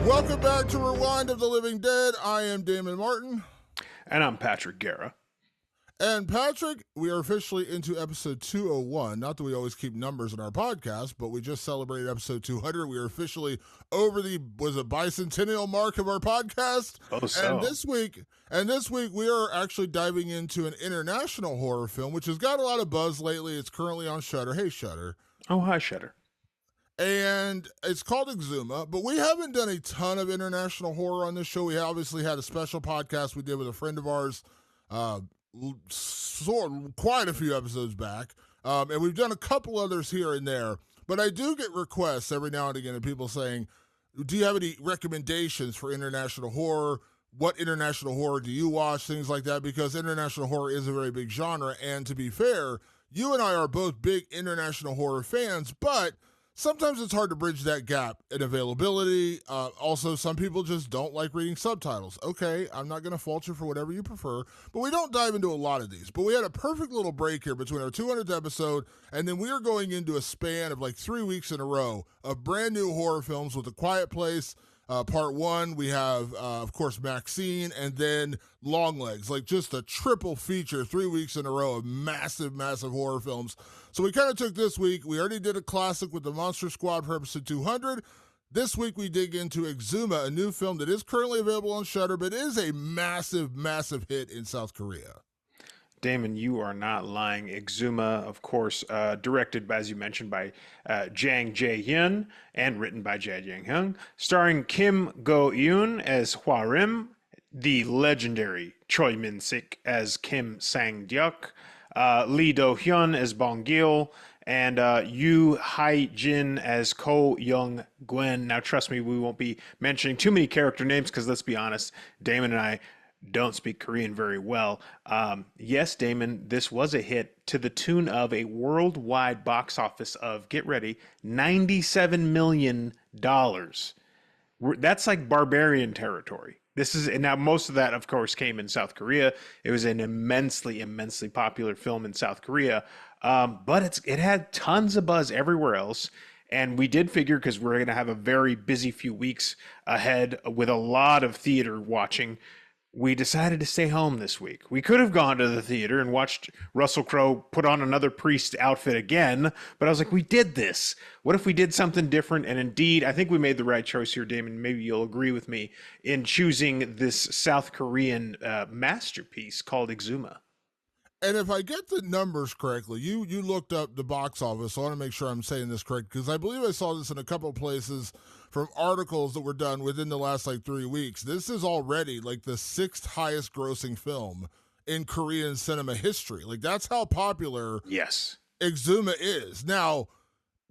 Welcome back to Rewind of the Living Dead. I am Damon Martin. And I'm Patrick Guerra. And Patrick, we are officially into episode 201. Not that we always keep numbers in our podcast, but we just celebrated episode 200. We are officially over the bicentennial mark of our podcast. Oh, so. And this week we are actually diving into an international horror film, which has got a lot of buzz lately. It's currently on Shudder. Hey, Shudder. Oh, hi, Shudder. And it's called Exhuma, but we haven't done a ton of international horror on this show. We obviously had a special podcast we did with a friend of ours, quite a few episodes back, and we've done a couple others here and there, but I do get requests every now and again of people saying, do you have any recommendations for international horror? What international horror do you watch? Things like that, because international horror is a very big genre, and to be fair, you and I are both big international horror fans, but sometimes it's hard to bridge that gap in availability. Also, some people just don't like reading subtitles. Okay, I'm not going to fault you for whatever you prefer, but we don't dive into a lot of these. But we had a perfect little break here between our 200th episode, and then we are going into a span of like 3 weeks in a row of brand new horror films with A Quiet Place. Part one, we have, of course, Maxine, and then Longlegs, like just a triple feature, 3 weeks in a row of massive, massive horror films. So we kind of took this week. We already did a classic with the Monster Squad for episode 200. This week we dig into Exhuma, a new film that is currently available on Shudder, but is a massive, massive hit in South Korea. Damon, you are not lying. Exhuma, of course, directed, as you mentioned, by Jang Jae-hyun and written by Jae Jang-hyun, starring Kim Go-eun as Hwa-rim, the legendary Choi Min-sik as Kim Sang-dyuk, Lee Do-hyun as Bong-gil, and Yoo Hae-jin as Ko Young-gwen. Now, trust me, we won't be mentioning too many character names because, let's be honest, Damon and I don't speak Korean very well. Yes, Damon, this was a hit to the tune of a worldwide box office of, get ready, $97 million. That's like barbarian territory. And now most of that, of course, came in South Korea. It was an immensely, immensely popular film in South Korea. But it had tons of buzz everywhere else. And we did figure, because we're going to have a very busy few weeks ahead with a lot of theater watching, we decided to stay home this week. We could have gone to the theater and watched Russell Crowe put on another priest outfit again, but I was like, we did this. What if we did something different? And indeed, I think we made the right choice here, Damon. Maybe you'll agree with me in choosing this South Korean masterpiece called Exhuma. And if I get the numbers correctly, you looked up the box office, so I want to make sure I'm saying this correct, because I believe I saw this in a couple of places from articles that were done within the last 3 weeks. This is already like the 6th highest grossing film in Korean cinema history. Like, that's how popular Exhuma is. Now,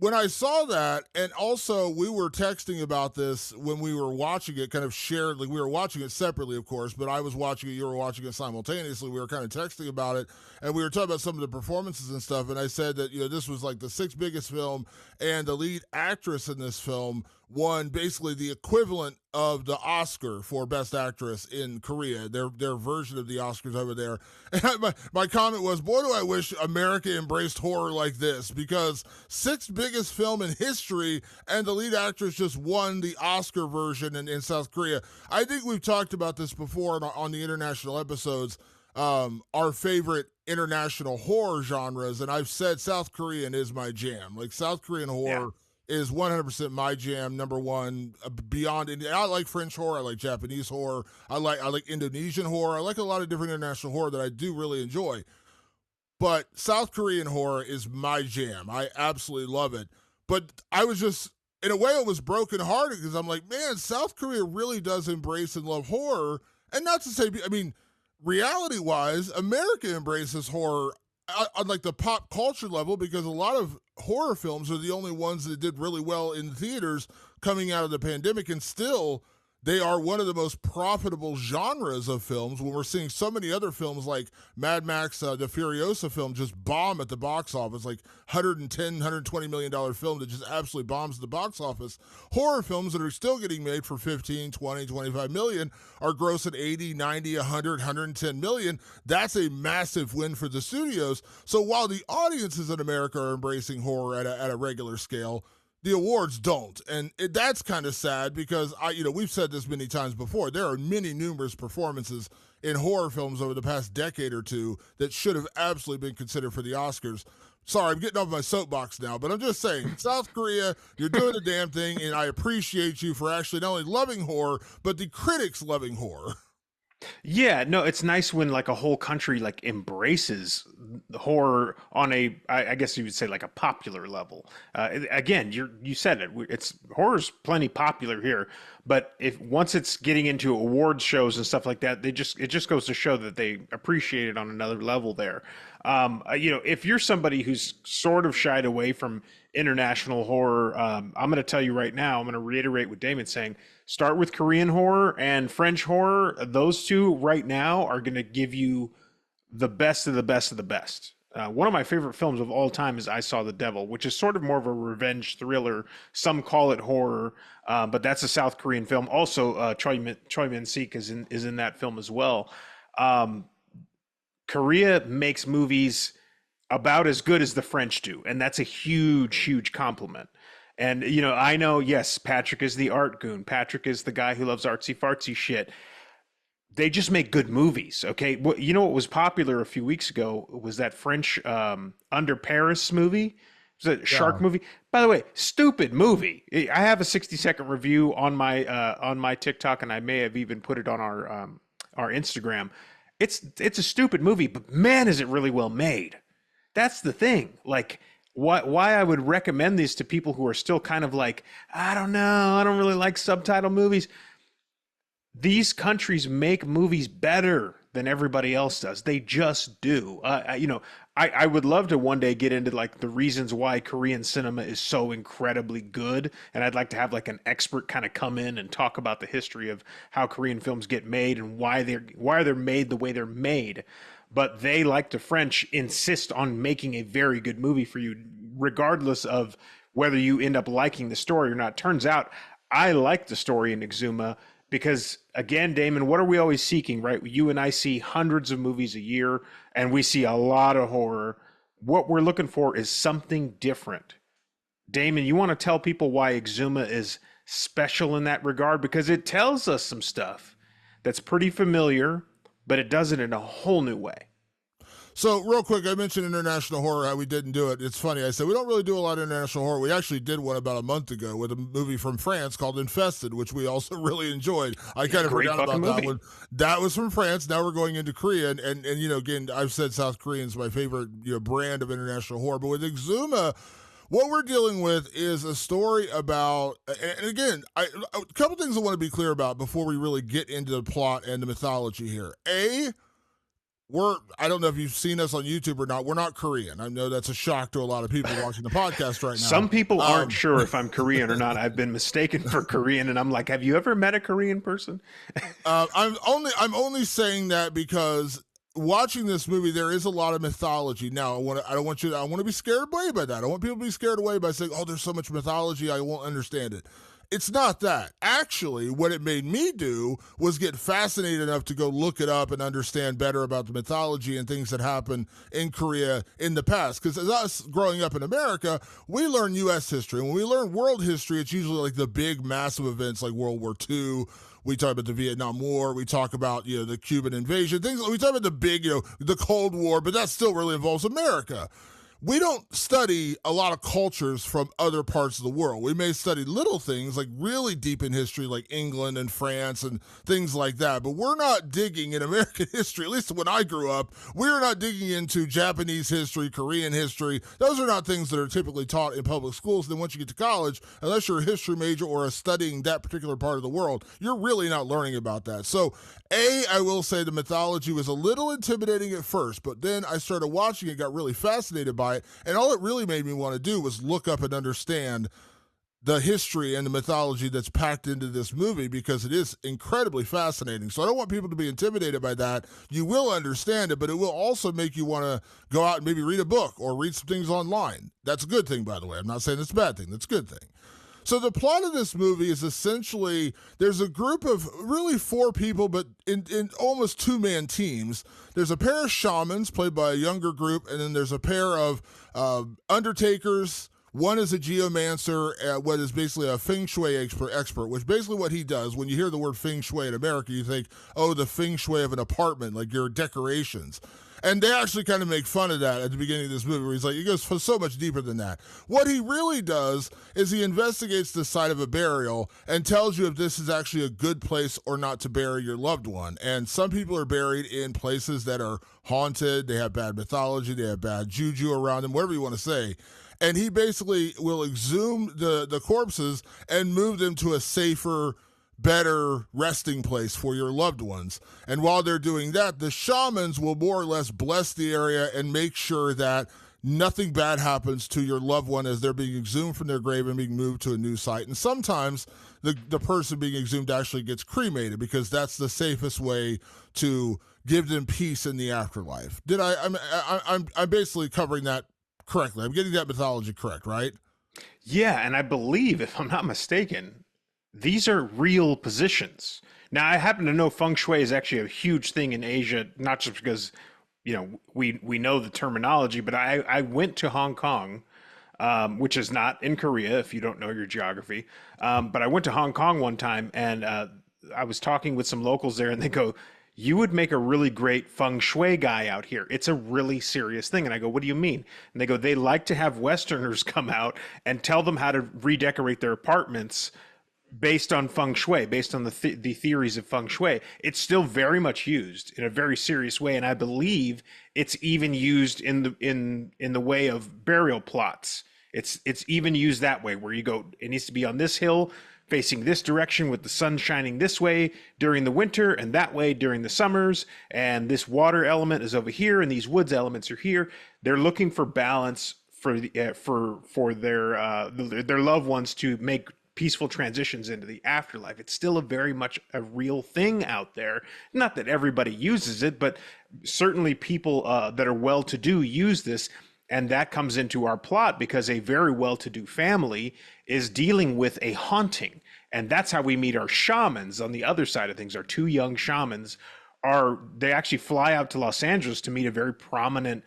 when I saw that, and also we were texting about this when we were watching it, kind of shared, like we were watching it separately, of course, but I was watching it, you were watching it simultaneously. We were kind of texting about it, and we were talking about some of the performances and stuff, and I said that, this was like the 6th biggest film, and the lead actress in this film won basically the equivalent of the Oscar for Best Actress in Korea, their version of the Oscars over there. And my comment was, boy, do I wish America embraced horror like this, because 6th biggest film in history, and the lead actress just won the Oscar version in South Korea. I think we've talked about this before on the international episodes, our favorite international horror genres, and I've said South Korean is my jam. Like, South Korean horror is 100% my jam, number one, beyond India. I like French horror, I like Japanese horror, I like Indonesian horror, I like a lot of different international horror that I do really enjoy. But South Korean horror is my jam. I absolutely love it. But I was just, in a way, it was brokenhearted, because I'm like, man, South Korea really does embrace and love horror. And not to say, I mean, reality-wise, America embraces horror on like the pop culture level, because a lot of horror films are the only ones that did really well in theaters coming out of the pandemic, and still they are one of the most profitable genres of films, when we're seeing so many other films like Mad Max, the Furiosa film, just bomb at the box office, like $120 million film that just absolutely bombs at the box office. Horror films that are still getting made for 15, 20, 25 million are grossing 80, 90, 100, 110 million. That's a massive win for the studios. So while the audiences in America are embracing horror at a regular scale, the awards don't, and that's kind of sad because we've said this many times before. There are numerous performances in horror films over the past decade or two that should have absolutely been considered for the Oscars. Sorry, I'm getting off my soapbox now, but I'm just saying, South Korea, you're doing the damn thing, and I appreciate you for actually not only loving horror, but the critics loving horror. Yeah, no, it's nice when like a whole country like embraces the horror on I guess you would say like a popular level. Again, you said it. It's horror's plenty popular here, but if once it's getting into award shows and stuff like that, it just goes to show that they appreciate it on another level there. If you're somebody who's sort of shied away from international horror, I'm going to tell you right now. I'm going to reiterate what Damon's saying. Start with Korean horror and French horror. Those two right now are going to give you the best of the best of the best. One of my favorite films of all time is I Saw the Devil, which is sort of more of a revenge thriller. Some call it horror, but that's a South Korean film. Also, Choi Min-sik is in that film as well. Korea makes movies about as good as the French do, and that's a huge, huge compliment. And, I know, yes, Patrick is the art goon. Patrick is the guy who loves artsy fartsy shit. They just make good movies, okay? What was popular a few weeks ago was that French Under Paris movie. It was a shark movie. By the way, stupid movie. I have a 60-second review on my TikTok, and I may have even put it on our Instagram. It's a stupid movie, but man, is it really well made. That's the thing. Like, why I would recommend these to people who are still kind of like, I don't know, I don't really like subtitle movies. These countries make movies better than everybody else does. They just do. I would love to one day get into like the reasons why Korean cinema is so incredibly good, and I'd like to have like an expert kind of come in and talk about the history of how Korean films get made and why they're made the way they're made. But they, like the French, insist on making a very good movie for you, regardless of whether you end up liking the story or not. Turns out I like the story in Exhuma because, again, Damon, what are we always seeking, right? You and I see hundreds of movies a year, and we see a lot of horror. What we're looking for is something different. Damon, you want to tell people why Exhuma is special in that regard? Because it tells us some stuff that's pretty familiar, but it does it in a whole new way. So real quick, I mentioned international horror, how we didn't do it. It's funny. I said we don't really do a lot of international horror. We actually did one about a month ago with a movie from France called Infested, which we also really enjoyed. I kind of forgot about that one. That was from France. Now we're going into Korea. And again, I've said South Korean is my favorite brand of international horror. But with Exhuma, what we're dealing with is a story about, and again, a couple things I want to be clear about before we really get into the plot and the mythology here. I don't know if you've seen us on YouTube or not. We're not Korean. I know that's a shock to a lot of people watching the podcast right now. Some people aren't sure if I'm Korean or not. I've been mistaken for Korean, and I'm like, have you ever met a Korean person? I'm only saying that because watching this movie, there is a lot of mythology. Now, I want to be scared away by that. I want people to be scared away by saying, oh, there's so much mythology, I won't understand it. It's not that. Actually, what it made me do was get fascinated enough to go look it up and understand better about the mythology and things that happened in Korea in the past. Because as us growing up in America, we learn U.S. history. When we learn world history, it's usually like the big, massive events like World War II. We talk about the Vietnam War. We talk about, the Cuban invasion. We talk about the big, the Cold War, but that still really involves America. We don't study a lot of cultures from other parts of the world. We may study little things like really deep in history, like England and France and things like that. But we're not digging in American history, at least when I grew up, we were not digging into Japanese history, Korean history. Those are not things that are typically taught in public schools. Then once you get to college, unless you're a history major or are studying that particular part of the world, you're really not learning about that. So I will say the mythology was a little intimidating at first, but then I started watching it, got really fascinated by it, and all it really made me want to do was look up and understand the history and the mythology that's packed into this movie because it is incredibly fascinating. So I don't want people to be intimidated by that. You will understand it, but it will also make you want to go out and maybe read a book or read some things online. That's a good thing, by the way. I'm not saying it's a bad thing. That's a good thing. So the plot of this movie is essentially there's a group of really four people, but in almost two-man teams. There's a pair of shamans played by a younger group, and then there's a pair of undertakers, One is a geomancer, what is basically a feng shui expert, which basically what he does, when you hear the word feng shui in America, you think, oh, the feng shui of an apartment, like your decorations. And they actually kind of make fun of that at the beginning of this movie, where he's like, he goes so much deeper than that. What he really does is he investigates the site of a burial and tells you if this is actually a good place or not to bury your loved one. And some people are buried in places that are haunted, they have bad mythology, they have bad juju around them, whatever you want to say. And he basically will exhume the corpses and move them to a safer, better resting place for your loved ones. And while they're doing that, the shamans will more or less bless the area and make sure that nothing bad happens to your loved one as they're being exhumed from their grave and being moved to a new site. And sometimes the person being exhumed actually gets cremated because that's the safest way to give them peace in the afterlife. I'm basically covering that correctly. I'm getting that mythology correct, right? Yeah, and I believe, if I'm not mistaken, these are real positions. Now, I happen to know feng shui is actually a huge thing in Asia, not just because, we know the terminology, but I went to Hong Kong, which is not in Korea if you don't know your geography. But I went to Hong Kong one time, and I was talking with some locals there, and they go, you would make a really great feng shui guy out here. It's a really serious thing. And I go, what do you mean? And they go, they like to have Westerners come out and tell them how to redecorate their apartments based on feng shui, based on the theories of feng shui. It's still very much used in a very serious way, and I believe it's even used in the way of burial plots. It's even used that way, where you go, it needs to be on this hill facing this direction with the sun shining this way during the winter and that way during the summers, and this water element is over here and these woods elements are here. They're looking for balance for their loved ones to make peaceful transitions into the afterlife. It's still a very much a real thing out there. Not that everybody uses it, but certainly people that are well-to-do use this. And that comes into our plot because a very well-to-do family is dealing with a haunting. And that's how we meet our shamans on the other side of things. Our two young shamans they actually fly out to Los Angeles to meet a very prominent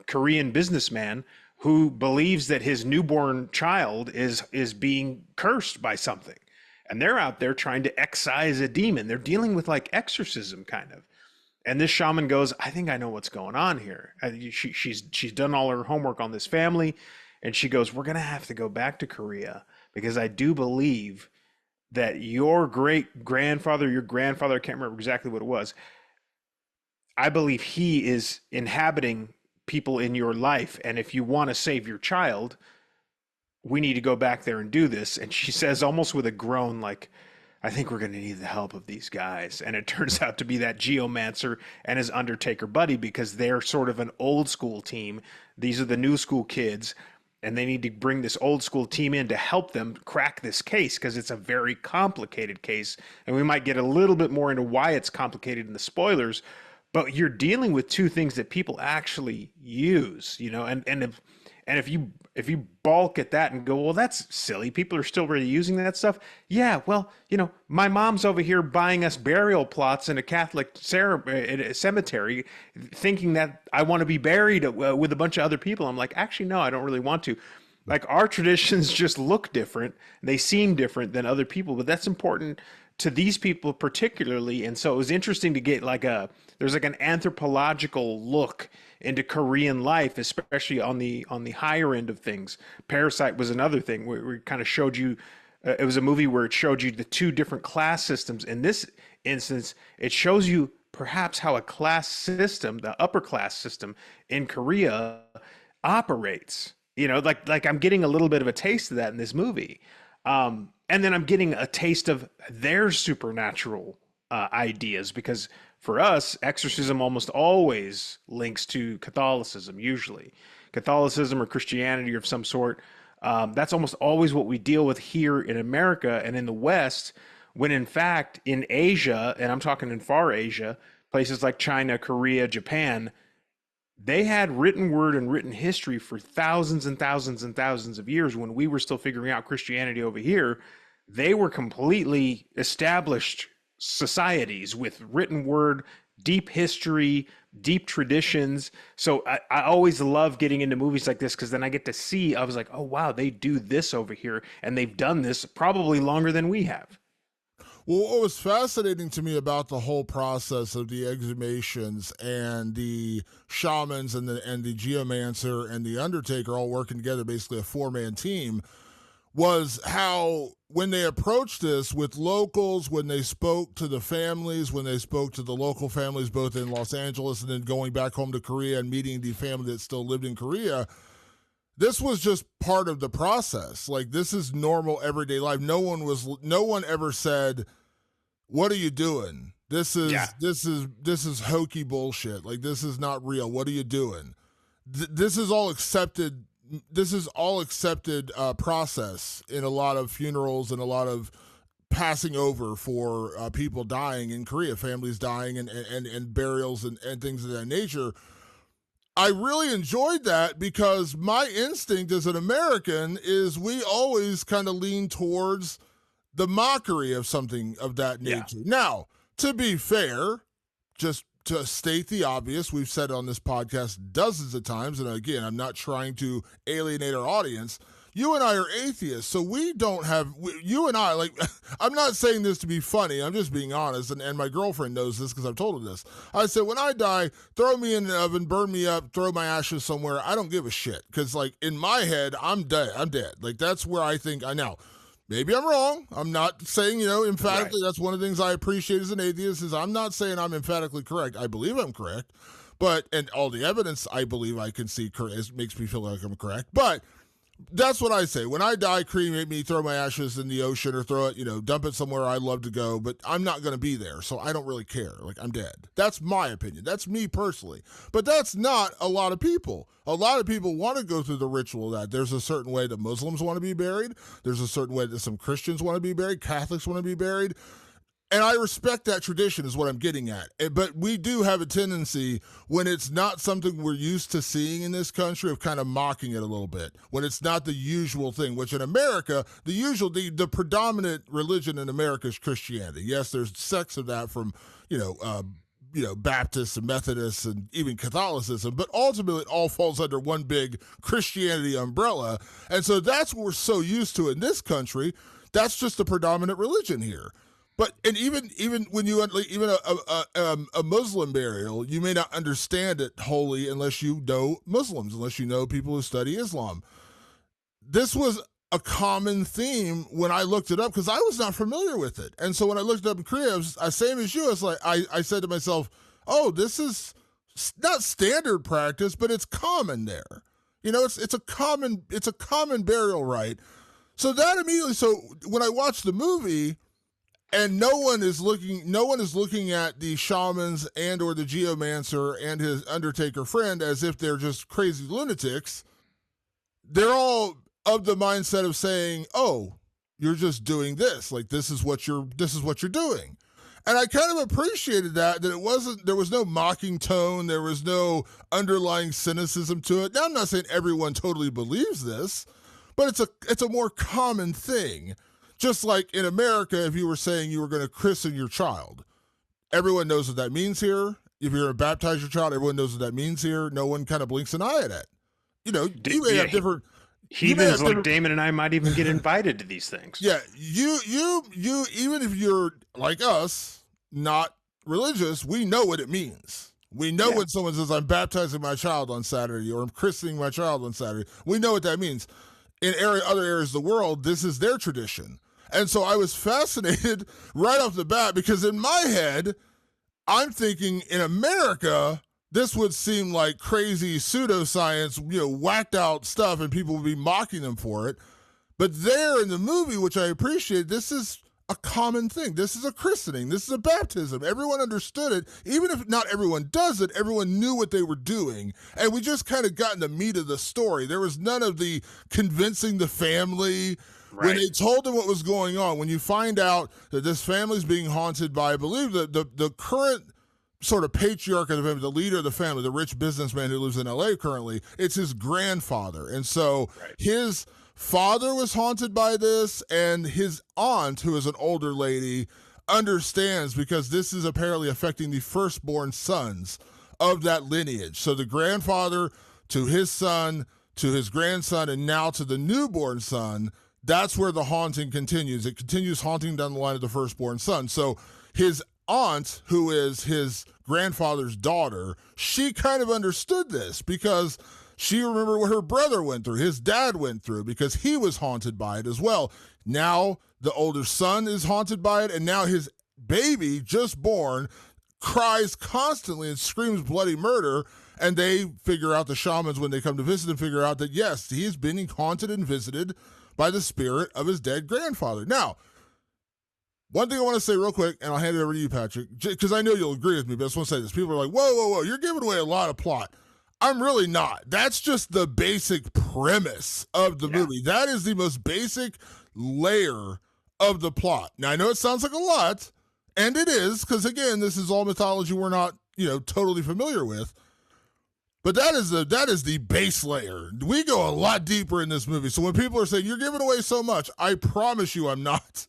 Korean businessman who believes that his newborn child is being cursed by something. And they're out there trying to excise a demon. They're dealing with like exorcism kind of. And this shaman goes, I think I know what's going on here. She's done all her homework on this family. And she goes, we're going to have to go back to Korea because I do believe that your grandfather, I can't remember exactly what it was. I believe he is inhabiting people in your life. And if you want to save your child, we need to go back there and do this. And she says, almost with a groan, like, I think we're going to need the help of these guys. And it turns out to be that geomancer and his Undertaker buddy, because they're sort of an old school team. These are the new school kids, and they need to bring this old school team in to help them crack this case because it's a very complicated case. And we might get a little bit more into why it's complicated in the spoilers, but you're dealing with two things that people actually use, and if you balk at that and go, well, that's silly, people are still really using that stuff. Yeah, well, my mom's over here buying us burial plots in a Catholic cemetery, thinking that I want to be buried with a bunch of other people. I'm like, actually, no, I don't really want to. Like, our traditions just look different. They seem different than other people, but that's important to these people particularly. And so it was interesting to get there's an anthropological look into Korean life, especially on the higher end of things. Parasite was another thing where we kind of showed you, it was a movie where it showed you the two different class systems. In this instance, it shows you perhaps how a class system, the upper class system in Korea, operates. Like I'm getting a little bit of a taste of that in this movie. And then I'm getting a taste of their supernatural ideas, because for us, exorcism almost always links to Catholicism, usually. Catholicism or Christianity of some sort. That's almost always what we deal with here in America and in the West, when in fact in Asia, and I'm talking in far Asia, places like China, Korea, Japan, they had written word and written history for thousands and thousands and thousands of years. When we were still figuring out Christianity over here, they were completely established societies with written word, deep history, deep traditions. So I always love getting into movies like this because then I get to see, I was like, oh, wow, they do this over here. And they've done this probably longer than we have. Well, what was fascinating to me about the whole process of the exhumations and the shamans and the geomancer and the undertaker all working together, basically a 4-man team, was how when they approached this with locals, when they spoke to the families, when they spoke to the local families both in Los Angeles and then going back home to Korea and meeting the family that still lived in Korea, this was just part of the process. Like, this is normal everyday life. No one ever said, "What are you doing? Yeah. This is hokey bullshit. Like, this is not real. What are you doing?" This is all accepted. This is all accepted process in a lot of funerals and a lot of passing over for people dying in Korea, families dying and burials and things of that nature. I really enjoyed that because my instinct as an American is we always kind of lean towards the mockery of something of that Yeah. nature. Now, to be fair, just to state the obvious, we've said it on this podcast dozens of times, and again, I'm not trying to alienate our audience. You and I are atheists, so we don't have, you and I, like, I'm not saying this to be funny, I'm just being honest, and my girlfriend knows this because I've told her this. I said, when I die, throw me in the oven, burn me up, throw my ashes somewhere, I don't give a shit, because, like, in my head, I'm dead. Like, that's where I think, I know. Maybe I'm wrong. I'm not saying, emphatically, Right. that's one of the things I appreciate as an atheist is I'm not saying I'm emphatically correct. I believe I'm correct, and all the evidence I believe I can see makes me feel like I'm correct. But that's what I say. When I die, cremate me, throw my ashes in the ocean or throw it, dump it somewhere I'd love to go, but I'm not going to be there, so I don't really care. Like, I'm dead. That's my opinion. That's me personally. But that's not a lot of people. A lot of people want to go through the ritual of that. There's a certain way that Muslims want to be buried. There's a certain way that some Christians want to be buried. Catholics want to be buried. And I respect that tradition is what I'm getting at. But we do have a tendency when it's not something we're used to seeing in this country of kind of mocking it a little bit. When it's not the usual thing, which in America, the predominant religion in America is Christianity. Yes, there's sects of that from, Baptists and Methodists and even Catholicism, but ultimately it all falls under one big Christianity umbrella. And so that's what we're so used to in this country. That's just the predominant religion here. But and even when you even a Muslim burial, you may not understand it wholly unless you know Muslims, unless you know people who study Islam. This was a common theme when I looked it up because I was not familiar with it, and so when I looked it up in Korea, same as you. It's like I said to myself, "Oh, this is not standard practice, but it's common there. It's a common burial rite." So that immediately. So when I watched the movie. And no one is looking at the shamans and or the geomancer and his undertaker friend as if they're just crazy lunatics. They're all of the mindset of saying, "Oh, you're just doing this. Like this is what you're doing." And I kind of appreciated that there was no mocking tone, there was no underlying cynicism to it. Now I'm not saying everyone totally believes this, but it's a more common thing. Just like in America, if you were saying you were going to christen your child, everyone knows what that means here. If you're going to baptize your child, everyone knows what that means here. No one kind of blinks an eye at it. You may have different. Heathens like Damon and I might even get invited to these things. Yeah, you, even if you're like us, not religious, we know what it means. We know when someone says, "I'm baptizing my child on Saturday," or "I'm christening my child on Saturday." We know what that means. In other areas of the world, this is their tradition. And so I was fascinated right off the bat because in my head, I'm thinking in America, this would seem like crazy pseudoscience, whacked out stuff, and people would be mocking them for it. But there in the movie, which I appreciate, this is a common thing. This is a christening. This is a baptism. Everyone understood it. Even if not everyone does it, everyone knew what they were doing. And we just kind of got in the meat of the story. There was none of the convincing the family. Right. When they told them what was going on, when you find out that this family's being haunted by, I believe, the current sort of patriarch of the family, the leader of the family, the rich businessman who lives in LA currently, it's his grandfather. And so his father was haunted by this, and his aunt, who is an older lady, understands because this is apparently affecting the firstborn sons of that lineage. So the grandfather to his son, to his grandson, and now to the newborn son, that's where the haunting continues. It continues haunting down the line of the firstborn son. So his aunt, who is his grandfather's daughter, she kind of understood this because she remembered what her brother went through, his dad went through, because he was haunted by it as well. Now the older son is haunted by it, and now his baby, just born, cries constantly and screams bloody murder. And they figure out, the shamans, when they come to visit him, figure out that, yes, he is being haunted and visited by the spirit of his dead grandfather. Now, one thing I want to say real quick, and I'll hand it over to you, Patrick, because I know you'll agree with me, but I just want to say this. People are like, whoa, whoa, whoa, you're giving away a lot of plot. I'm really not. That's just the basic premise of the movie. That is the most basic layer of the plot. Now, I know it sounds like a lot, and it is, because, again, this is all mythology we're not, totally familiar with. But that is the base layer. We go a lot deeper in this movie. So when people are saying, you're giving away so much, I promise you I'm not.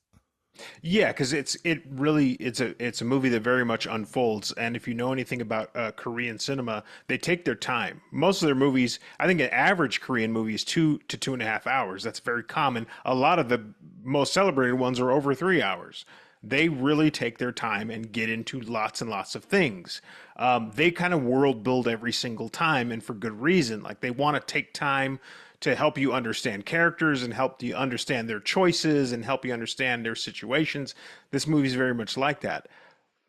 Yeah, because it's a movie that very much unfolds, and if you know anything about Korean cinema, they take their time. Most of their movies, I think, an average Korean movie is 2 to 2.5 hours. That's very common. A lot of the most celebrated ones are over 3 hours. They really take their time and get into lots and lots of things. They kind of world build every single time, and for good reason. Like, they want to take time to help you understand characters and help you understand their choices and help you understand their situations. This movie is very much like that.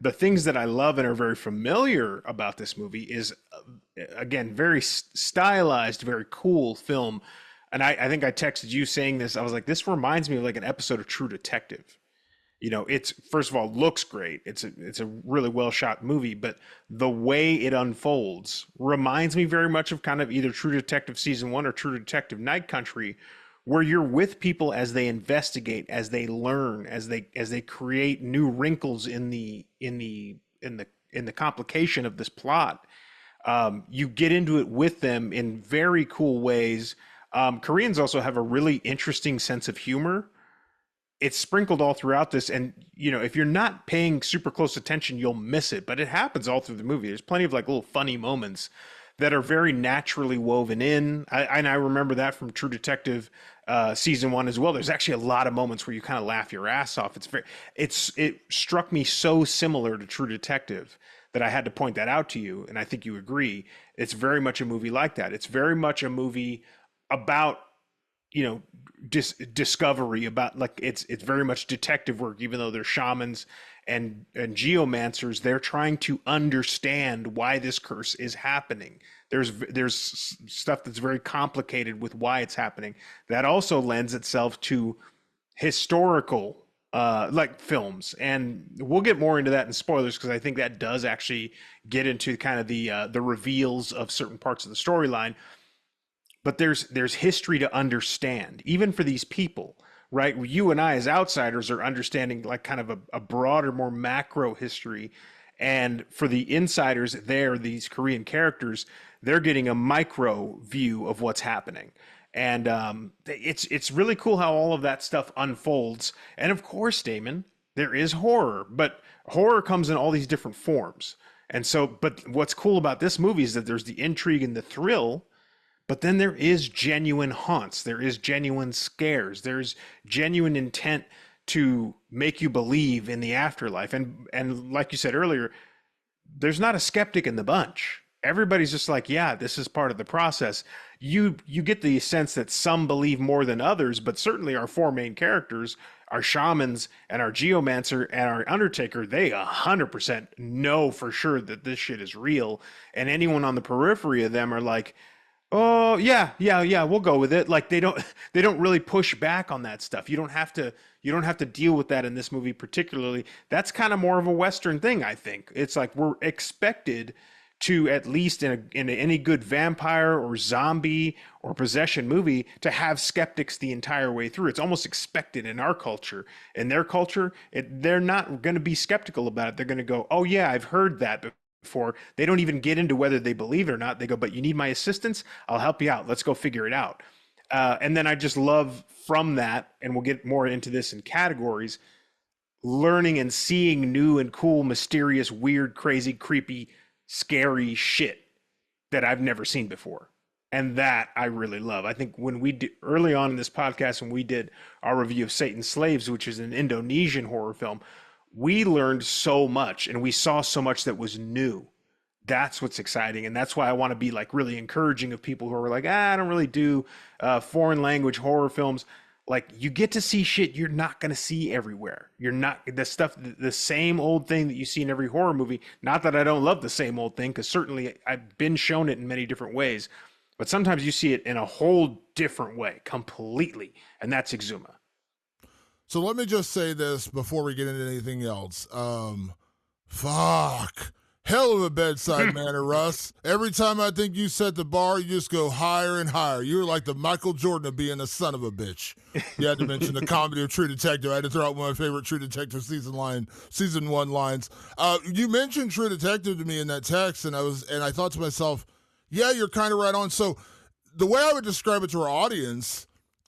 The things that I love and are very familiar about this movie is, again, very stylized, very cool film. And I think I texted you saying this. I was like, this reminds me of like an episode of True Detective. It's, first of all, looks great. It's a really well shot movie, but the way it unfolds reminds me very much of kind of either True Detective season 1 or True Detective Night Country, where you're with people as they investigate, as they learn, as they create new wrinkles in the complication of this plot. You get into it with them in very cool ways. Koreans also have a really interesting sense of humor. It's sprinkled all throughout this, and if you're not paying super close attention, you'll miss it, but it happens all through the movie. There's plenty of like little funny moments that are very naturally woven in. I remember that from True Detective season 1 as well. There's actually a lot of moments where you kind of laugh your ass off. It struck me so similar to True Detective that I had to point that out to you, and I think you agree. It's very much a movie like that. It's very much a movie about discovery, about, like, it's very much detective work. Even though they're shamans and geomancers, they're trying to understand why this curse is happening. There's stuff that's very complicated with why it's happening. That also lends itself to historical like films, and we'll get more into that in spoilers, because I think that does actually get into kind of the reveals of certain parts of the storyline. But there's history to understand, even for these people, right? You and I, as outsiders, are understanding like kind of a broader, more macro history. And for the insiders there, these Korean characters, they're getting a micro view of what's happening. And it's really cool how all of that stuff unfolds. And of course, Damon, there is horror, but horror comes in all these different forms. And so, but what's cool about this movie is that there's the intrigue and the thrill, but then there is genuine haunts. There is genuine scares. There's genuine intent to make you believe in the afterlife. And like you said earlier, there's not a skeptic in the bunch. Everybody's just like, yeah, this is part of the process. You get the sense that some believe more than others, but certainly our four main characters, our shamans and our geomancer and our undertaker, they 100% know for sure that this shit is real. And anyone on the periphery of them are like, oh yeah, we'll go with it. Like, they don't really push back on that stuff. You don't have to deal with that in this movie particularly. That's kind of more of a Western thing, I think. It's like we're expected to, at least in any good vampire or zombie or possession movie, to have skeptics the entire way through. It's almost expected in our culture. In their culture, they're not going to be skeptical about it. They're going to go, oh yeah, I've heard that before. They don't even get into whether they believe it or not. They go, but you need my assistance? I'll help you out. Let's go figure it out. And then I just love from that, and we'll get more into this in categories, learning and seeing new and cool, mysterious, weird, crazy, creepy, scary shit that I've never seen before. And that I really love. I think when we did early on in this podcast, when we did our review of Satan's Slaves, which is an Indonesian horror film, we learned so much and we saw so much that was new. That's what's exciting. And that's why I want to be like really encouraging of people who are like, I don't really do foreign language horror films. Like, you get to see shit you're not going to see everywhere. You're not the stuff, the same old thing that you see in every horror movie. Not that I don't love the same old thing, because certainly I've been shown it in many different ways, but sometimes you see it in a whole different way completely. And that's Exhuma. So let me just say this before we get into anything else. Fuck. Hell of a bedside manner, Russ. Every time I think you set the bar, you just go higher and higher. You're like the Michael Jordan of being a son of a bitch. You had to mention the comedy of True Detective. I had to throw out one of my favorite True Detective season 1 lines. You mentioned True Detective to me in that text, and I thought to myself, yeah, you're kind of right on. So the way I would describe it to our audience,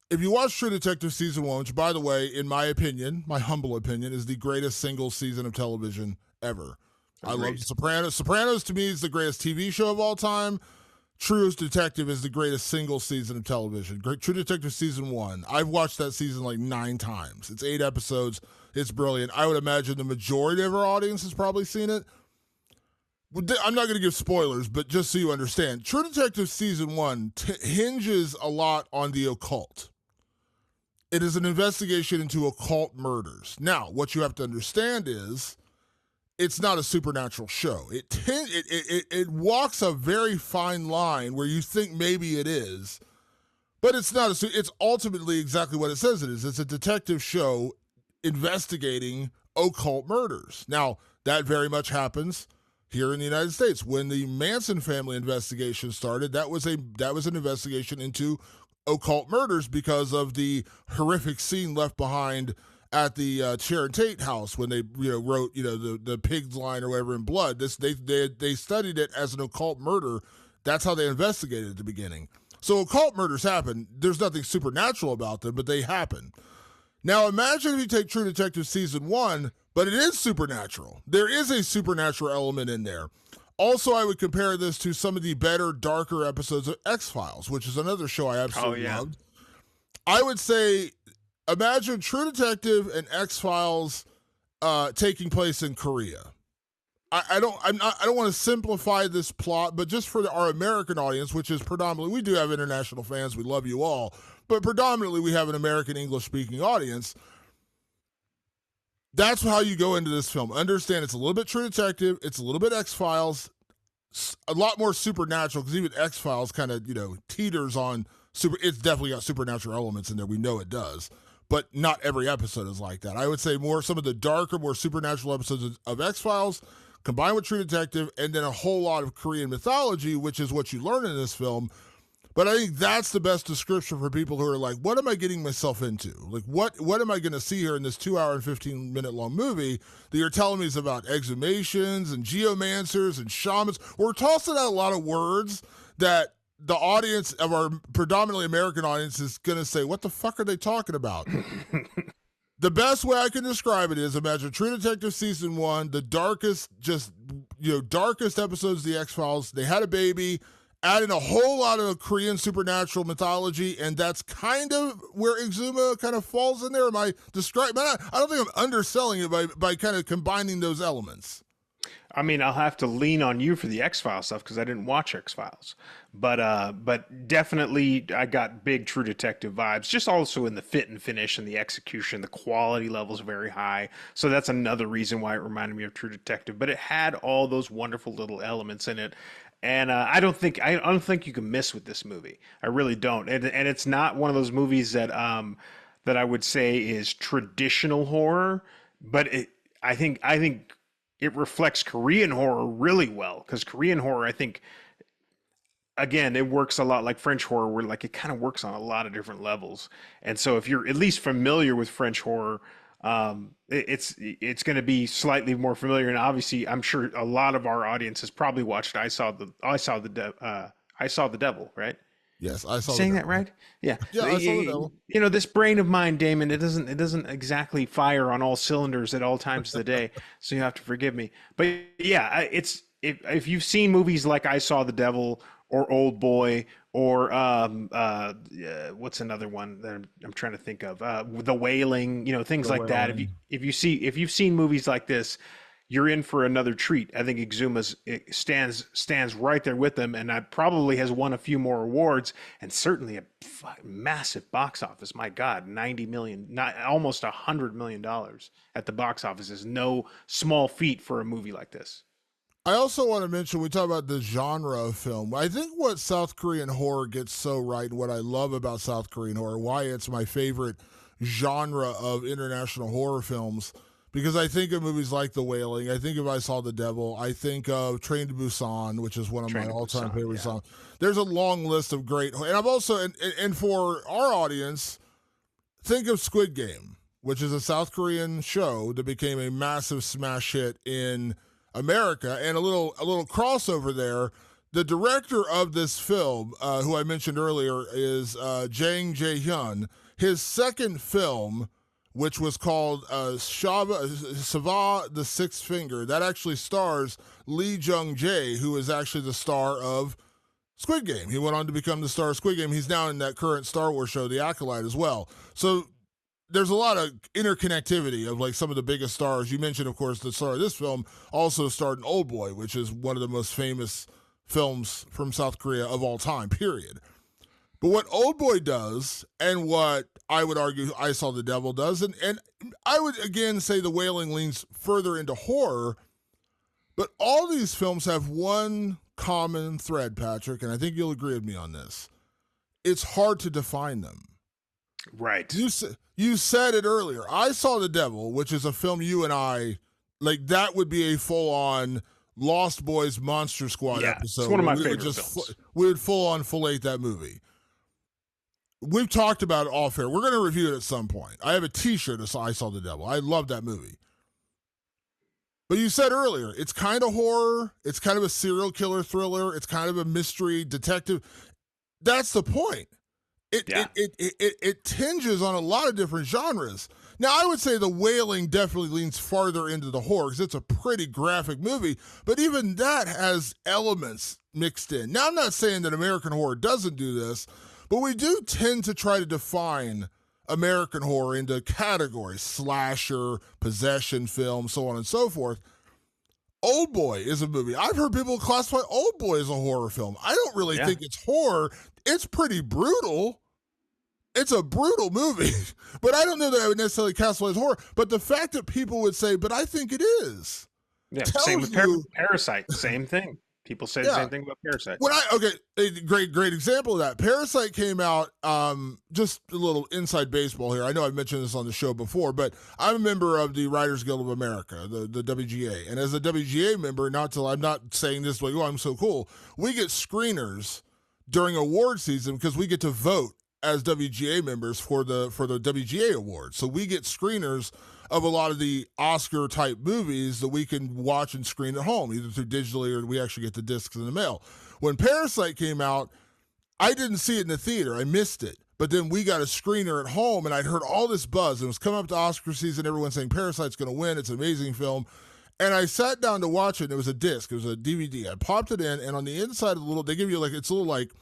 if you watch True Detective season 1, which, by the way, in my opinion, my humble opinion, is the greatest single season of television ever. I love The Sopranos. Sopranos, to me, is the greatest TV show of all time. True Detective is the greatest single season of television. True Detective season 1. I've watched that season like 9 times. It's 8 episodes. It's brilliant. I would imagine the majority of our audience has probably seen it. I'm not going to give spoilers, but just so you understand, True Detective season 1 hinges a lot on the occult. It is an investigation into occult murders. Now, what you have to understand is it's not a supernatural show. It walks a very fine line where you think maybe it is, but it's not. It's ultimately exactly what it says it is. It's a detective show investigating occult murders. Now, that very much happens here in the United States. When the Manson family investigation started, that was an investigation into occult murders because of the horrific scene left behind at the Sharon Tate house when they wrote the pig's line or whatever in blood. They studied it as an occult murder. That's how they investigated at the beginning. So occult murders happen. There's nothing supernatural about them, but they happen. Now imagine if you take True Detective season 1, but it is supernatural. There is a supernatural element in there. Also, I would compare this to some of the better, darker episodes of X-Files, which is another show I absolutely loved. I would say, imagine True Detective and X-Files taking place in Korea. I don't want to simplify this plot, but just for our American audience, which is predominantly, we do have international fans, we love you all, but predominantly we have an American English-speaking audience. That's how you go into this film. Understand it's a little bit True Detective, it's a little bit X-Files, a lot more supernatural, because even X-Files kind of, teeters on it's definitely got supernatural elements in there. We know it does. But not every episode is like that. I would say some of the darker, more supernatural episodes of X-Files combined with True Detective, and then a whole lot of Korean mythology, which is what you learn in this film. But I think that's the best description for people who are like, what am I getting myself into? Like, what am I going to see here in this 2-hour and 15-minute long movie that you're telling me is about exhumations and geomancers and shamans? We're tossing out a lot of words that the audience of our predominantly American audience is going to say, what the fuck are they talking about? The best way I can describe it is, imagine True Detective season 1, the darkest episodes of the X-Files. They had a baby, add in a whole lot of Korean supernatural mythology, and that's kind of where Exhuma kind of falls in there. Am I describing? I don't think I'm underselling it by kind of combining those elements. I mean, I'll have to lean on you for the X-Files stuff because I didn't watch X-Files. But definitely I got big True Detective vibes, just also in the fit and finish and the execution. The quality level is very high. So that's another reason why it reminded me of True Detective. But it had all those wonderful little elements in it. And I don't think you can miss with this movie. I really don't. And it's not one of those movies that that I would say is traditional horror, but I think it reflects Korean horror really well, because Korean horror, I think, again, it works a lot like French horror, where like it kind of works on a lot of different levels. And so if you're at least familiar with French horror, it's going to be slightly more familiar. And obviously, I'm sure a lot of our audience has probably watched I Saw the Devil, right? Yes, I saw the Saying that devil. right? Yeah. Yeah, I saw the devil. This brain of mine, Damon, it doesn't exactly fire on all cylinders at all times of the day. So you have to forgive me. But yeah, it's if you've seen movies like I Saw the Devil or Old Boy or what's another one that I'm trying to think of? The Wailing, things The like that. wailing. If you've seen movies like this, you're in for another treat. I think Exhuma's stands right there with them, and I probably has won a few more awards, and certainly a massive box office. My God, 90 million, not almost $100 million at the box office is no small feat for a movie like this. I also want to mention, we talk about the genre of film. I think what South Korean horror gets so right, what I love about South Korean horror, why it's my favorite genre of international horror films, because I think of movies like The Wailing, I think of I Saw the Devil, I think of Train to Busan, which is one of my Train to all-time Busan, favorite yeah. songs. There's a long list of great, and I've also, and for our audience, think of Squid Game, which is a South Korean show that became a massive smash hit in America, and a little crossover there. The director of this film, who I mentioned earlier, is Jang Jae-hyun. His second film, which was called Sava the Sixth Finger, that actually stars Lee Jung-jae, who is actually the star of Squid Game. He went on to become the star of Squid Game. He's now in that current Star Wars show, The Acolyte, as well. So there's a lot of interconnectivity of like some of the biggest stars. You mentioned, of course, the star of this film also starred in Old Boy, which is one of the most famous films from South Korea of all time, period. But what Old Boy does, and what I would argue I Saw the Devil does, and I would again say The Wailing leans further into horror, but all these films have one common thread, Patrick, and I think you'll agree with me on this. It's hard to define them. Right. You said it earlier. I Saw the Devil, which is a film you and I like. That would be a full on Lost Boys Monster Squad Yeah, episode. it's one of my we would favorite films. we would full on fillet that movie. We've talked about it off air. We're going to review it at some point. I have a T-shirt of I Saw the Devil. I love that movie. But you said earlier, it's kind of horror. It's kind of a serial killer thriller. It's kind of a mystery detective. That's the point. Yeah. It tinges on a lot of different genres. Now, I would say The Wailing definitely leans farther into the horror because it's a pretty graphic movie, but even that has elements mixed in. Now, I'm not saying that American horror doesn't do this, but we do tend to try to define American horror into categories: slasher, possession film, so on and so forth. Old Boy is a movie. I've heard people classify Old Boy as a horror film. I don't really think it's horror. It's pretty brutal. It's a brutal movie, but I don't know that I would necessarily classify it as horror. But the fact that people would say, but I think it is. Yeah. Tells Same with you, Parasite. Same thing. People say the yeah. same thing about Parasite. A great example of that. Parasite came out, just a little inside baseball here. I know I've mentioned this on the show before, but I'm a member of the Writers Guild of America, the WGA. And as a WGA member, I'm not saying this like, oh, I'm so cool. We get screeners during award season because we get to vote as WGA members for the WGA awards. So we get screeners of a lot of the Oscar type movies that we can watch and screen at home, either through digitally or we actually get the discs in the mail. When Parasite came out, I didn't see it in the theater. I missed it. But then we got a screener at home, and I'd heard all this buzz. It was coming up to Oscar season, everyone saying Parasite's going to win. It's an amazing film. And I sat down to watch it, and it was a disc. It was a DVD. I popped it in, and on the inside of the little, they give you it's a little like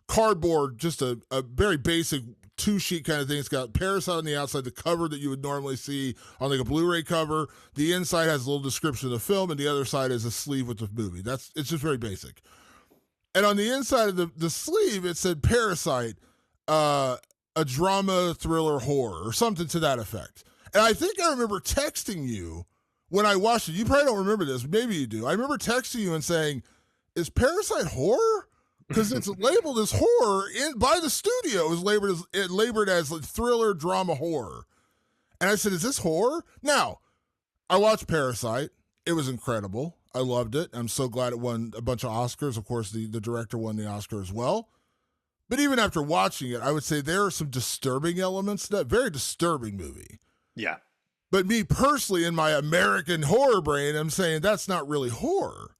cardboard, just a very basic two-sheet kind of thing. It's got Parasite on the outside, the cover that you would normally see on like a Blu-ray cover. The inside has a little description of the film, and the other side is a sleeve with the movie. It's just very basic. And on the inside of the sleeve, it said Parasite, a drama, thriller, horror, or something to that effect. And I think I remember texting you when I watched it. You probably don't remember this. Maybe you do. I remember texting you and saying, is Parasite horror? Because it's labeled as horror by the studio. It was labeled as like thriller, drama, horror. And I said, is this horror? Now, I watched Parasite. It was incredible. I loved it. I'm so glad it won a bunch of Oscars. Of course, the director won the Oscar as well. But even after watching it, I would say there are some disturbing elements to that. Very disturbing movie. Yeah. But me personally, in my American horror brain, I'm saying that's not really horror.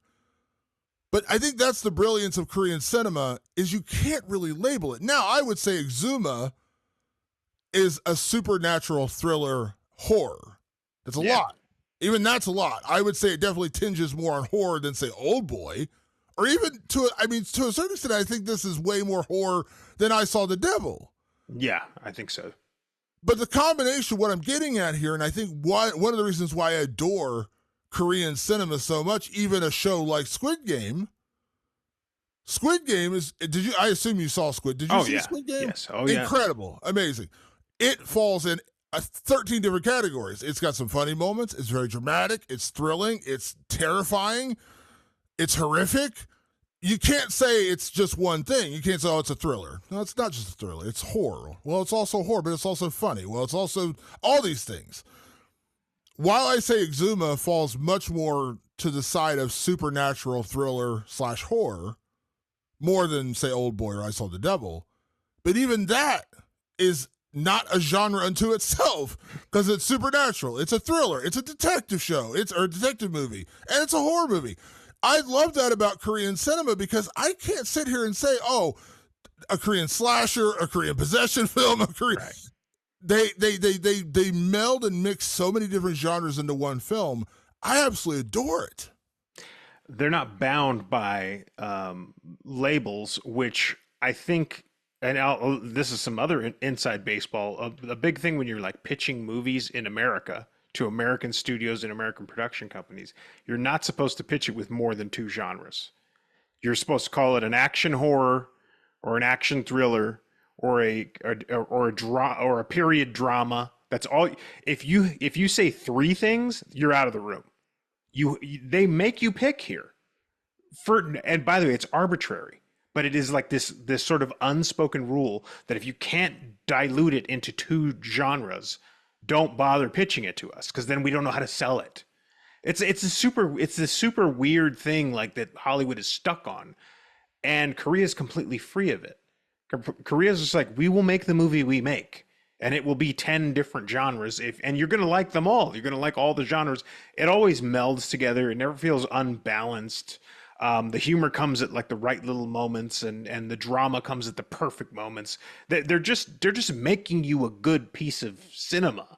But I think that's the brilliance of Korean cinema is you can't really label it. Now, I would say Exhuma is a supernatural thriller horror. That's a Yeah. lot. Even that's a lot. I would say it definitely tinges more on horror than, say, Old Boy. Or even to a certain extent, I think this is way more horror than I Saw the Devil. Yeah, I think so. But the combination, what I'm getting at here, and I think one of the reasons why I adore Korean cinema so much, even a show like Squid Game. Squid Game is, I assume you saw Squid. Did you see Squid Game? Yes. Oh, yeah. Incredible. Amazing. It falls in 13 different categories. It's got some funny moments. It's very dramatic. It's thrilling. It's terrifying. It's horrific. You can't say it's just one thing. You can't say, oh, it's a thriller. No, it's not just a thriller. It's horror. Well, it's also horror, but it's also funny. Well, it's also all these things. While I say Exhuma falls much more to the side of supernatural thriller / horror, more than, say, Old Boy or I Saw the Devil, but even that is not a genre unto itself because it's supernatural. It's a thriller. It's a detective show. It's a detective movie. And it's a horror movie. I love that about Korean cinema because I can't sit here and say, oh, a Korean slasher, a Korean possession film, a Korean... Right. They meld and mix so many different genres into one film. I absolutely adore it. They're not bound by labels, which I think, and this is some other inside baseball. A big thing when you're like pitching movies in America to American studios and American production companies, you're not supposed to pitch it with more than 2 genres. You're supposed to call it an action horror or an action thriller or a period drama. That's all. If you say 3 things, you're out of the room. They make you pick here. And by the way, it's arbitrary, but it is like this sort of unspoken rule that if you can't dilute it into 2 genres, don't bother pitching it to us because then we don't know how to sell it. It's this super weird thing like that Hollywood is stuck on, and Korea is completely free of it. Korea is just like, we will make the movie we make, and it will be 10 different genres. And you're going to like them all. You're going to like all the genres. It always melds together. It never feels unbalanced. The humor comes at like the right little moments, and the drama comes at the perfect moments. They're just making you a good piece of cinema,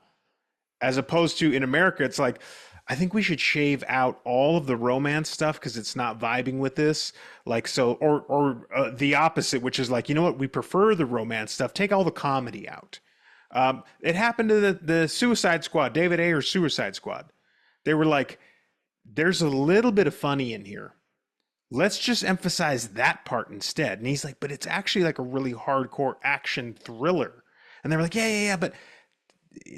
as opposed to in America, it's like, I think we should shave out all of the romance stuff because it's not vibing with this. Like, so, or the opposite, which is like, you know what? We prefer the romance stuff. Take all the comedy out. It happened to the Suicide Squad, David Ayer's Suicide Squad. They were like, there's a little bit of funny in here. Let's just emphasize that part instead. And he's like, but it's actually like a really hardcore action thriller. And they were like, yeah, but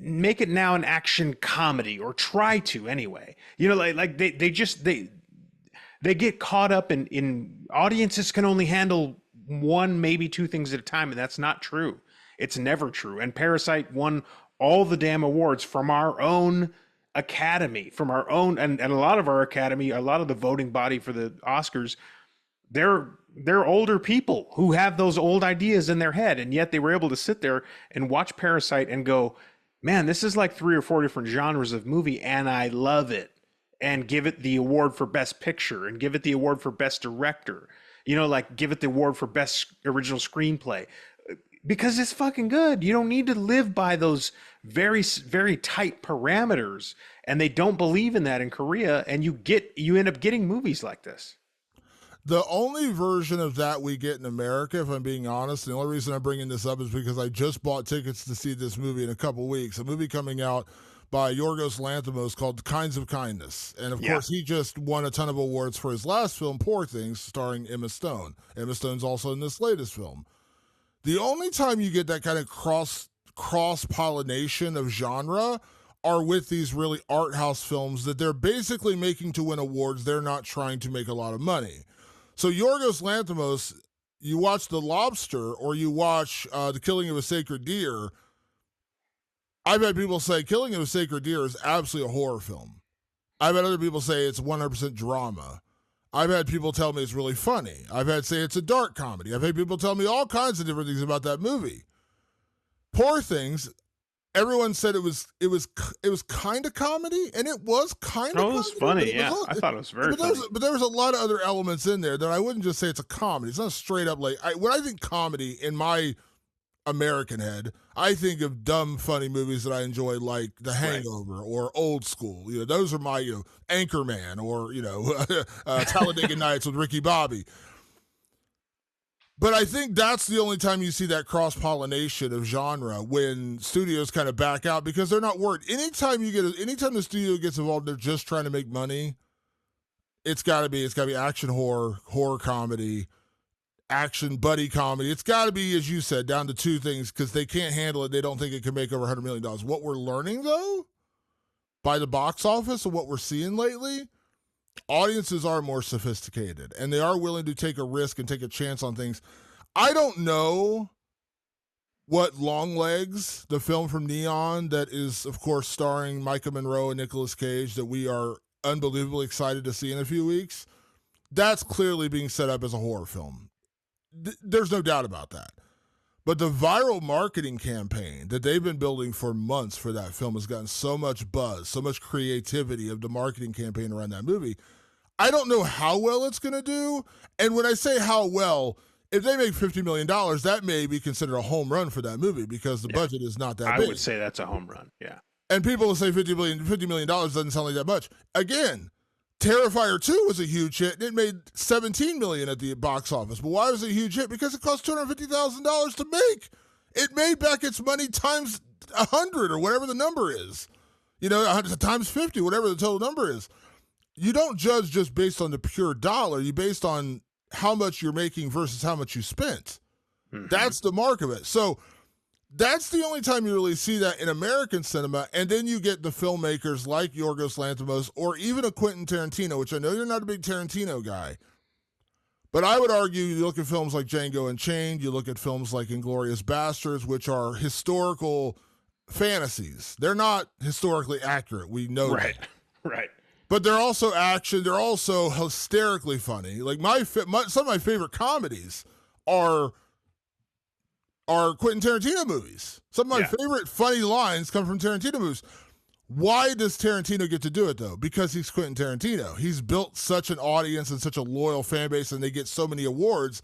make it now an action comedy, or try to anyway. You know, like they get caught up in audiences can only handle 1, maybe 2 things at a time, and that's not true. It's never true. And Parasite won all the damn awards from our own Academy, from our own, and a lot of our Academy, a lot of the voting body for the Oscars, they're older people who have those old ideas in their head, and yet they were able to sit there and watch Parasite and go, man, this is like 3 or 4 different genres of movie, and I love it, and give it the award for Best Picture, and give it the award for Best Director, you know, like give it the award for Best Original Screenplay, because it's fucking good. You don't need to live by those very, very tight parameters, and they don't believe in that in Korea, and you end up getting movies like this. The only version of that we get in America, if I'm being honest, the only reason I'm bringing this up is because I just bought tickets to see this movie in a couple weeks. A movie coming out by Yorgos Lanthimos called Kinds of Kindness. And, of course, he just won a ton of awards for his last film, Poor Things, starring Emma Stone. Emma Stone's also in this latest film. The only time you get that kind of cross-pollination of genre are with these really art house films that they're basically making to win awards. They're not trying to make a lot of money. So Yorgos Lanthimos, you watch The Lobster or you watch The Killing of a Sacred Deer, I've had people say Killing of a Sacred Deer is absolutely a horror film. I've had other people say it's 100% drama. I've had people tell me it's really funny. I've had say it's a dark comedy. I've had people tell me all kinds of different things about that movie. Poor Things, everyone said it was kind of comedy, and it was kind of Oh, it comedy. was funny. Yeah, I thought it was very funny. But there was a lot of other elements in there that I wouldn't just say it's a comedy. It's not straight up like when I think comedy in my American head, I think of dumb, funny movies that I enjoy, like The Hangover or Old School. Those are my Anchorman or Talladega Nights with Ricky Bobby. But I think that's the only time you see that cross-pollination of genre, when studios kind of back out because they're not worried. Anytime the studio gets involved, they're just trying to make money. It's got to be action horror comedy, action buddy comedy. It's got to be, as you said, down to two things because they can't handle it. They don't think it can make over $100 million. What we're learning, though, by the box office and what we're seeing lately, audiences are more sophisticated and they are willing to take a risk and take a chance on things. I don't know what Longlegs, the film from Neon that is, of course, starring Micah Monroe and Nicolas Cage, that we are unbelievably excited to see in a few weeks, that's clearly being set up as a horror film. There's no doubt about that. But the viral marketing campaign that they've been building for months for that film has gotten so much buzz, so much creativity of the marketing campaign around that movie. I don't know how well it's going to do. And when I say how well, if they make $50 million, that may be considered a home run for that movie because the budget is not that big. I would say that's a home run, yeah. And people will say $50 million doesn't sound like that much. Again, Terrifier 2 was a huge hit, and it made $17 million at the box office. But why was it a huge hit? Because it cost $250,000 to make. It made back its money times 100 or whatever the number is. 100 times 50, whatever the total number is. You don't judge just based on the pure dollar. You based on how much you're making versus how much you spent. Mm-hmm. That's the mark of it. So that's the only time you really see that in American cinema. And then you get the filmmakers like Yorgos Lanthimos or even a Quentin Tarantino, which I know you're not a big Tarantino guy. But I would argue you look at films like Django Unchained, you look at films like Inglourious Basterds, which are historical fantasies. They're not historically accurate. We know that. Right. But they're also action. They're also hysterically funny. Like some of my favorite comedies are Quentin Tarantino movies. Some of my favorite funny lines come from Tarantino movies. Why does Tarantino get to do it, though? Because he's Quentin Tarantino. He's built such an audience and such a loyal fan base, and they get so many awards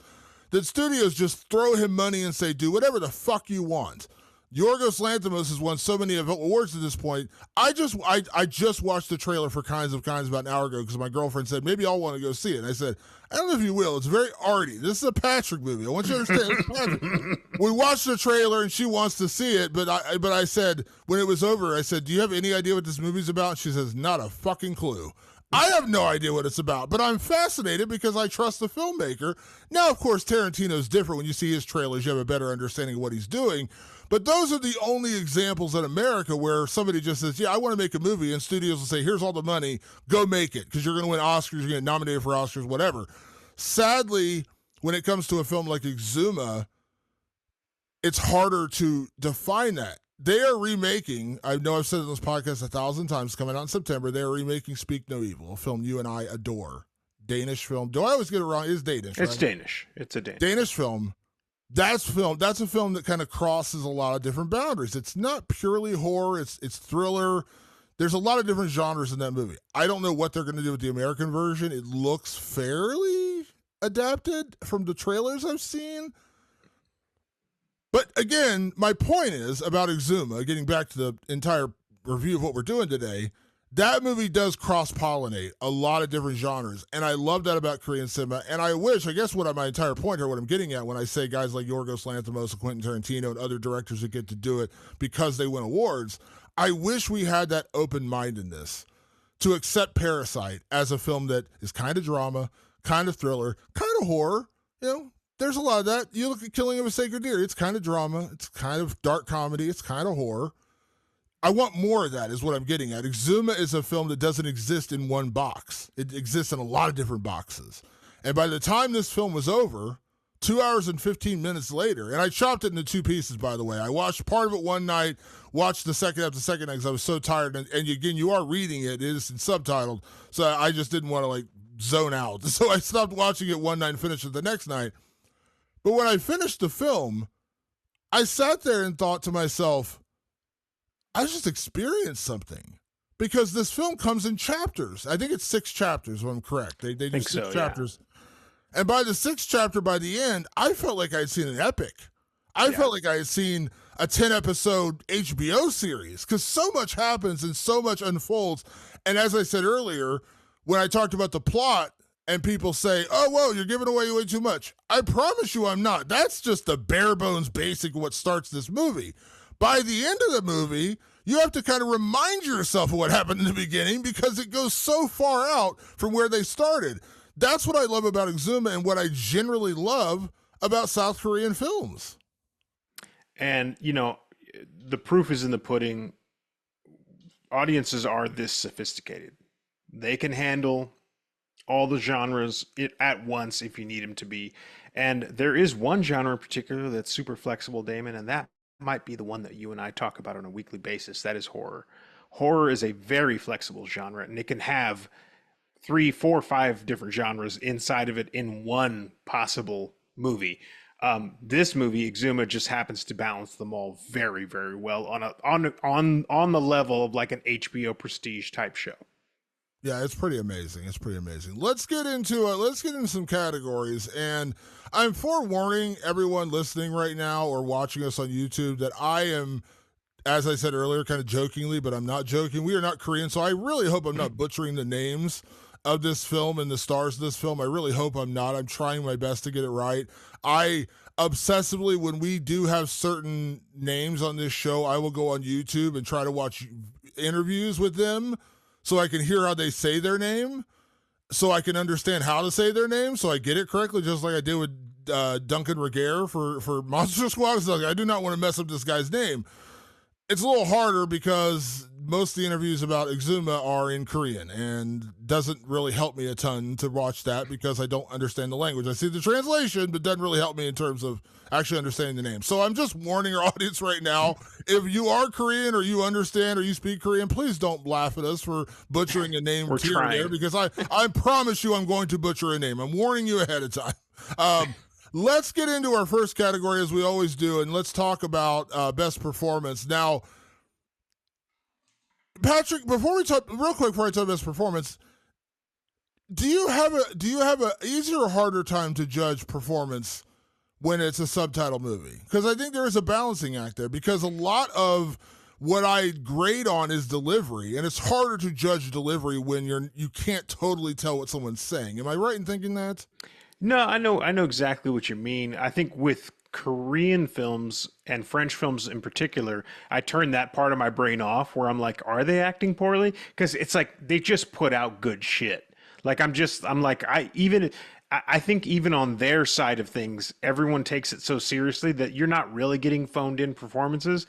that studios just throw him money and say, do whatever the fuck you want. Yorgos Lanthimos has won so many awards at this point. I just watched the trailer for Kinds about an hour ago because my girlfriend said, maybe I'll want to go see it. And I said, I don't know if you will. It's very arty. This is a Patrick movie. I want you to understand. We watched the trailer and she wants to see it, but I said, when it was over, I said, do you have any idea what this movie's about? And she says, not a fucking clue. I have no idea what it's about, but I'm fascinated because I trust the filmmaker. Now, of course, Tarantino's different. When you see his trailers, you have a better understanding of what he's doing. But those are the only examples in America where somebody just says, yeah, I want to make a movie, and studios will say, here's all the money, go make it, because you're going to win Oscars, you're going to get nominated for Oscars, whatever. Sadly, when it comes to a film like Exhuma, it's harder to define that. They are remaking, I know I've said it on this podcast 1,000 times, coming out in September, they are remaking Speak No Evil, a film you and I adore. Danish film. Do I always get it wrong? It's Danish, right? It's Danish. It's a Danish film. That's a film that kind of crosses a lot of different boundaries. It's not purely horror. It's thriller. There's a lot of different genres in that movie. I don't know what they're going to do with the American version. It looks fairly adapted from the trailers I've seen. But again, my point is about Exhuma, getting back to the entire review of what we're doing today, that movie does cross-pollinate a lot of different genres, and I love that about Korean cinema, and I guess my entire point here, what I'm getting at when I say guys like Yorgos Lanthimos and Quentin Tarantino and other directors that get to do it because they win awards, I wish we had that open-mindedness to accept Parasite as a film that is kind of drama, kind of thriller, kind of horror. There's a lot of that. You look at Killing of a Sacred Deer, it's kind of drama, it's kind of dark comedy, it's kind of horror. I want more of that is what I'm getting at. Exhuma is a film that doesn't exist in one box. It exists in a lot of different boxes. And by the time this film was over, 2 hours and 15 minutes later, and I chopped it into two pieces, by the way. I watched part of it one night, watched the second half the second night because I was so tired. And again, you are reading it. It is subtitled. So I just didn't want to zone out. So I stopped watching it one night and finished it the next night. But when I finished the film, I sat there and thought to myself, I just experienced something because this film comes in chapters. I think it's 6 chapters, if I'm correct. They do Think six so, yeah. chapters. And by the 6th chapter, by the end, I felt like I had seen an epic. I Yeah. felt like I had seen a 10-episode HBO series because so much happens and so much unfolds. And as I said earlier, when I talked about the plot and people say, oh, whoa, you're giving away way too much. I promise you I'm not. That's just the bare bones basic of what starts this movie. By the end of the movie, you have to kind of remind yourself of what happened in the beginning because it goes so far out from where they started. That's what I love about Exhuma and what I generally love about South Korean films. And, the proof is in the pudding. Audiences are this sophisticated. They can handle all the genres at once if you need them to be. And there is one genre in particular that's super flexible, Damon, and that might be the one that you and I talk about on a weekly basis. That is horror. Horror is a very flexible genre, and it can have three, four, five different genres inside of it in one possible movie. This movie, Exuma, just happens to balance them all very, very well on the level of like an HBO prestige type show. Yeah, it's pretty amazing. It's pretty amazing. Let's get into some categories, and I'm forewarning everyone listening right now or watching us on YouTube that I am, as I said earlier, kind of jokingly, but I'm not joking. We are not Korean, so I really hope I'm not butchering the names of this film and the stars of this film. I really hope I'm not. I'm trying my best to get it right. I obsessively, when we do have certain names on this show, I will go on YouTube and try to watch interviews with them so I can hear how they say their name, so I can understand how to say their name, so I get it correctly, just like I did with Duncan Regehr for Monster Squad. It's like, I do not want to mess up this guy's name. It's a little harder because most of the interviews about Exhuma are in Korean and doesn't really help me a ton to watch that because I don't understand the language. I see the translation, but doesn't really help me in terms of actually understanding the name. So I'm just warning our audience right now, if you are Korean or you understand or you speak Korean, please don't laugh at us for butchering a name We're here and there, trying. because I promise you I'm going to butcher a name. I'm warning you ahead of time. Let's get into our first category as we always do, and let's talk about best performance. Now, Patrick, real quick before I talk best performance, do you have a easier or harder time to judge performance when it's a subtitle movie? Because I think there is a balancing act there. Because a lot of what I grade on is delivery, and it's harder to judge delivery when you can't totally tell what someone's saying. Am I right in thinking that? No, I know exactly what you mean. I think with Korean films and French films in particular, I turn that part of my brain off where I'm like, are they acting poorly? Because it's like they just put out good shit. Like I'm like I think even on their side of things, everyone takes it so seriously that you're not really getting phoned in performances.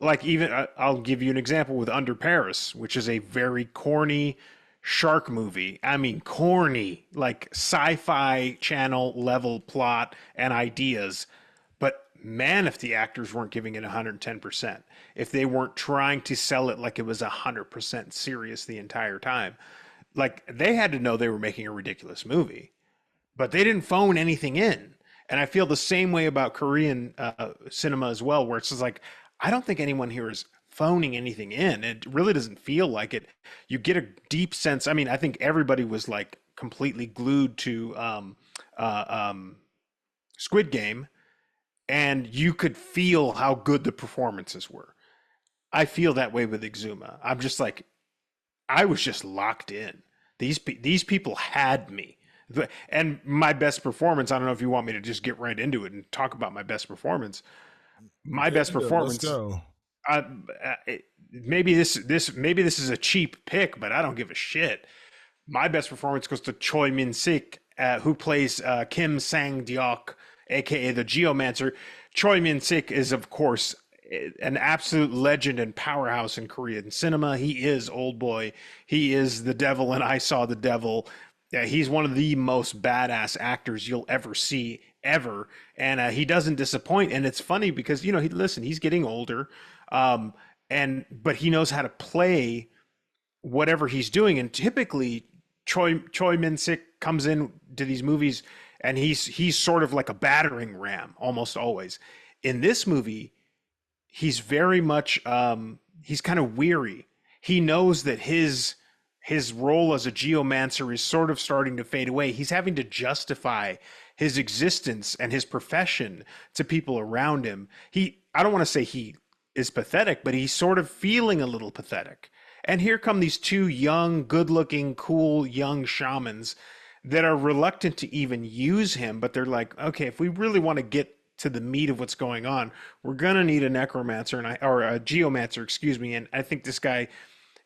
Like even I'll give you an example with Under Paris, which is a very corny shark movie. I mean, corny, like sci-fi channel level plot and ideas. But man, if the actors weren't giving it 110%, if they weren't trying to sell it like it was 100% serious the entire time, like they had to know they were making a ridiculous movie, but they didn't phone anything in. And I feel the same way about Korean cinema as well, where it's just like, I don't think anyone here is phoning anything in. It really doesn't feel like it. You get a deep sense. I mean, I think everybody was like completely glued to uh, um, Squid Game, and you could feel how good the performances were. I feel that way with Exuma. I'm just like, I was just locked in. These people had me. And my best performance, I don't know if you want me to just get right into it and talk about my best performance. My Get best into it. Let's performance, go. uh, maybe this is a cheap pick, but I don't give a shit. My best performance goes to Choi Min Sik, who plays Kim Sang Deok, aka the Geomancer. Choi Min Sik is, of course, an absolute legend and powerhouse in Korean cinema. He is Old Boy. He is the devil, and I Saw the Devil. Yeah, he's one of the most badass actors you'll ever see, ever, and he doesn't disappoint. And it's funny because he's getting older, um, and but he knows how to play whatever he's doing. And typically, Choi Min Sik comes in to these movies, and he's sort of like a battering ram almost always. In this movie, he's very much he's kind of weary. He knows that his role as a geomancer is sort of starting to fade away. He's having to justify his existence and his profession to people around him. I don't want to say he is pathetic, but he's sort of feeling a little pathetic. And here come these two young, good-looking, cool young shamans that are reluctant to even use him, but they're like, okay, if we really want to get to the meat of what's going on, we're gonna need a necromancer or a geomancer, excuse me. And I think this guy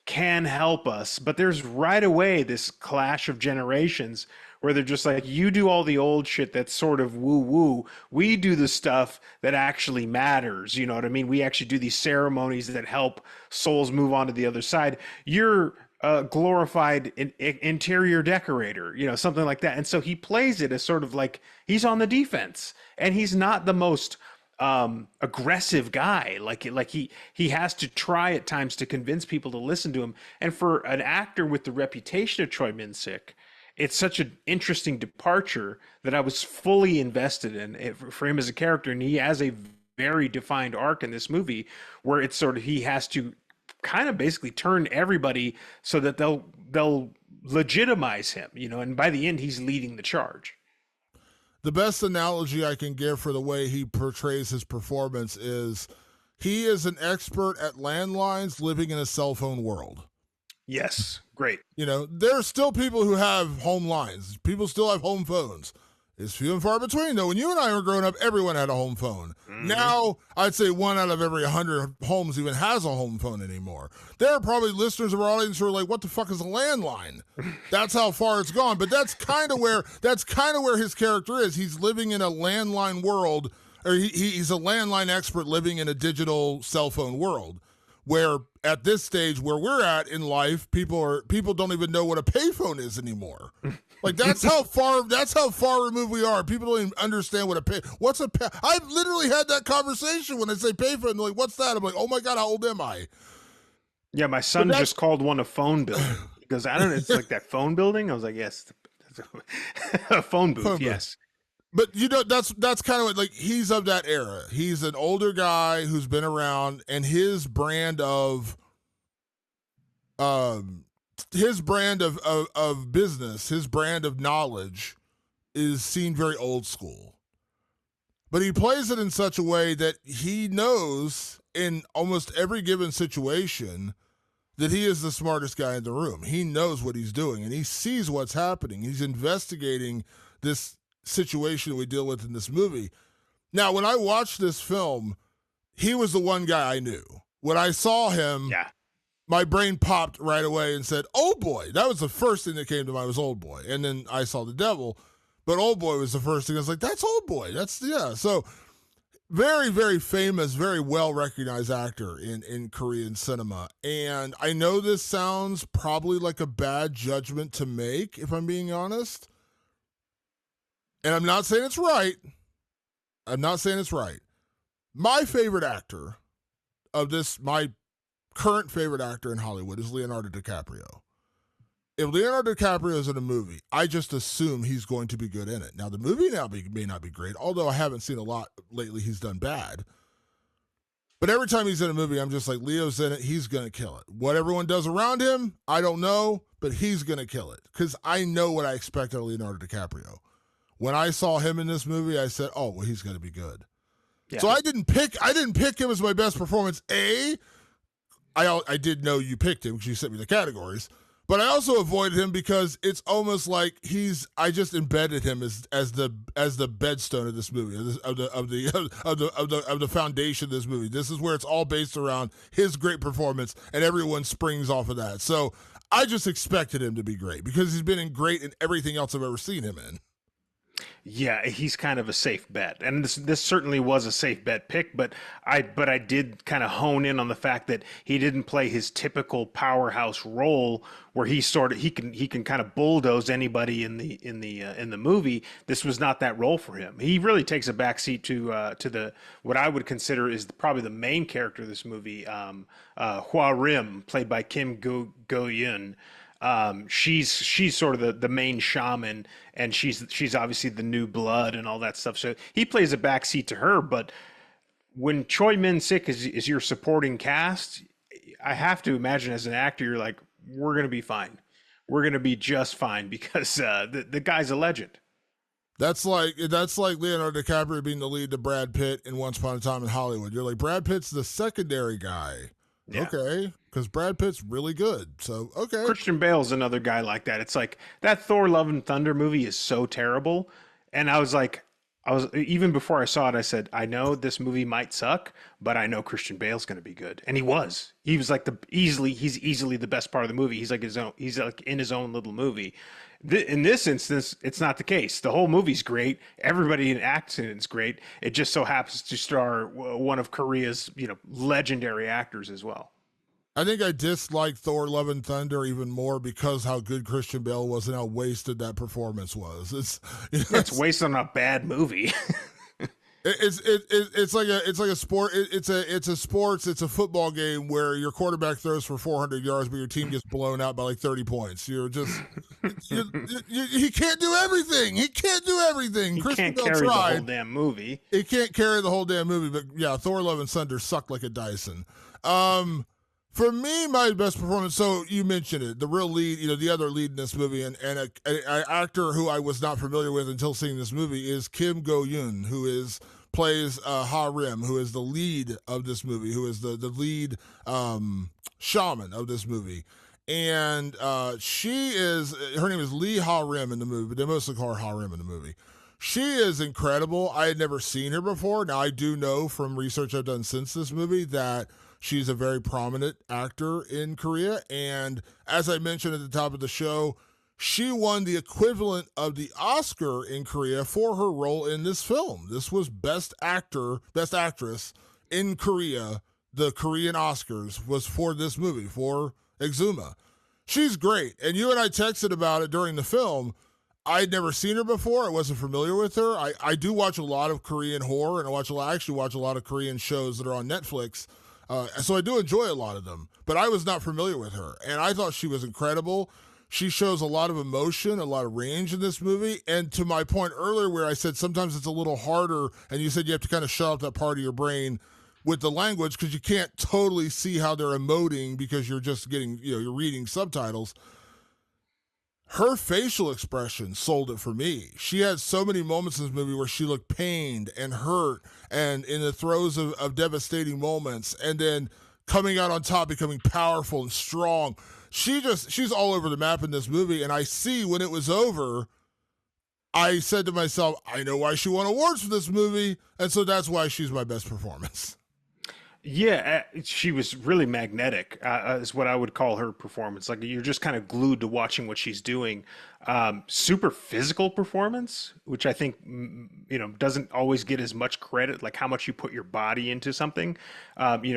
can help us. But there's right away this clash of generations where they're just like, you do all the old shit that's sort of woo woo. We do the stuff that actually matters. You know what I mean? We actually do these ceremonies that help souls move on to the other side. You're a glorified interior decorator, something like that. And so he plays it as sort of like he's on the defense, and he's not the most aggressive guy. Like he has to try at times to convince people to listen to him. And for an actor with the reputation of Choi Min-sik, it's such an interesting departure that I was fully invested in it for him as a character. And he has a very defined arc in this movie where it's sort of, he has to kind of basically turn everybody so that they'll legitimize him, and by the end he's leading the charge. The best analogy I can give for the way he portrays his performance is he is an expert at landlines living in a cell phone world. Yes, great. There are still people who have home lines. People still have home phones. It's few and far between, though. When you and I were growing up, everyone had a home phone. Mm-hmm. Now, I'd say 1 out of every 100 homes even has a home phone anymore. There are probably listeners of our audience who are like, what the fuck is a landline? That's how far it's gone. But that's kind of where his character is. He's living in a landline world, or he's a landline expert living in a digital cell phone world, where at this stage where we're at in life, people don't even know what a payphone is anymore. Like that's how far removed we are. People don't even understand what I've literally had that conversation when I say payphone. They're like, what's that? I'm like, oh my God, how old am I? Yeah, my son just called one a phone building. He goes, I don't know, it's like that phone building. I was like, yes, a phone booth, yes. But that's kind of what, like, he's of that era. He's an older guy who's been around, and his brand of business, his brand of knowledge is seen very old school. But he plays it in such a way that he knows in almost every given situation that he is the smartest guy in the room. He knows what he's doing, and he sees what's happening. He's investigating this situation we deal with in this movie. Now, when I watched this film, he was the one guy I knew. When I saw him, my brain popped right away and said, Old Boy. That was the first thing that came to mind, was Old Boy. And then I saw The Devil, but Old Boy was the first thing. I was like, that's Old Boy. So very, very famous, very well-recognized actor in Korean cinema. And I know this sounds probably like a bad judgment to make, if I'm being honest. And I'm not saying it's right. My favorite actor my current favorite actor in Hollywood is Leonardo DiCaprio. If Leonardo DiCaprio is in a movie, I just assume he's going to be good in it. Now, the movie may not be great, although I haven't seen a lot lately he's done bad. But every time he's in a movie, I'm just like, Leo's in it, he's going to kill it. What everyone does around him, I don't know, but he's going to kill it. Because I know what I expect out of Leonardo DiCaprio. When I saw him in this movie, I said, "Oh, well, he's going to be good." Yeah. So I didn't pick him as my best performance. I did know you picked him because you sent me the categories, but I also avoided him because it's almost like I just embedded him as the bedstone of this movie, of the foundation of this movie. This is where it's all based around his great performance, and everyone springs off of that. So I just expected him to be great because he's been great in everything else I've ever seen him in. Yeah, he's kind of a safe bet, and this certainly was a safe bet pick. But I did kind of hone in on the fact that he didn't play his typical powerhouse role where he can kind of bulldoze anybody in the movie. This was not that role for him. He really takes a backseat to the what I would consider is probably the main character of this movie, Hwa Rim, played by Kim Go-yeon. She's sort of the main shaman, and she's obviously the new blood and all that stuff. So he plays a backseat to her. But when Choi Min-sik is your supporting cast, I have to imagine as an actor, you're like, we're gonna be fine. We're gonna be just fine because the guy's a legend. That's like Leonardo DiCaprio being the lead to Brad Pitt in Once Upon a Time in Hollywood. You're like, Brad Pitt's the secondary guy. Yeah. Okay, because Brad Pitt's really good. So okay. Christian Bale's another guy like that. It's like that Thor: Love and Thunder movie is so terrible, and I was like, I was even before I saw it, I said, I know this movie might suck, but I know Christian Bale's going to be good, and he was. He was like he's easily the best part of the movie. He's like his own. He's like in his own little movie. In this instance, it's not the case. The whole movie's great. Everybody in acts in it's great. It just so happens to star one of Korea's legendary actors as well. I think I dislike Thor: Love and Thunder even more because how good Christian Bale was and how wasted that performance was. It's wasted on a bad movie. It's like a sport. It's a football game where your quarterback throws for 400 yards, but your team gets blown out by like 30 points. You're just he can't do everything. He can't do everything. He Christian can't Bale carry tried. the whole damn movie. He can't carry the whole damn movie. But yeah, Thor: Love and Thunder sucked like a Dyson. For me, my best performance. So you mentioned it, the real lead, the other lead in this movie, and an actor who I was not familiar with until seeing this movie is Kim Go Eun, who plays Ha Rim, who is the lead of this movie, who is the lead shaman of this movie, and her name is Lee Ha Rim in the movie, but they mostly call her Ha Rim in the movie. She is incredible. I had never seen her before. Now I do know from research I've done since this movie that she's a very prominent actor in Korea. And as I mentioned at the top of the show, she won the equivalent of the Oscar in Korea for her role in this film. This was Best Actress in Korea. The Korean Oscars was for this movie, for Exhuma. She's great. And you and I texted about it during the film. I'd never seen her before. I wasn't familiar with her. I do watch a lot of Korean horror, and I actually watch a lot of Korean shows that are on Netflix. So I do enjoy a lot of them, but I was not familiar with her, and I thought she was incredible. She shows a lot of emotion, a lot of range in this movie, and to my point earlier where I said sometimes it's a little harder, and you said you have to kind of shut up that part of your brain with the language because you can't totally see how they're emoting because you're just you're reading subtitles. Her facial expression sold it for me. She had so many moments in this movie where she looked pained and hurt and in the throes of devastating moments, and then coming out on top, becoming powerful and strong. She's all over the map in this movie, and I see when it was over, I said to myself, I know why she won awards for this movie, and so that's why she's my best performance. Yeah, she was really magnetic, is what I would call her performance. Like you're just kind of glued to watching what she's doing. Super physical performance, which I think doesn't always get as much credit. Like how much you put your body into something.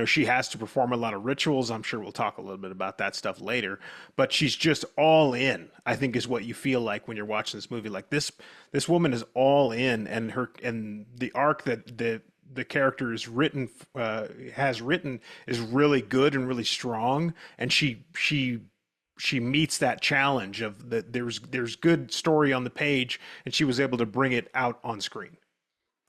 She has to perform a lot of rituals. I'm sure we'll talk a little bit about that stuff later. But she's just all in. I think is what you feel like when you're watching this movie. Like this woman is all in, and the arc that the character is has written is really good and really strong, and she meets that challenge of that there's good story on the page, and she was able to bring it out on screen.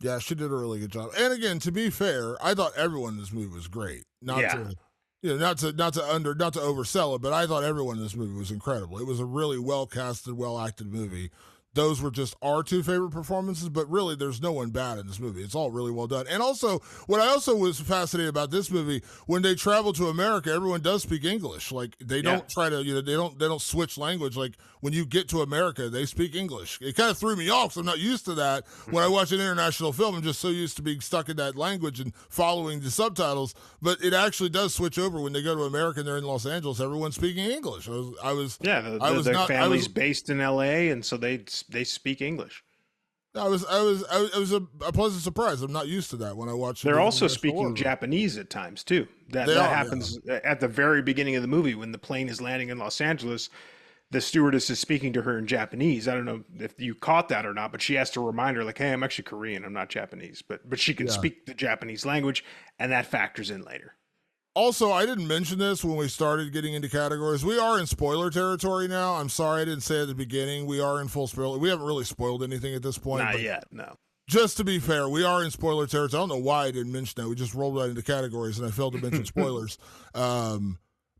Yeah, she did a really good job. And again, to be fair, I thought everyone in this movie was great. Not to oversell it, but I thought everyone in this movie was incredible. It was a really well casted, well acted movie. Those were just our two favorite performances, but really there's no one bad in this movie. It's all really well done. And also, what I also was fascinated about this movie, when they travel to America, everyone does speak English. Like they don't try to, they don't switch language. Like when you get to America, they speak English. It kind of threw me off because I'm not used to that. When I watch an international film, I'm just so used to being stuck in that language and following the subtitles. But it actually does switch over when they go to America and they're in Los Angeles. Everyone's speaking English. The family's based in LA, and so they speak English. I was a pleasant surprise. I'm not used to that when I watch. They're also speaking Japanese at times too. That happens at the very beginning of the movie when the plane is landing in Los Angeles. The stewardess is speaking to her in Japanese. I don't know if you caught that or not, but she has to remind her, like, "Hey, I'm actually Korean. I'm not Japanese." But she can speak the Japanese language, and that factors in later. Also, I didn't mention this when we started getting into categories. We are in spoiler territory now. I'm sorry I didn't say at the beginning. We are in full spoiler. We haven't really spoiled anything at this point. Not yet, no. Just to be fair, we are in spoiler territory. I don't know why I didn't mention that. We just rolled right into categories, and I failed to mention spoilers.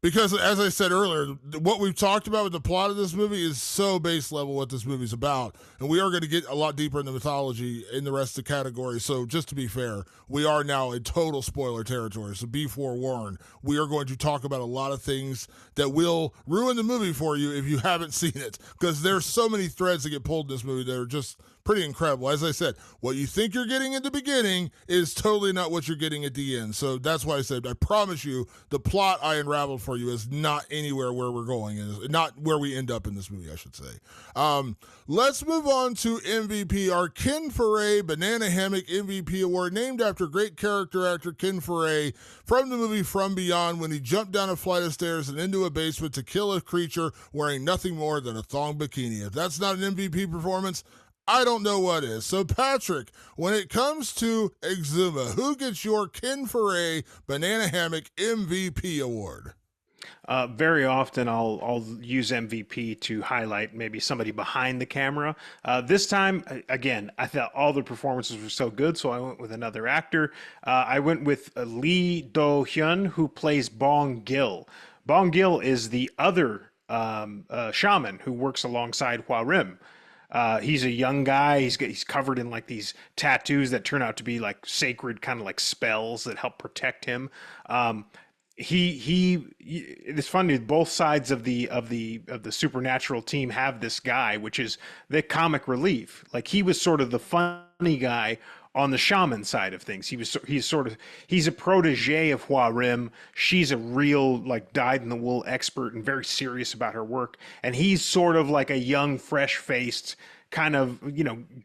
Because as I said earlier, what we've talked about with the plot of this movie is so base level what this movie's about. And we are going to get a lot deeper in the mythology in the rest of the category. So just to be fair, we are now in total spoiler territory. So be forewarned. We are going to talk about a lot of things that will ruin the movie for you if you haven't seen it. Because there's so many threads that get pulled in this movie that are just pretty incredible. As I said, what you think you're getting at the beginning is totally not what you're getting at the end. So that's why I said, I promise you, the plot I unraveled for you is not anywhere where we're going, and not where we end up in this movie, I should say. Let's move on to MVP. Our Ken Foray Banana Hammock MVP Award, named after great character actor Ken Foray from the movie From Beyond, when he jumped down a flight of stairs and into a basement to kill a creature wearing nothing more than a thong bikini. If that's not an MVP performance, I don't know what is. So, Patrick, when it comes to Exhuma, who gets your Ken Foray Banana Hammock MVP award? Very often I'll use MVP to highlight maybe somebody behind the camera. This time, again, I thought all the performances were so good, so I went with another actor. I went with Lee Do-hyun, who plays Bong Gil. Bong Gil is the other shaman who works alongside Hua Rim. He's a young guy. He's covered in like these tattoos that turn out to be like sacred, kind of like spells that help protect him. It's funny. Both sides of the supernatural team have this guy, which is the comic relief. Like he was sort of the funny guy on the shaman side of things. He's a protege of Hua Rim. She's a real like dyed-in-the-wool expert and very serious about her work. And he's sort of like a young, fresh-faced kind of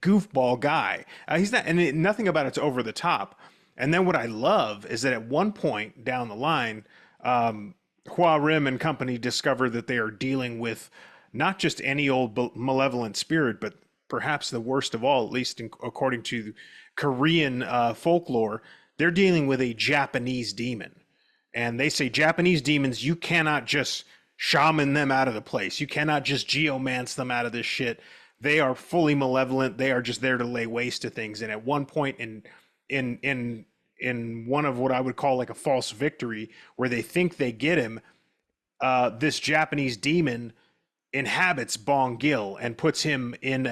goofball guy. He's not, and nothing about it's over the top. And then what I love is that at one point down the line, Hua Rim and company discover that they are dealing with not just any old malevolent spirit, but perhaps the worst of all, at least according to Korean folklore. They're dealing with a Japanese demon. And they say Japanese demons, you cannot just shaman them out of the place. You cannot just geomance them out of this shit. They are fully malevolent. They are just there to lay waste to things. And at one point in one of what I would call like a false victory, where they think they get him, this Japanese demon inhabits Bong Gil and puts him in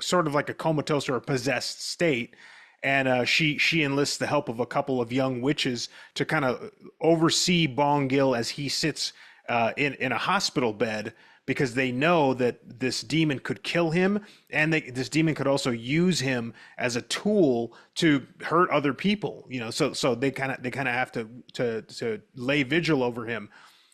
sort of like a comatose or a possessed state. And she enlists the help of a couple of young witches to kind of oversee Bong Gil as he sits in a hospital bed, because they know that this demon could kill him, and this demon could also use him as a tool to hurt other people. So they kind of have to lay vigil over him.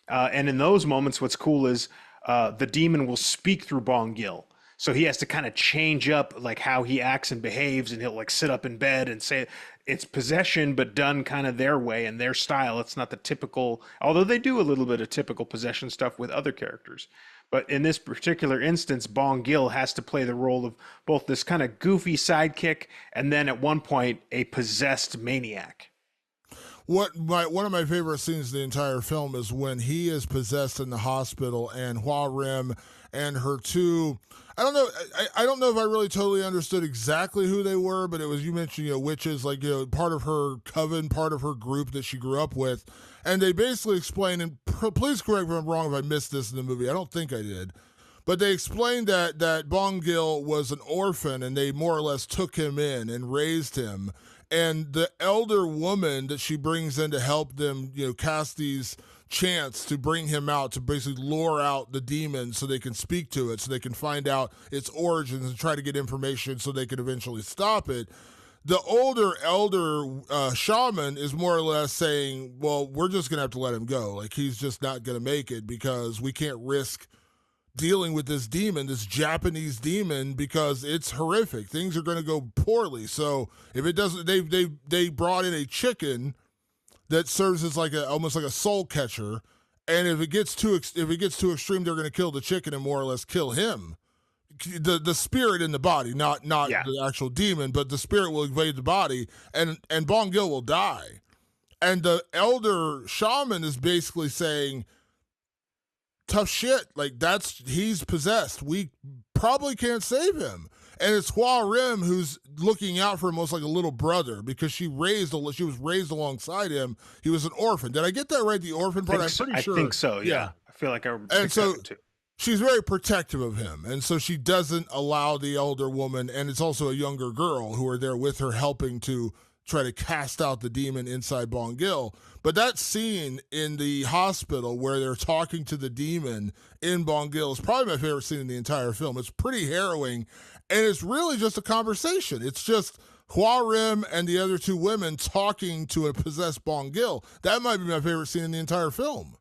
And in those moments, what's cool is the demon will speak through Bong Gil. So he has to kind of change up like how he acts and behaves, and he'll like sit up in bed and say it's possession, but done kind of their way and their style. It's not the typical, although they do a little bit of typical possession stuff with other characters. But in this particular instance, Bong Gil has to play the role of both this kind of goofy sidekick and then at one point a possessed maniac. One of my favorite scenes in the entire film is when he is possessed in the hospital and Hua Rim and her two. I don't know if I really totally understood exactly who they were, but it was, you mentioned, witches, like, part of her coven, part of her group that she grew up with. And they basically explain, and please correct me if I'm wrong if I missed this in the movie. I don't think I did. But they explained that Bong Gil was an orphan, and they more or less took him in and raised him. And the elder woman that she brings in to help them, cast these chants to bring him out, to basically lure out the demon so they can speak to it, so they can find out its origins and try to get information so they can eventually stop it. The older elder shaman is more or less saying, well, we're just going to have to let him go. Like, he's just not going to make it because we can't risk dealing with this demon, this Japanese demon, because it's horrific. Things are going to go poorly. So if it doesn't, they brought in a chicken that serves as like almost like a soul catcher, and if it gets too extreme, they're going to kill the chicken and more or less kill him. The spirit in the body, not the actual demon, but the spirit will invade the body, and Bong Gil will die. And the elder shaman is basically saying, tough shit, like he's possessed. We probably can't save him. And it's Hua Rim who's looking out for him almost like a little brother because she was raised alongside him. He was an orphan. Did I get that right? The orphan part? I'm pretty I sure. think so. Yeah. Yeah, I feel like I And picked that so up too. she's very protective of him. And so she doesn't allow the elder woman, and it's also a younger girl who are there with her helping to try to cast out the demon inside Bongil. But that scene in the hospital where they're talking to the demon in Bongil is probably my favorite scene in the entire film. It's pretty harrowing, and it's really just a conversation. It's just Hua Rim and the other two women talking to a possessed Bongil. That might be my favorite scene in the entire film.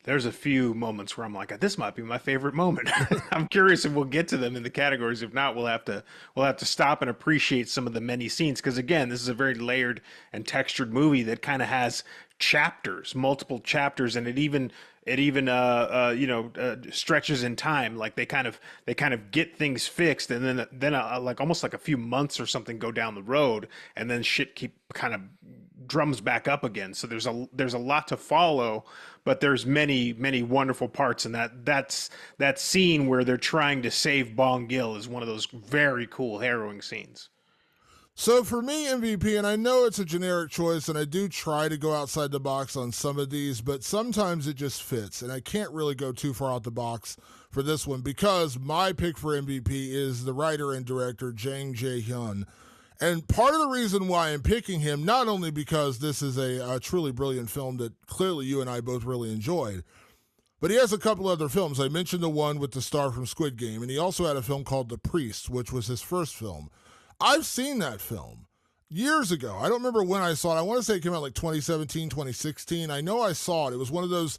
There's a few moments where I'm like, this might be my favorite moment. I'm curious if we'll get to them in the categories. If not, we'll have to stop and appreciate some of the many scenes because again, this is a very layered and textured movie that kind of has chapters, multiple chapters, and it even stretches in time. Like they kind of get things fixed, and then like almost like a few months or something go down the road, and then shit keep kind of drums back up again. So there's a lot to follow, but there's many wonderful parts, and that scene where they're trying to save Bong Gil is one of those very cool, harrowing scenes. So for me, MVP, and I know it's a generic choice, and I do try to go outside the box on some of these, but sometimes it just fits, and I can't really go too far out the box for this one because my pick for MVP is the writer and director Jang Jae-hyun. And part of the reason why I'm picking him, not only because this is a truly brilliant film that clearly you and I both really enjoyed, but he has a couple other films. I mentioned the one with the star from Squid Game, and he also had a film called The Priest, which was his first film. I've seen that film years ago. I don't remember when I saw it. I want to say it came out like 2017, 2016. I know I saw it. It was one of those,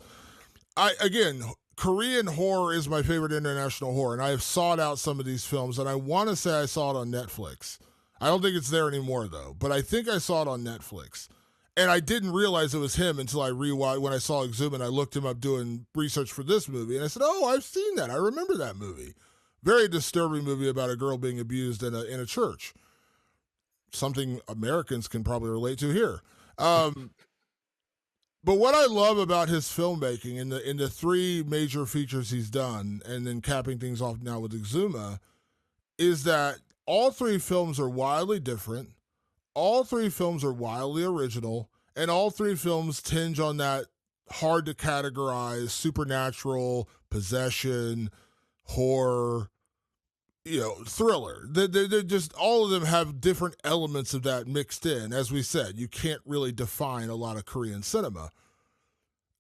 again, Korean horror is my favorite international horror, and I have sought out some of these films, and I want to say I saw it on Netflix. I don't think it's there anymore, though, but I think I saw it on Netflix. And I didn't realize it was him until I rewatched. When I saw Exhuman, I looked him up doing research for this movie, and I said, oh, I've seen that. I remember that movie. Very disturbing movie about a girl being abused in a church. Something Americans can probably relate to here. But what I love about his filmmaking in the three major features he's done, and then capping things off now with Exhuma, is that all three films are wildly different. All three films are wildly original, and all three films tinge on that hard to categorize supernatural, possession, horror, thriller. They're just, all of them have different elements of that mixed in. As we said, you can't really define a lot of Korean cinema.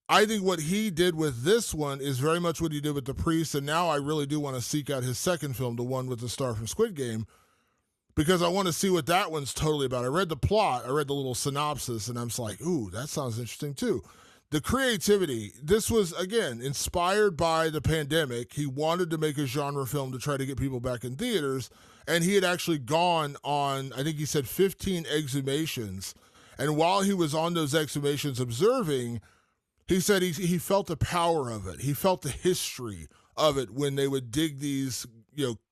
I think what he did with this one is very much what he did with The Priest, and now I really do want to seek out his second film, the one with the star from Squid Game, because I want to see what that one's totally about. I read the plot, I read the little synopsis, and I'm just like, ooh, that sounds interesting too. The creativity, this was, again, inspired by the pandemic. He wanted to make a genre film to try to get people back in theaters, and he had actually gone on, I think he said 15 exhumations, and while he was on those exhumations observing, he said he felt the power of it. He felt the history of it when they would dig these,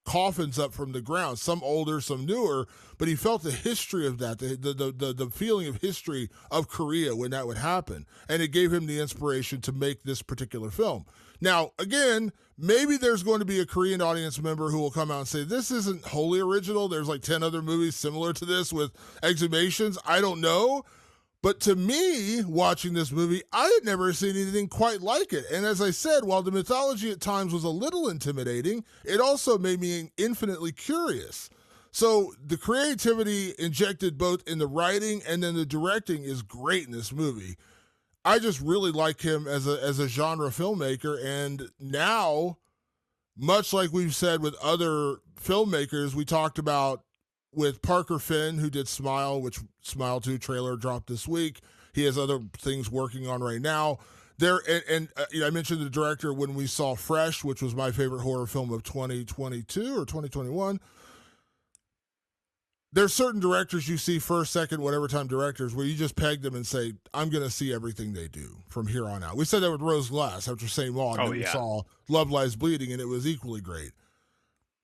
coffins up from the ground, some older, some newer, but he felt the history of that, the feeling of history of Korea when that would happen. And it gave him the inspiration to make this particular film. Now, again, maybe there's going to be a Korean audience member who will come out and say, this isn't wholly original. There's like 10 other movies similar to this with exhumations. I don't know. But to me, watching this movie, I had never seen anything quite like it. And as I said, while the mythology at times was a little intimidating, it also made me infinitely curious. So the creativity injected both in the writing and then the directing is great in this movie. I just really like him as a genre filmmaker. And now, much like we've said with other filmmakers, we talked about with Parker Finn, who did Smile, which Smile 2 trailer dropped this week. He has other things working on right now. I mentioned the director when we saw Fresh, which was my favorite horror film of 2022 or 2021. There's certain directors you see first, second, whatever time directors where you just peg them and say, I'm going to see everything they do from here on out. We said that with Rose Glass after St. Maud. Oh, and yeah. We saw Love Lies Bleeding, and it was equally great.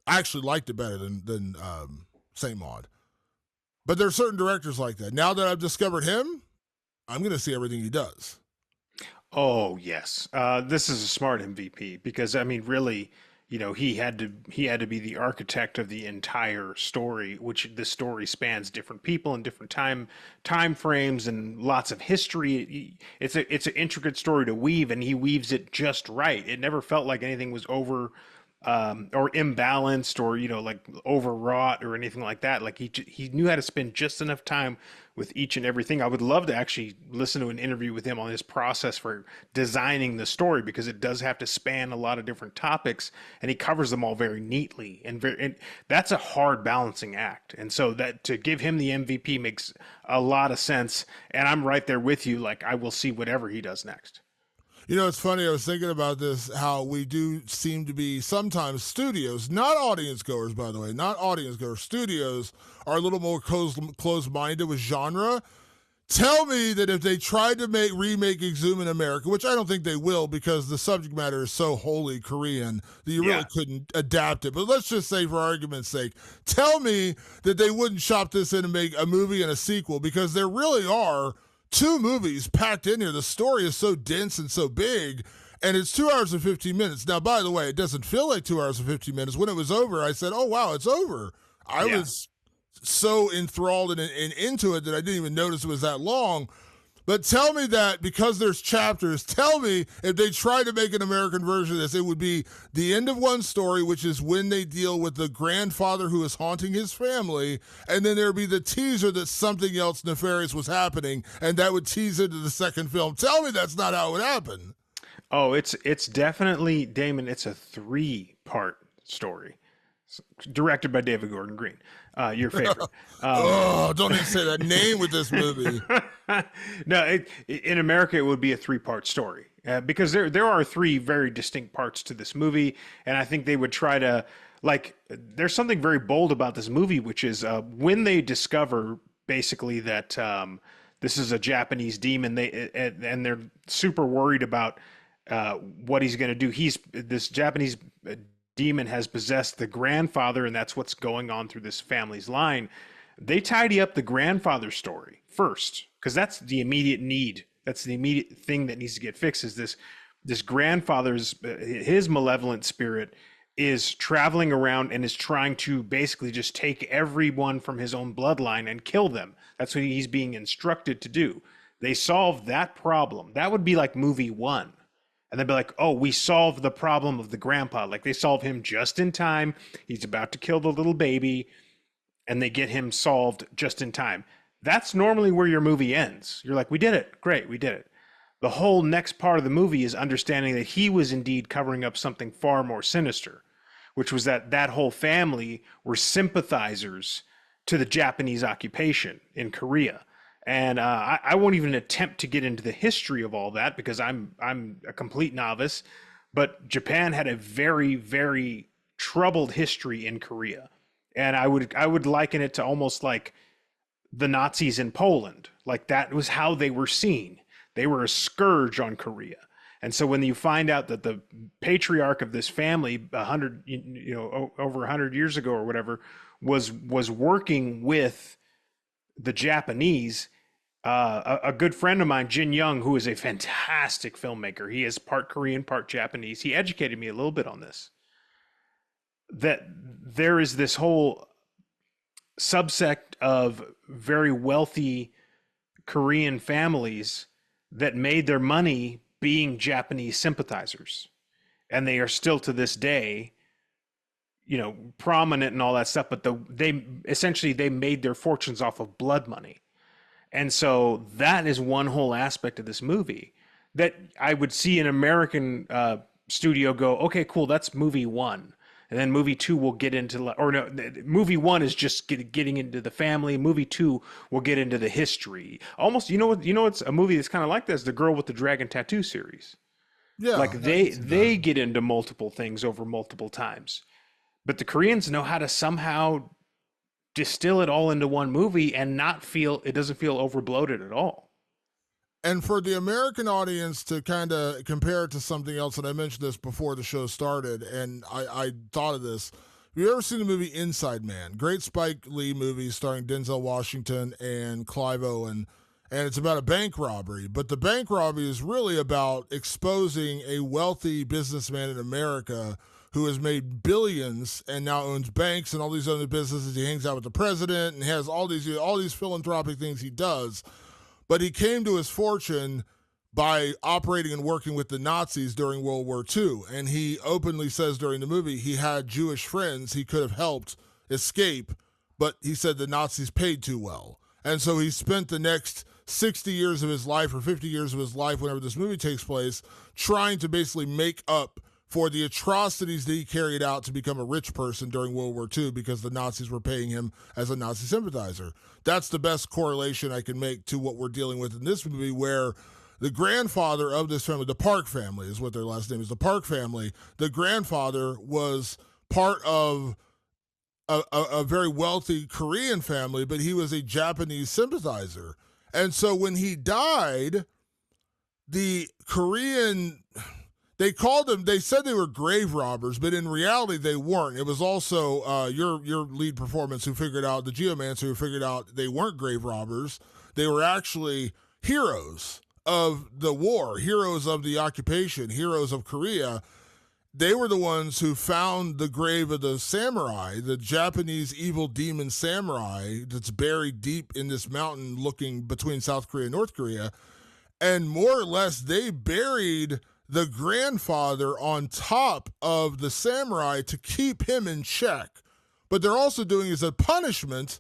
I actually liked it better than St. Maud. But there are certain directors like that. Now that I've discovered him, I'm going to see everything he does. Oh, yes. This is a smart MVP because, I mean, really, he had to be the architect of the entire story, which the story spans different people and different time frames and lots of history. It's an intricate story to weave, and he weaves it just right. It never felt like anything was over or imbalanced or like overwrought or anything like that. Like he knew how to spend just enough time with each and everything. I would love to actually listen to an interview with him on his process for designing the story, because it does have to span a lot of different topics, and he covers them all very neatly, and that's a hard balancing act. And so that to give him the MVP makes a lot of sense. And I'm right there with you. Like, I will see whatever he does next. It's funny. I was thinking about this, how we do seem to be sometimes studios, not audience goers, by the way, not audience goers. Studios are a little more closed minded with genre. Tell me that if they tried to remake Exhuman in America, which I don't think they will because the subject matter is so wholly Korean that you really couldn't adapt it. But let's just say, for argument's sake, tell me that they wouldn't chop this in and make a movie and a sequel, because there really are two movies packed in here. The story is so dense and so big, and it's 2 hours and 15 minutes. Now, by the way, it doesn't feel like 2 hours and 15 minutes. When it was over, I said, oh, wow, it's over. I was so enthralled and into it that I didn't even notice it was that long. But tell me that, because there's chapters, tell me if they try to make an American version of this, it would be the end of one story, which is when they deal with the grandfather who is haunting his family, and then there'd be the teaser that something else nefarious was happening, and that would tease into the second film. Tell me that's not how it would happen. Oh, it's definitely, Damon. It's a 3-part story, directed by David Gordon Green, your favorite. Don't even say that name with this movie. No, in America it would be a 3-part story, because there are 3 very distinct parts to this movie, and I think they would try to, like, there's something very bold about this movie, which is when they discover basically that this is a Japanese demon, and they're super worried about what he's going to do. This Japanese demon has possessed the grandfather, and that's what's going on through this family's line. They tidy up the grandfather story first, because that's the immediate need. That's the immediate thing that needs to get fixed. Is this grandfather's his malevolent spirit is traveling around and is trying to basically just take everyone from his own bloodline and kill them. That's what he's being instructed to do. They solve that problem. That would be like movie 1. And they'd be like, oh, we solved the problem of the grandpa. Like, they solve him just in time. He's about to kill the little baby, and they get him solved just in time. That's normally where your movie ends. You're like, we did it. Great, we did it. The whole next part of the movie is understanding that he was indeed covering up something far more sinister, which was that whole family were sympathizers to the Japanese occupation in Korea. And I won't even attempt to get into the history of all that, because I'm a complete novice. But Japan had a very, very troubled history in Korea, and I would liken it to almost like the Nazis in Poland. Like, that was how they were seen. They were a scourge on Korea. And so when you find out that the patriarch of this family, over 100 years ago or whatever, was working with the Japanese. A good friend of mine, Jin Young, who is a fantastic filmmaker. He is part Korean, part Japanese. He educated me a little bit on this. That there is this whole subsect of very wealthy Korean families that made their money being Japanese sympathizers. And they are still to this day, prominent and all that stuff. But they made their fortunes off of blood money. And so that is one whole aspect of this movie that I would see an American studio go, okay, cool, that's movie 1. And then movie 2 will get into, or no, movie 1 is just getting into the family. Movie 2 will get into the history. Almost, it's a movie that's kind of like this, The Girl with the Dragon Tattoo series. Yeah. Like, they get into multiple things over multiple times. But the Koreans know how to somehow distill it all into one movie and it doesn't feel over bloated at all. And for the American audience to kind of compare it to something else, and I mentioned this before the show started, and I thought of this. Have you ever seen the movie Inside Man? Great Spike Lee movie starring Denzel Washington and Clive Owen. And it's about a bank robbery. But the bank robbery is really about exposing a wealthy businessman in America who has made billions and now owns banks and all these other businesses. He hangs out with the president and has all these philanthropic things he does. But he came to his fortune by operating and working with the Nazis during World War II. And he openly says during the movie he had Jewish friends he could have helped escape, but he said the Nazis paid too well. And so he spent the next 60 years of his life or 50 years of his life, whenever this movie takes place, trying to basically make up for the atrocities that he carried out to become a rich person during World War II because the Nazis were paying him as a Nazi sympathizer. That's the best correlation I can make to what we're dealing with in this movie, where the grandfather of this family, the Park family is what their last name is, the Park family, the grandfather was part of a very wealthy Korean family, but he was a Japanese sympathizer. And so when he died, the Korean, they said they were grave robbers, but in reality they weren't. It was also your lead performance who figured out, the geomancer who figured out they weren't grave robbers. They were actually heroes of the war, heroes of the occupation, heroes of Korea. They were the ones who found the grave of the samurai, the Japanese evil demon samurai that's buried deep in this mountain looking between South Korea and North Korea. And more or less, they buried the grandfather on top of the samurai to keep him in check. But they're also doing as a punishment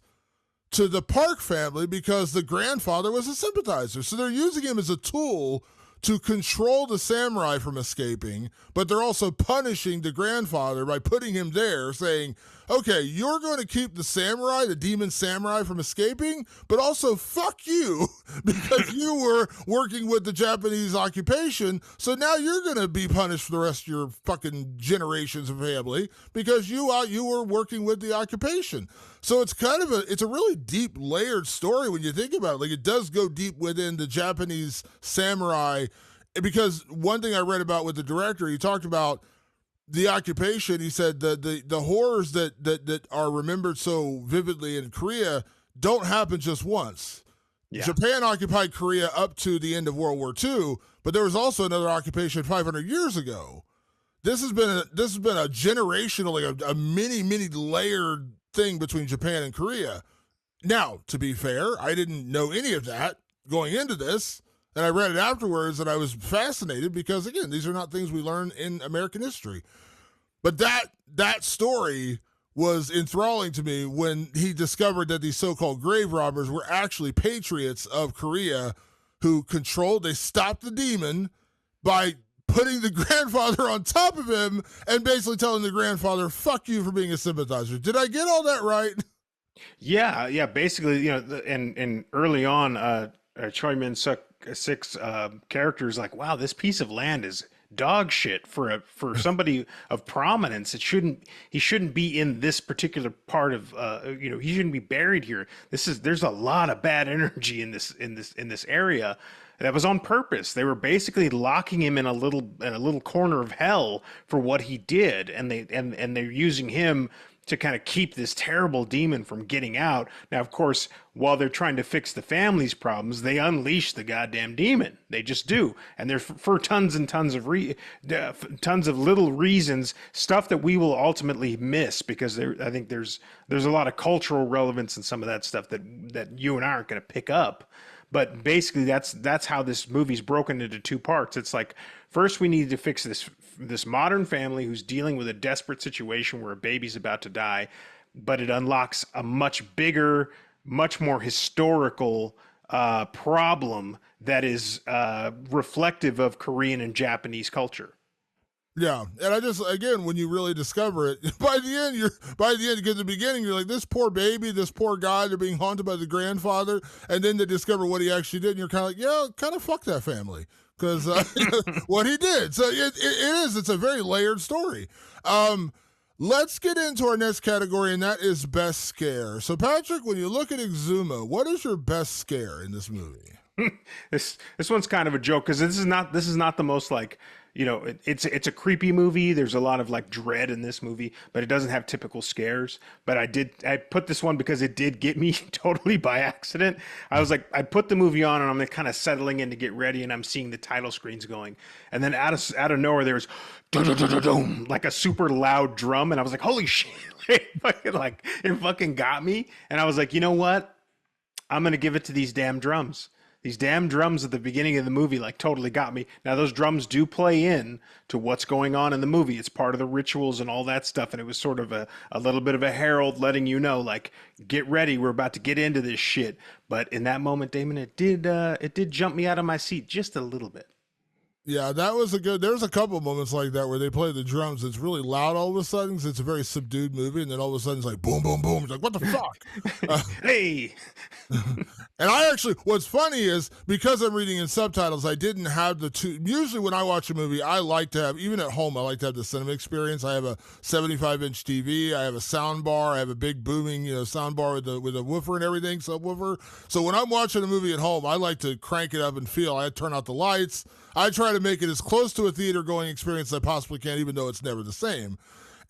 to the Park family because the grandfather was a sympathizer. So they're using him as a tool to control the samurai from escaping, but they're also punishing the grandfather by putting him there, saying, okay, you're going to keep the samurai, the demon samurai, from escaping, but also fuck you because you were working with the Japanese occupation, so now you're going to be punished for the rest of your fucking generations of family because you were working with the occupation. So it's kind of it's a really deep layered story when you think about it. Like, it does go deep within the Japanese samurai, because one thing I read about with the director, he talked about the occupation. He said the horrors that are remembered so vividly in Korea don't happen just once. Yeah. Japan occupied Korea up to the end of World War II, but there was also another occupation 500 years ago. This has been a generational, like a many layered thing between Japan and Korea. Now, to be fair, I didn't know any of that going into this, and I read it afterwards, and I was fascinated because, again, these are not things we learn in American history. But that story was enthralling to me when he discovered that these so-called grave robbers were actually patriots of Korea who they stopped the demon by putting the grandfather on top of him and basically telling the grandfather, fuck you for being a sympathizer. Did I get all that right? Yeah. Basically, and early on, Choi Min-suk's character is like, wow, this piece of land is dog shit for somebody of prominence. He shouldn't be in this particular part of, he shouldn't be buried here. There's a lot of bad energy in this area. That was on purpose. They were basically locking him in a little corner of hell for what he did, and they're using him to kind of keep this terrible demon from getting out. Now, of course, while they're trying to fix the family's problems, they unleash the goddamn demon. They just do, and they're for tons and tons of tons of little reasons, stuff that we will ultimately miss because I think there's a lot of cultural relevance in some of that stuff that you and I aren't going to pick up. But basically, that's how this movie's broken into two parts. It's like, first we need to fix this modern family who's dealing with a desperate situation where a baby's about to die, but it unlocks a much bigger, much more historical problem that is reflective of Korean and Japanese culture. Yeah, and I just, again, when you really discover it, by the end, because at the beginning you're like, this poor baby, this poor guy, they're being haunted by the grandfather, and then they discover what he actually did, and you're kind of like, yeah, kind of fuck that family, because what he did. So it's a very layered story. Let's get into our next category, and that is best scare. So Patrick, when you look at Exhuma, what is your best scare in this movie? This one's kind of a joke because this is not the most like it's a creepy movie. There's a lot of like dread in this movie, but it doesn't have typical scares. But I put this one because it did get me totally by accident. I was like I put the movie on and I'm like kind of settling in to get ready, and I'm seeing the title screens going, and then out of nowhere there was like a super loud drum, and I was like holy shit! It fucking got me, and I was like, you know what? I'm gonna give it to these damn drums. These damn drums at the beginning of the movie like totally got me. Now those drums do play in to what's going on in the movie. It's part of the rituals and all that stuff. And it was sort of a little bit of a herald letting you know, like, get ready, we're about to get into this shit. But in that moment, Damon, it did jump me out of my seat just a little bit. Yeah, that was a good. There's a couple of moments like that where they play the drums. It's really loud all of a sudden 'cause it's a very subdued movie, and then all of a sudden it's like boom, boom, boom. It's like what the fuck? Hey. And I actually, what's funny is because I'm reading in subtitles, I didn't have the two. Usually, when I watch a movie, I like to have, even at home, I like to have the cinema experience. I have a 75-inch TV, I have a sound bar, I have a big booming, sound bar with a woofer and everything, subwoofer. So when I'm watching a movie at home, I like to crank it up and feel. I turn out the lights. I try to make it as close to a theater going experience as I possibly can, even though it's never the same.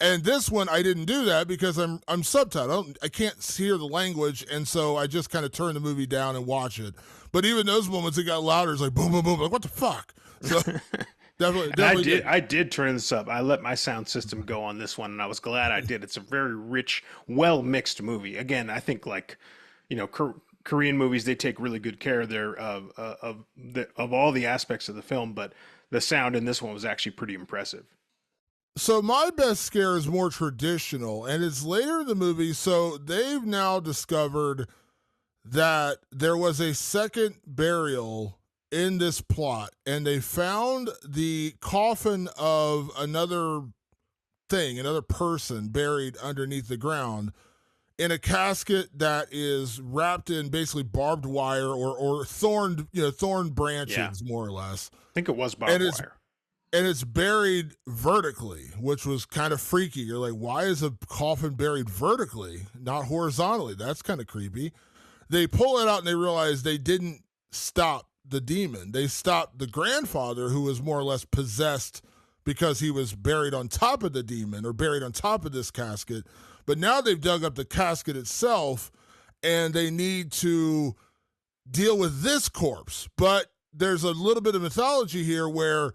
And this one, I didn't do that because I'm subtitled. I can't hear the language, and so I just kind of turn the movie down and watch it. But even those moments, it got louder. It's like boom, boom, boom. Like what the fuck? So definitely. I did turn this up. I let my sound system go on this one, and I was glad I did. It's a very rich, well mixed movie. Again, I think like, Korean movies, they take really good care there of all the aspects of the film, but the sound in this one was actually pretty impressive. So my best scare is more traditional, and it's later in the movie. So they've now discovered that there was a second burial in this plot, and they found the coffin of another person buried underneath the ground in a casket that is wrapped in basically barbed wire or thorn branches, Yeah. more or less. I think it was barbed wire. And it's buried vertically, which was kind of freaky. You're like, why is a coffin buried vertically, not horizontally? That's kind of creepy. They pull it out and they realize they didn't stop the demon. They stopped the grandfather, who was more or less possessed because he was buried on top of the demon or buried on top of this casket. But now they've dug up the casket itself and they need to deal with this corpse. But there's a little bit of mythology here where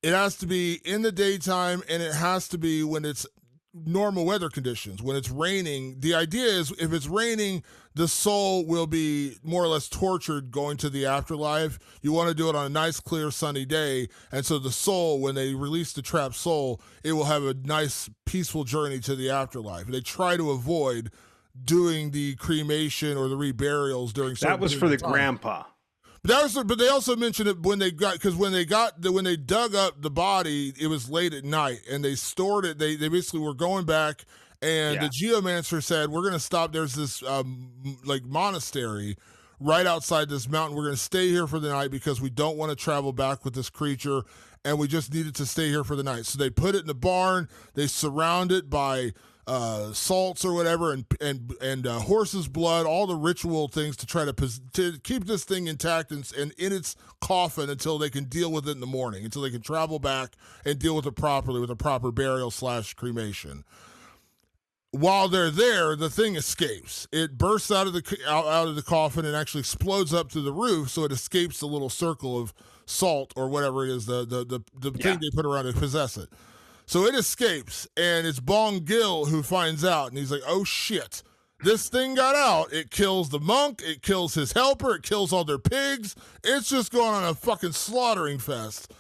it has to be in the daytime, and it has to be when it's normal weather conditions. When it's raining, the idea is if it's raining, the soul will be more or less tortured going to the afterlife. You want to do it on a nice, clear, sunny day. And so the soul, when they release the trapped soul, it will have a nice, peaceful journey to the afterlife. And they try to avoid doing the cremation or the reburials during certain That was for the time. grandpa. But they also mentioned it when they dug up the body, it was late at night and they stored it. They basically were going back, and the geomancer said, we're going to stop. There's this like monastery right outside this mountain. We're going to stay here for the night because we don't want to travel back with this creature, and we just needed to stay here for the night. So they put it in the barn. They surround it by salts or whatever, and horse's blood, all the ritual things to try to keep this thing intact and in its coffin until they can deal with it in the morning, until they can travel back and deal with it properly with a proper burial / cremation. While they're there, the thing escapes. It bursts out of the coffin and actually explodes up to the roof, so it escapes the little circle of salt or whatever it is, the thing they put around to possess it. So it escapes, and it's Bong Gil who finds out, and he's like, oh shit, this thing got out. It kills the monk, it kills his helper, it kills all their pigs. It's just going on a fucking slaughtering fest.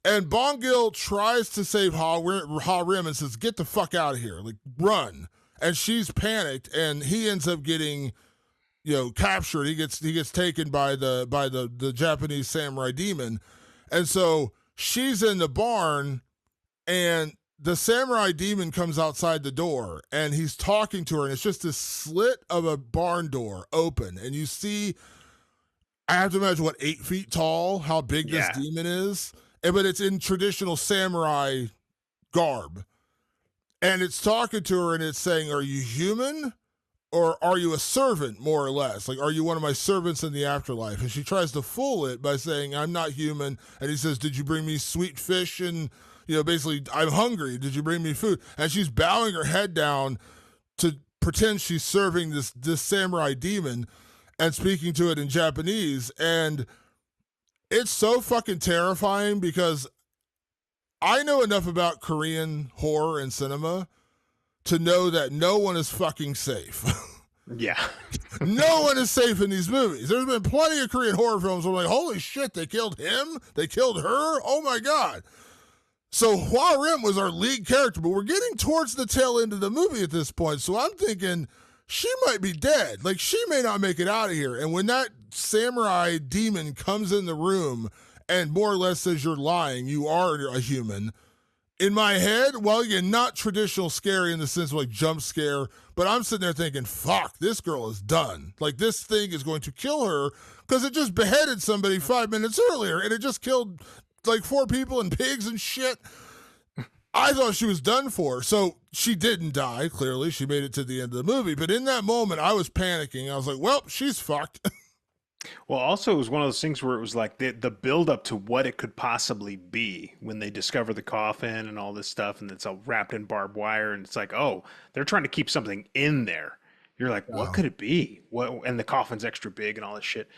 And Bong Gil tries to save Ha Rim and says, get the fuck out of here, like run. And she's panicked, and he ends up getting, captured. He gets taken by the Japanese samurai demon. And so she's in the barn, and the samurai demon comes outside the door, and he's talking to her, and it's just this slit of a barn door open, and you see, I have to imagine, 8 feet tall, how big this demon is, but it's in traditional samurai garb, and it's talking to her, and it's saying, are you human, or are you a servant, more or less? Like, are you one of my servants in the afterlife? And she tries to fool it by saying, I'm not human. And he says, did you bring me sweet fish? And, basically, I'm hungry. Did you bring me food? And she's bowing her head down to pretend she's serving this samurai demon and speaking to it in Japanese. And it's so fucking terrifying because I know enough about Korean horror and cinema to know that no one is fucking safe. Yeah. No one is safe in these movies. There's been plenty of Korean horror films where I'm like, holy shit, they killed him? They killed her? Oh my God. So Hwa Rim was our lead character, but we're getting towards the tail end of the movie at this point. So I'm thinking she might be dead. Like, she may not make it out of here. And when that samurai demon comes in the room and more or less says you're lying, you are a human, in my head, well, again, not traditional scary in the sense of like jump scare, but I'm sitting there thinking, fuck, this girl is done. Like, this thing is going to kill her because it just beheaded somebody 5 minutes earlier and it just killed like 4 people and pigs and shit. I thought she was done for. So she didn't die, clearly. She made it to the end of the movie. But in that moment, I was panicking. I was like, well, she's fucked. Well, also, it was one of those things where it was like the build up to what it could possibly be when they discover the coffin and all this stuff, and it's all wrapped in barbed wire, and it's like, oh, they're trying to keep something in there. You're like, what could it be? What? And the coffin's extra big and all this shit.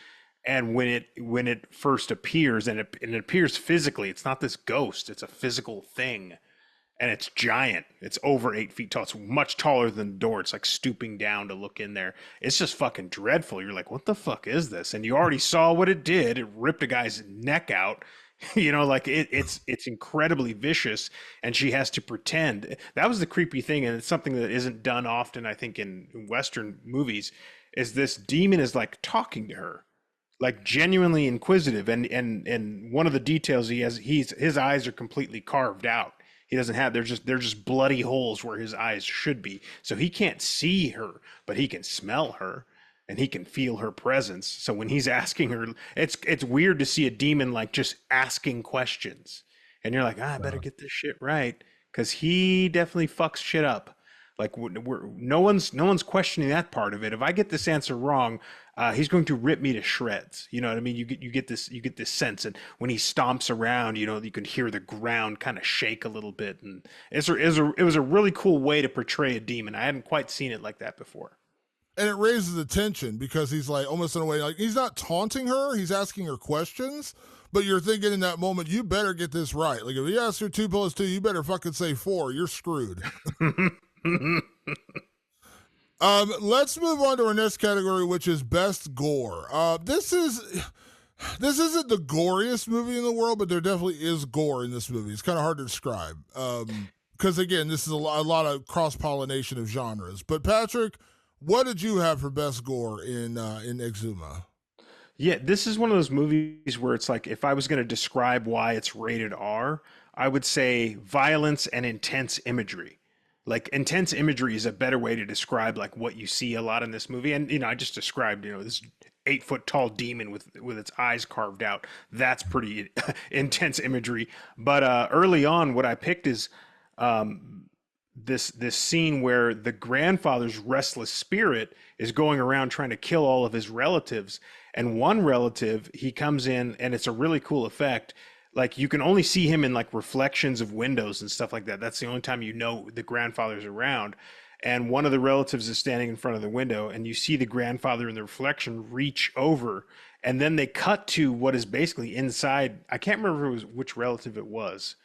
And when it first appears, and it appears physically, it's not this ghost; it's a physical thing. And it's giant. It's over 8 feet tall. It's much taller than the door. It's like stooping down to look in there. It's just fucking dreadful. You're like, what the fuck is this? And you already saw what it did. It ripped a guy's neck out. Like it's incredibly vicious, and she has to pretend. That was the creepy thing, and it's something that isn't done often, I think, in Western movies, is this demon is like talking to her, like genuinely inquisitive. And one of the details his eyes are completely carved out. He doesn't have, they're just bloody holes where his eyes should be. So he can't see her, but he can smell her and he can feel her presence. So when he's asking her, it's weird to see a demon like just asking questions. And you're like, I better get this shit right, because he definitely fucks shit up. Like no one's questioning that part of it. If I get this answer wrong, he's going to rip me to shreds. You know what I mean? You get this sense, and when he stomps around, you can hear the ground kind of shake a little bit, and it was a really cool way to portray a demon. I hadn't quite seen it like that before. And it raises the tension because he's like almost in a way like he's not taunting her, he's asking her questions. But you're thinking in that moment, you better get this right. Like if he asks her 2 + 2, you better fucking say 4. You're screwed. Let's move on to our next category, which is best gore. This isn't the goriest movie in the world, but there definitely is gore in this movie. It's kind of hard to describe because again, this is a lot of cross pollination of genres. But Patrick, what did you have for best gore in Exhuma? Yeah, this is one of those movies where it's like, if I was going to describe why it's rated R, I would say violence and intense imagery. Like, intense imagery is a better way to describe like what you see a lot in this movie. And I just described this 8-foot tall demon with its eyes carved out. That's pretty intense imagery. But early on, what I picked is this scene where the grandfather's restless spirit is going around trying to kill all of his relatives. And one relative, he comes in, and it's a really cool effect. Like, you can only see him in like reflections of windows and stuff like that. That's the only time the grandfather's around. And one of the relatives is standing in front of the window, and you see the grandfather in the reflection reach over, and then they cut to what is basically inside. I can't remember which relative it was.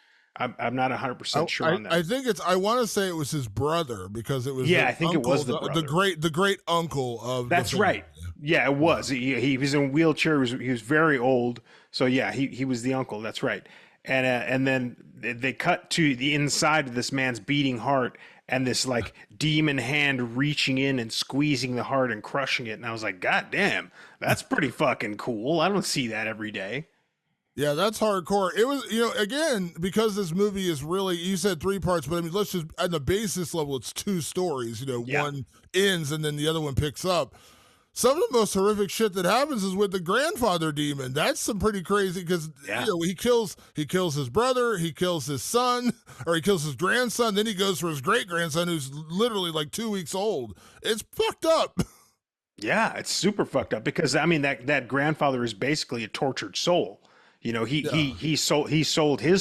I'm not 100% sure on that. I think I want to say it was his brother, because it was I think uncle, it was the brother. the great uncle of. That's right. Yeah, it was. He was in a wheelchair. He was very old. So yeah, he was the uncle. That's right. And then they cut to the inside of this man's beating heart, and this like demon hand reaching in and squeezing the heart and crushing it. And I was like, God damn, that's pretty fucking cool. I don't see that every day. Yeah, that's hardcore. It was, again, because this movie is really, you said 3 parts, but I mean, let's just, at the basis level, it's 2 stories. One ends and then the other one picks up. Some of the most horrific shit that happens is with the grandfather demon. That's some pretty crazy because Yeah. he kills his brother, he kills his son, or he kills his grandson. Then he goes for his great grandson, who's literally like 2 weeks old. It's fucked up. Yeah, it's super fucked up because I mean that grandfather is basically a tortured soul. You know, Yeah. he sold his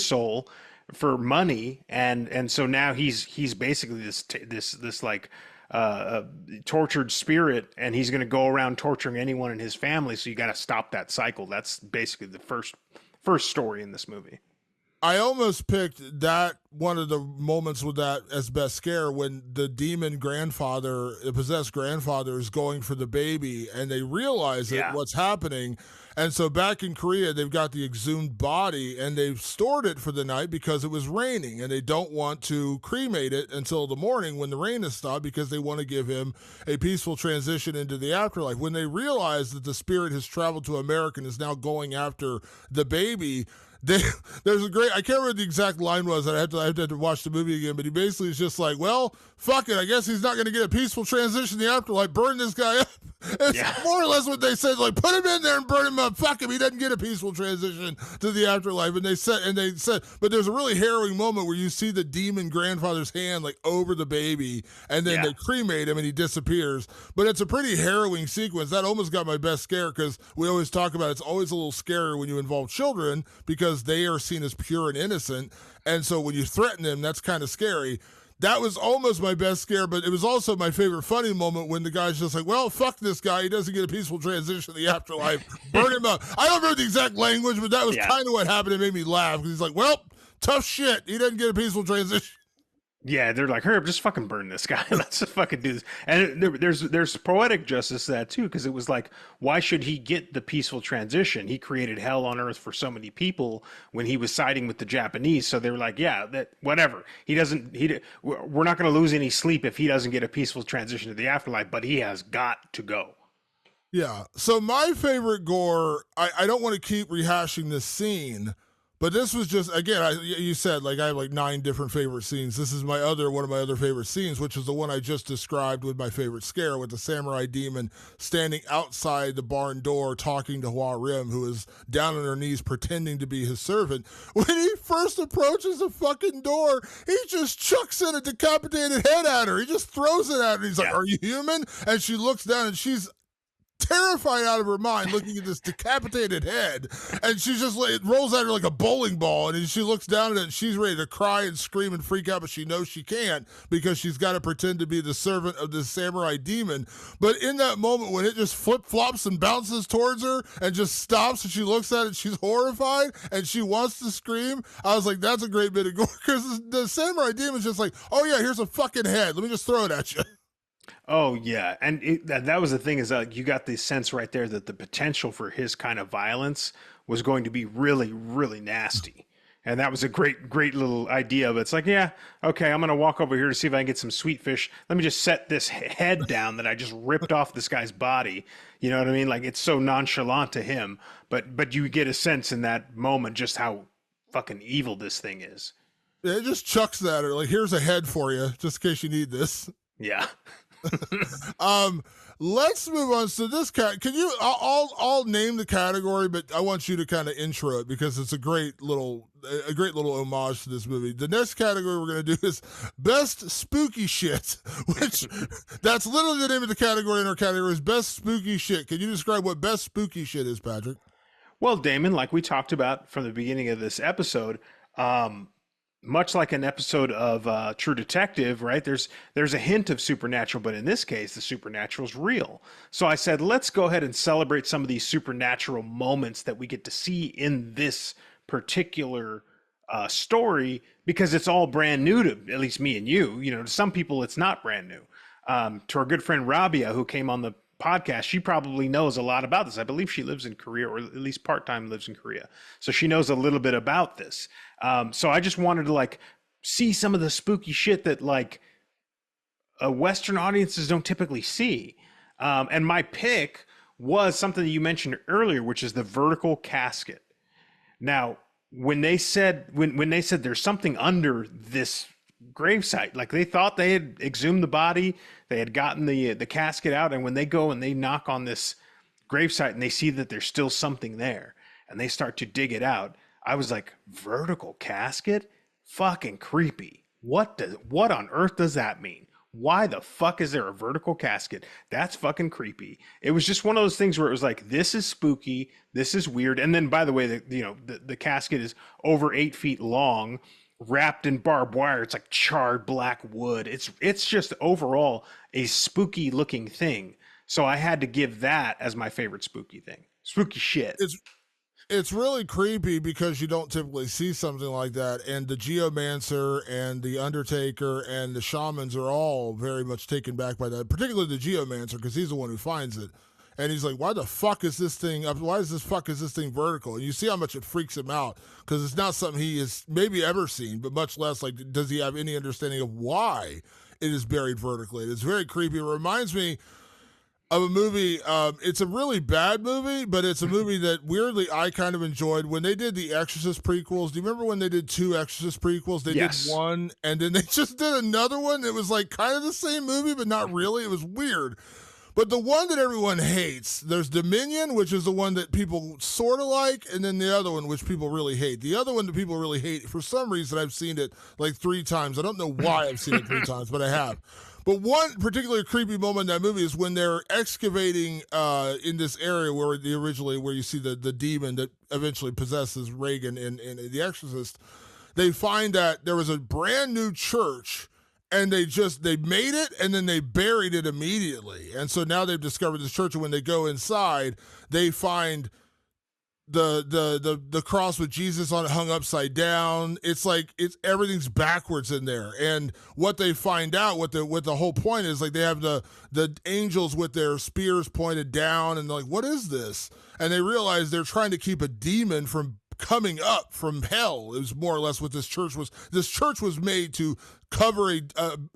soul for money, and so now he's basically this like uh, tortured spirit, and he's going to go around torturing anyone in his family. So you got to stop that cycle. That's basically the first story in this movie. I almost picked that one of the moments with that as best scare when the demon grandfather, the possessed grandfather, is going for the baby and they realize Yeah. what's happening. And so back in Korea, they've got the exhumed body and they've stored it for the night because it was raining and they don't want to cremate it until the morning when the rain has stopped because they want to give him a peaceful transition into the afterlife. When they realize that the spirit has traveled to America and is now going after the baby, there's a great, I can't remember the exact line was, and I have to watch the movie again, but he basically is just like, well, fuck it, I guess he's not going to get a peaceful transition in the afterlife, burn this guy up. It's Yeah. more or less what they said, like, put him in there and burn him up, fuck him, he doesn't get a peaceful transition to the afterlife. And they said, but there's a really harrowing moment where you see the demon grandfather's hand like over the baby, and then Yeah. they cremate him and he disappears. But it's a pretty harrowing sequence. That almost got my best scare because we always talk about it's always a little scarier when you involve children because they are seen as pure and innocent. And so when you threaten them, that's kind of scary. That was almost my best scare, but it was also my favorite funny moment when the guy's just like, well, fuck this guy. He doesn't get a peaceful transition to the afterlife. Burn him up. I don't remember the exact language, but that was Yeah. kind of what happened. It made me laugh because he's like, well, tough shit. He doesn't get a peaceful transition. Yeah, they're like, hurry up, just fucking burn this guy. Let's just fucking do this. And there's poetic justice to that too, because it was like, why should he get the peaceful transition? He created hell on earth for so many people when he was siding with the Japanese. So they were like, yeah, that whatever. We're not going to lose any sleep if he doesn't get a peaceful transition to the afterlife, but he has got to go. Yeah. So my favorite gore, I don't want to keep rehashing this scene, but this was just, again, you said like I have like 9 different favorite scenes. This is one of my other favorite scenes, which is the one I just described with my favorite scare with the samurai demon standing outside the barn door talking to Hua Rim, who is down on her knees pretending to be his servant. When he first approaches the fucking door, he just chucks in a decapitated head at her. He just throws it at her. He's like, are you human? And she looks down and she's terrified out of her mind looking at this decapitated head, and she just it rolls at her like a bowling ball, and she looks down at it and she's ready to cry and scream and freak out, but she knows she can't because she's got to pretend to be the servant of this samurai demon. But in that moment when it just flip-flops and bounces towards her and just stops and she looks at it, she's horrified and she wants to scream. I was like, that's a great bit of gore because the samurai demon's just like, oh yeah, here's a fucking head, let me just throw it at you. Oh yeah, and that was the thing is you got the sense right there that the potential for his kind of violence was going to be really, really nasty, and that was a great little idea. But it's like, yeah, okay, I'm gonna walk over here to see if I can get some sweet fish. Let me just set this head down that I just ripped off this guy's body. You know what I mean? Like it's so nonchalant to him, but you get a sense in that moment just how fucking evil this thing is. It just chucks at her like, here's a head for you just in case you need this. Yeah. Let's move on. So this can you? I'll name the category, but I want you to kind of intro it because it's a great little homage to this movie. The next category we're gonna do is best spooky shit, which that's literally the name of the category in our category is best spooky shit. Can you describe what best spooky shit is, Patrick? Well, Damon, like we talked about from the beginning of this episode, much like an episode of True Detective, right? There's a hint of supernatural, but in this case, the supernatural is real. So I said, let's go ahead and celebrate some of these supernatural moments that we get to see in this particular story because it's all brand new to at least me and you. You know, to some people, it's not brand new. To our good friend Rabia, who came on the podcast, she probably knows a lot about this. I believe she lives in Korea, or at least part-time lives in Korea. So she knows a little bit about this. So I just wanted to like see some of the spooky shit that like Western audiences don't typically see. And my pick was something that you mentioned earlier, which is the vertical casket. Now, when they said there's something under this gravesite. Like they thought they had exhumed the body, they had gotten the casket out, and when they go and they knock on this gravesite and they see that there's still something there, and they start to dig it out, I was like, vertical casket? Fucking creepy. What on earth does that mean? Why the fuck is there a vertical casket? That's fucking creepy. It was just one of those things where it was like, this is spooky, this is weird. And then, by the way, the casket is over 8 feet long, wrapped in barbed wire. It's like charred black wood. It's just overall a spooky looking thing. So I had to give that as my favorite spooky thing. Spooky shit. It's really creepy because you don't typically see something like that. And the geomancer and the undertaker and the shamans are all very much taken back by that, particularly the geomancer, because he's the one who finds it. And he's like, why the fuck is this thing up? Why is this thing vertical? And you see how much it freaks him out, because it's not something he has maybe ever seen, but much less like, does he have any understanding of why it is buried vertically? It's very creepy. It reminds me of a movie. It's a really bad movie, but it's a movie that weirdly I kind of enjoyed. When they did the Exorcist prequels, do you remember when they did 2 Exorcist prequels? They Yes. did one, and then they just did another one. It was like kind of the same movie, but not really. It was weird. But the one that everyone hates, there's Dominion, which is the one that people sort of like, and then the other one, which people really hate. The other one that people really hate, for some reason, I've seen it like 3 times. I don't know why I've seen it 3 times, but I have. But one particularly creepy moment in that movie is when they're excavating in this area where you see the demon that eventually possesses Reagan in The Exorcist. They find that there was a brand new church, and they made it and then they buried it immediately. And so now they've discovered this church, and when they go inside, they find the cross with Jesus on it hung upside down. It's like everything's backwards in there. And what they find out, what the whole point is, like they have the angels with their spears pointed down, and they're like, what is this? And they realize they're trying to keep a demon from coming up from hell. It was more or less what this church was. This church was made to cover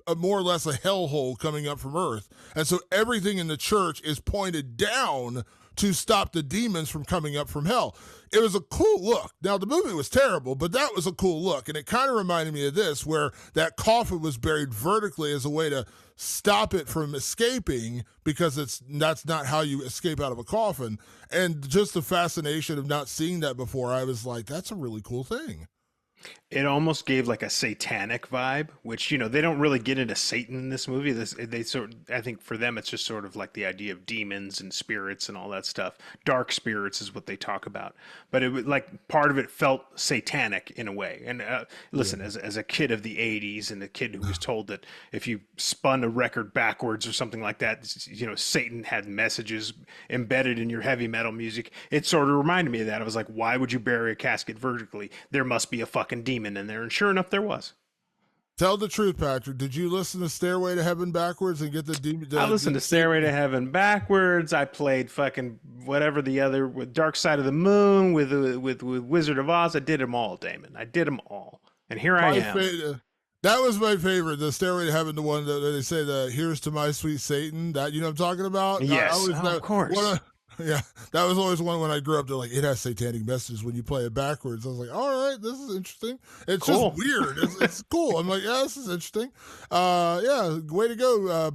a more or less a hellhole coming up from earth. And so everything in the church is pointed down to stop the demons from coming up from hell. It was a cool look. Now, the movie was terrible, but that was a cool look. And it kind of reminded me of this, where that coffin was buried vertically as a way to stop it from escaping, because that's not how you escape out of a coffin. And just the fascination of not seeing that before, I was like, that's a really cool thing. It almost gave like a satanic vibe, which, they don't really get into Satan in this movie. I think for them, it's just sort of like the idea of demons and spirits and all that stuff. Dark spirits is what they talk about. But it was like part of it felt satanic in a way. And listen, as a kid of the 80s and a kid who was told that if you spun a record backwards or something like that, Satan had messages embedded in your heavy metal music, it sort of reminded me of that. I was like, why would you bury a casket vertically? There must be a fucking demon in there. And sure enough, there was. Tell the truth, Patrick. Did you listen to Stairway to Heaven backwards and get the demon? I listened to Stairway to Heaven backwards. I played fucking whatever the other, with Dark Side of the Moon, with Wizard of Oz. I did them all, Damon. I did them all. And here I am. That was my favorite, the Stairway to Heaven, the one that they say, the "Here's to my sweet Satan." That, what I'm talking about? Yes, of course. Yeah, that was always one when I grew up. They're like, it has satanic messages when you play it backwards. I was like, all right, this is interesting. It's cool. Just weird. It's cool. I'm like, yeah, this is interesting. Yeah, way to go,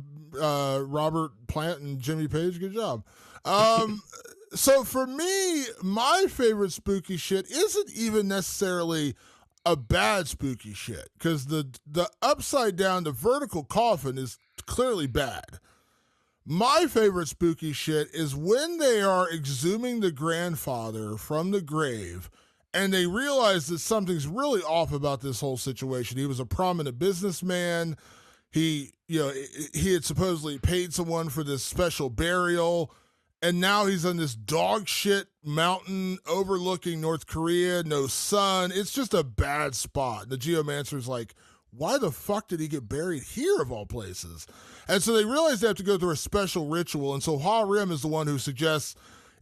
Robert Plant and Jimmy Page. Good job. So for me, my favorite spooky shit isn't even necessarily a bad spooky shit, because the upside down, the vertical coffin is clearly bad. My favorite spooky shit is when they are exhuming the grandfather from the grave, and they realize that something's really off about this whole situation. He was a prominent businessman. He had supposedly paid someone for this special burial, and now he's on this dog shit mountain overlooking North Korea, no sun. It's just a bad spot. The geomancer's like, why the fuck did he get buried here of all places? And so they realize they have to go through a special ritual. And so Ha-Rim is the one who suggests,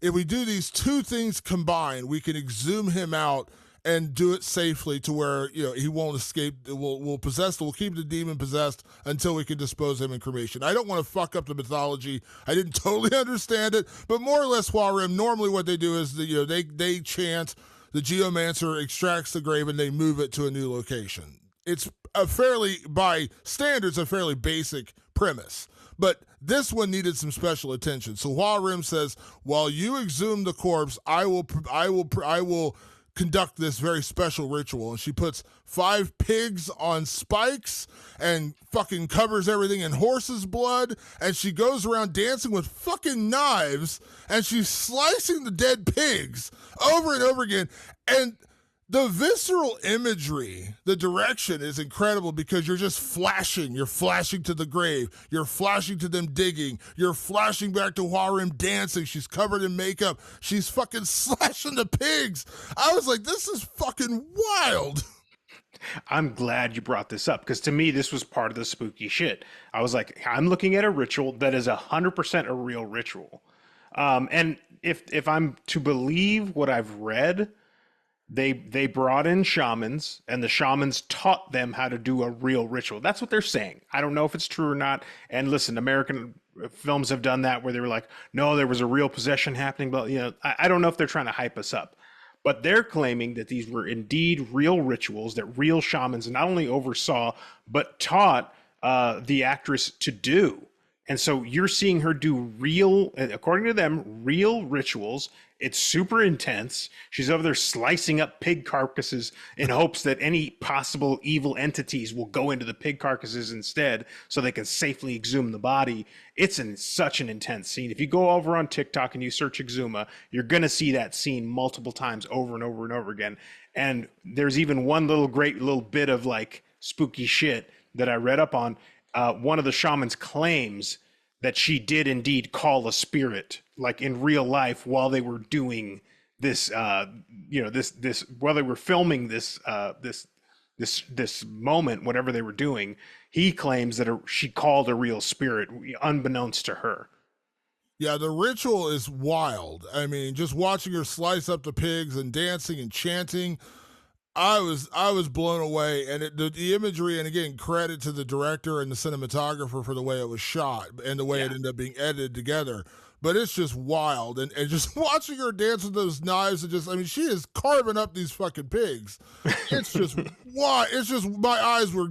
if we do these 2 things combined, we can exhume him out and do it safely to where, he won't escape. We'll keep the demon possessed until we can dispose of him in cremation. I don't want to fuck up the mythology. I didn't totally understand it, but more or less Ha-Rim, normally what they do is they chant, the geomancer extracts the grave and they move it to a new location. It's a fairly, by standards, a fairly basic premise. But this one needed some special attention. So Rim says, "While you exhume the corpse, I will conduct this very special ritual." And she puts 5 pigs on spikes and fucking covers everything in horse's blood. And she goes around dancing with fucking knives and she's slicing the dead pigs over and over again. And the visceral imagery, the direction is incredible because you're just flashing. You're flashing to the grave. You're flashing to them digging. You're flashing back to Rim dancing. She's covered in makeup. She's fucking slashing the pigs. I was like, this is fucking wild. I'm glad you brought this up because to me, this was part of the spooky shit. I was like, I'm looking at a ritual that is 100% a real ritual. And if I'm to believe what I've read, they brought in shamans and the shamans taught them how to do a real ritual. That's what they're saying. I don't know if it's true or not. And listen, American films have done that where they were like, no, there was a real possession happening. But I don't know if they're trying to hype us up, but they're claiming that these were indeed real rituals that real shamans not only oversaw, but taught the actress to do. And so you're seeing her do real, according to them, real rituals. It's super intense. She's over there slicing up pig carcasses in hopes that any possible evil entities will go into the pig carcasses instead so they can safely exhume the body. It's such an intense scene. If you go over on TikTok and you search Exhuma, you're going to see that scene multiple times over and over and over again. And there's even one great little bit of like spooky shit that I read up on. One of the shamans claims that she did indeed call a spirit, like in real life, while they were doing this, while they were filming this moment, whatever they were doing. He claims that she called a real spirit, unbeknownst to her. Yeah, the ritual is wild. I mean, just watching her slice up the pigs and dancing and chanting. I was blown away, and the imagery, and again, credit to the director and the cinematographer for the way it was shot and the way it ended up being edited together. But it's just wild, and just watching her dance with those knives and she is carving up these fucking pigs. It's just why it's just my eyes were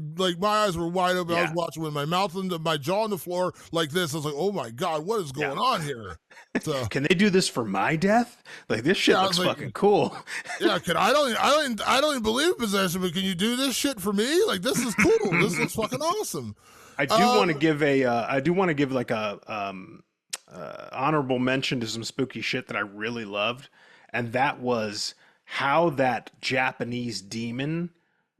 wide open. Yeah. I was watching with my mouth and my jaw on the floor like this. I was like, oh my God, what is going on here? So, can they do this for my death? Like this shit looks fucking cool. Yeah, I don't even believe in possession, but can you do this shit for me? Like this is cool. This looks fucking awesome. I do want to give like a honorable mention to some spooky shit that I really loved, and that was how that Japanese demon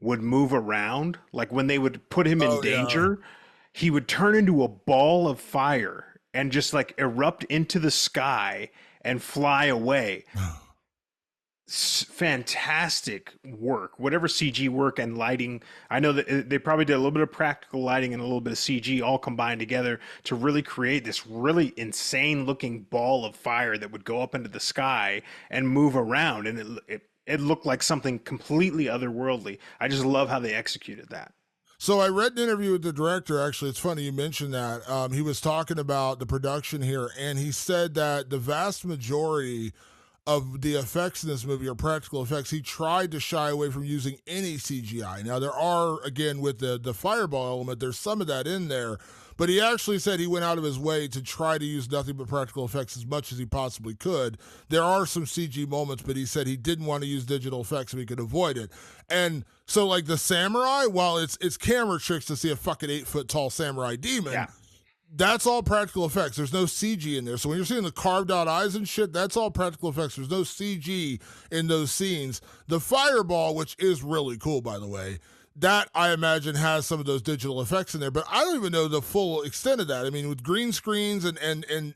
would move around. Like when they would put him in danger, he would turn into a ball of fire and just like erupt into the sky and fly away. Fantastic work, whatever CG work and lighting. I know that they probably did a little bit of practical lighting and a little bit of CG all combined together to really create this really insane looking ball of fire that would go up into the sky and move around, and it looked like something completely otherworldly. I just love how they executed that. So I read an interview with the director. Actually, it's funny you mentioned that. He was talking about the production here, and he said that the vast majority of the effects in this movie are practical effects. He tried to shy away from using any CGI. Now, there are, again, with the fireball element, there's some of that in there, but he actually said he went out of his way to try to use nothing but practical effects as much as he possibly could. There are some CG moments, but he said he didn't want to use digital effects if he could avoid it. And so, like the samurai, while it's camera tricks to see a fucking 8-foot tall samurai demon, that's all practical effects. There's no CG in there. So when you're seeing the carved out eyes and shit, that's all practical effects. There's no CG in those scenes. The fireball, which is really cool, by the way, that I imagine has some of those digital effects in there, but I don't even know the full extent of that. I mean, with green screens and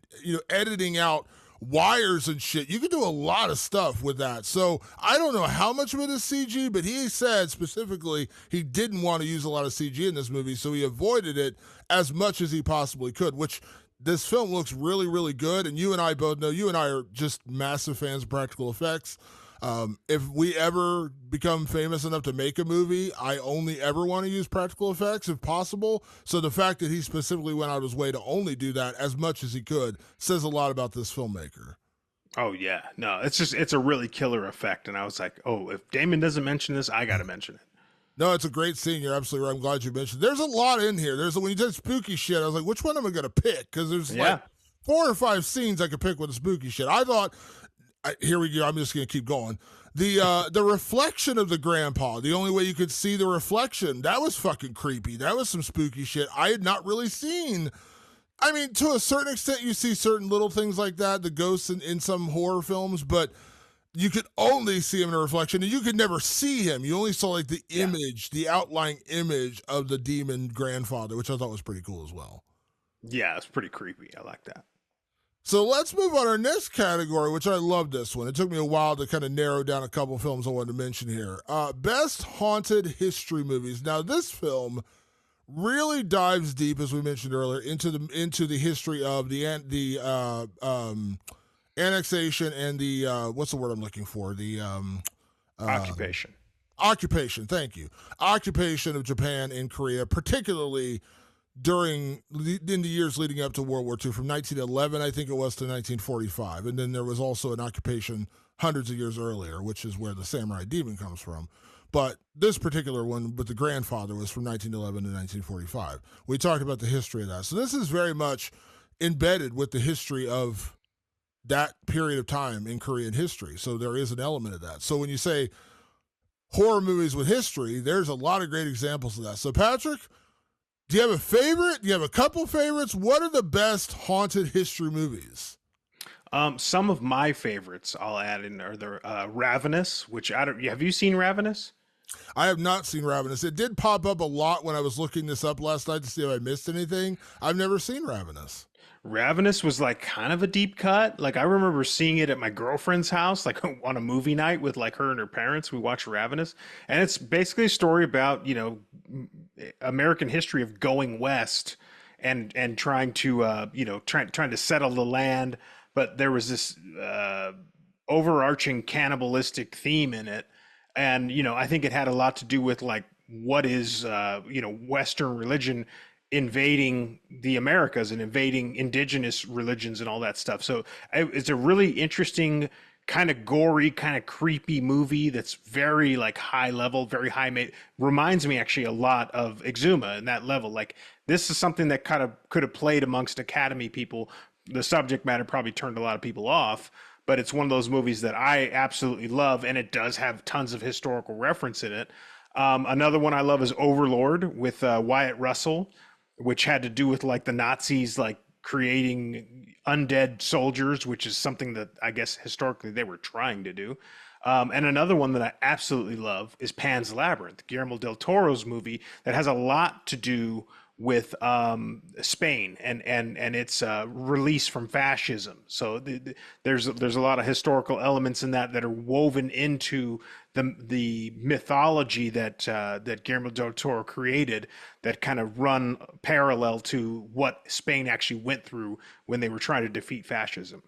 editing out wires and shit, you can do a lot of stuff with that. So I don't know how much of it is CG, but he said specifically he didn't want to use a lot of CG in this movie, so he avoided it as much as he possibly could, which this film looks really, really good. And you and I both know, you and I are just massive fans of practical effects. If we ever become famous enough to make a movie, I only ever want to use practical effects if possible. So the fact that he specifically went out of his way to only do that as much as he could says a lot about this filmmaker. Oh yeah, no, it's a really killer effect. And I was like, oh, if Damon doesn't mention this, I got to mention it. No, it's a great scene. You're absolutely right. I'm glad you mentioned. There's a lot in here. When you did spooky shit, I was like, which one am I going to pick? Because there's like Yeah. 4 or 5 scenes I could pick with the spooky shit. I thought, here we go. I'm just going to keep going. The reflection of the grandpa, the only way you could see the reflection, that was fucking creepy. That was some spooky shit I had not really seen. I mean, to a certain extent, you see certain little things like that, the ghosts in some horror films, but you could only see him in a reflection, and you could never see him. You only saw like the image, the outlying image of the demon grandfather, which I thought was pretty cool as well. Yeah, it's pretty creepy. I like that. So let's move on to our next category, which I love this one. It took me a while to kind of narrow down a couple films I wanted to mention here. Best haunted history movies. Now, this film really dives deep, as we mentioned earlier, into the history of the annexation and the what's the word I'm looking for? The Occupation. Occupation. Thank you. Occupation of Japan in Korea, particularly in the years leading up to World War II, from 1911, I think it was, to 1945, and then there was also an occupation hundreds of years earlier, which is where the samurai demon comes from. But this particular one with the grandfather was from 1911 to 1945. We talked about the history of that. So this is very much embedded with the history of that period of time in Korean history. So there is an element of that. So when you say horror movies with history, there's a lot of great examples of that. So Patrick, do you have a favorite? Do you have a couple favorites? What are the best haunted history movies? Some of my favorites I'll add in are the Ravenous, which I don't. Have you seen Ravenous? I have not seen Ravenous. It did pop up a lot when I was looking this up last night to see if I missed anything. I've never seen Ravenous. Ravenous was like kind of a deep cut. Like I remember seeing it at my girlfriend's house, like on a movie night with like her and her parents. We watched Ravenous, and it's basically a story about American history of going west and trying to trying to settle the land. But there was this overarching cannibalistic theme in it, and I think it had a lot to do with like what is Western religion invading the Americas and invading indigenous religions and all that stuff. So it's a really interesting, kind of gory, kind of creepy movie that's very like high level, very high made. Reminds me actually a lot of Exhuma in that level. Like this is something that kind of could have played amongst Academy people. The subject matter probably turned a lot of people off, but it's one of those movies that I absolutely love, and it does have tons of historical reference in it. Another one I love is Overlord with Wyatt Russell, which had to do with like the Nazis like creating undead soldiers, which is something that I guess historically they were trying to do. And another one that I absolutely love is Pan's Labyrinth, Guillermo del Toro's movie that has a lot to do with Spain and its release from fascism. So there's a lot of historical elements in that are woven into the mythology that Guillermo del Toro created that kind of run parallel to what Spain actually went through when they were trying to defeat fascism.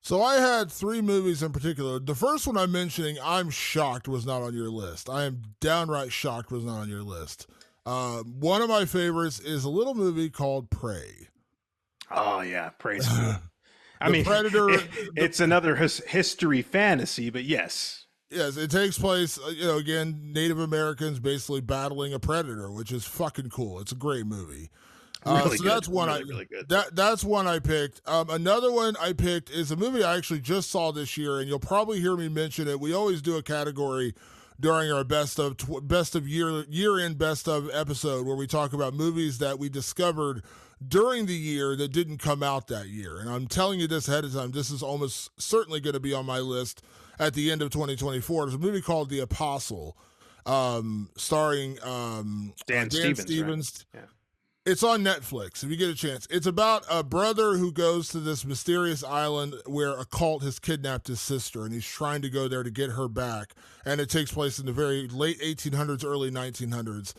So I had 3 movies in particular. The first one I'm mentioning, I'm shocked was not on your list. I am downright shocked was not on your list. One of my favorites is a little movie called Prey. Oh yeah, Prey's cool. I The mean, Predator. it's another history fantasy, but yes. Yes, it takes place, again, Native Americans basically battling a predator, which is fucking cool. It's a great movie. Really so good. that's one Really good. that's one I picked. Another one I picked is a movie I actually just saw this year, and you'll probably hear me mention it. We always do a category during our best of year end best of episode where we talk about movies that we discovered during the year that didn't come out that year. And I'm telling you this ahead of time, this is almost certainly going to be on my list at the end of 2024. There's a movie called The Apostle, starring Dan Stevens. Right? Yeah. It's on Netflix if you get a chance. It's about a brother who goes to this mysterious island where a cult has kidnapped his sister, and he's trying to go there to get her back. And it takes place in the very late 1800s, early 1900s.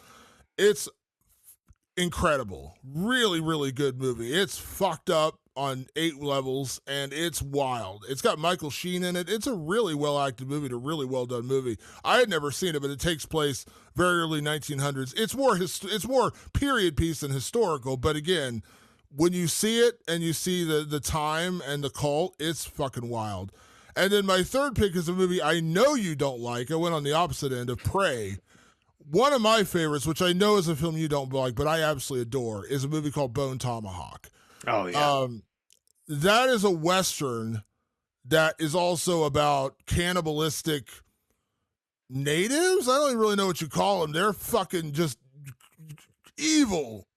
It's incredible. Really, really good movie. It's fucked up on 8 levels, and it's wild. It's got Michael Sheen in it. It's a really well-acted movie, a really well-done movie. I had never seen it, but it takes place very early 1900s. It's more period piece than historical, but again, when you see it and you see the time and the cult, it's fucking wild. And then my third pick is a movie I know you don't like. I went on the opposite end of Prey. One of my favorites, which I know is a film you don't like, but I absolutely adore, is a movie called Bone Tomahawk. Oh yeah. That is a Western that is also about cannibalistic natives. I don't even really know what you call them. They're fucking just evil,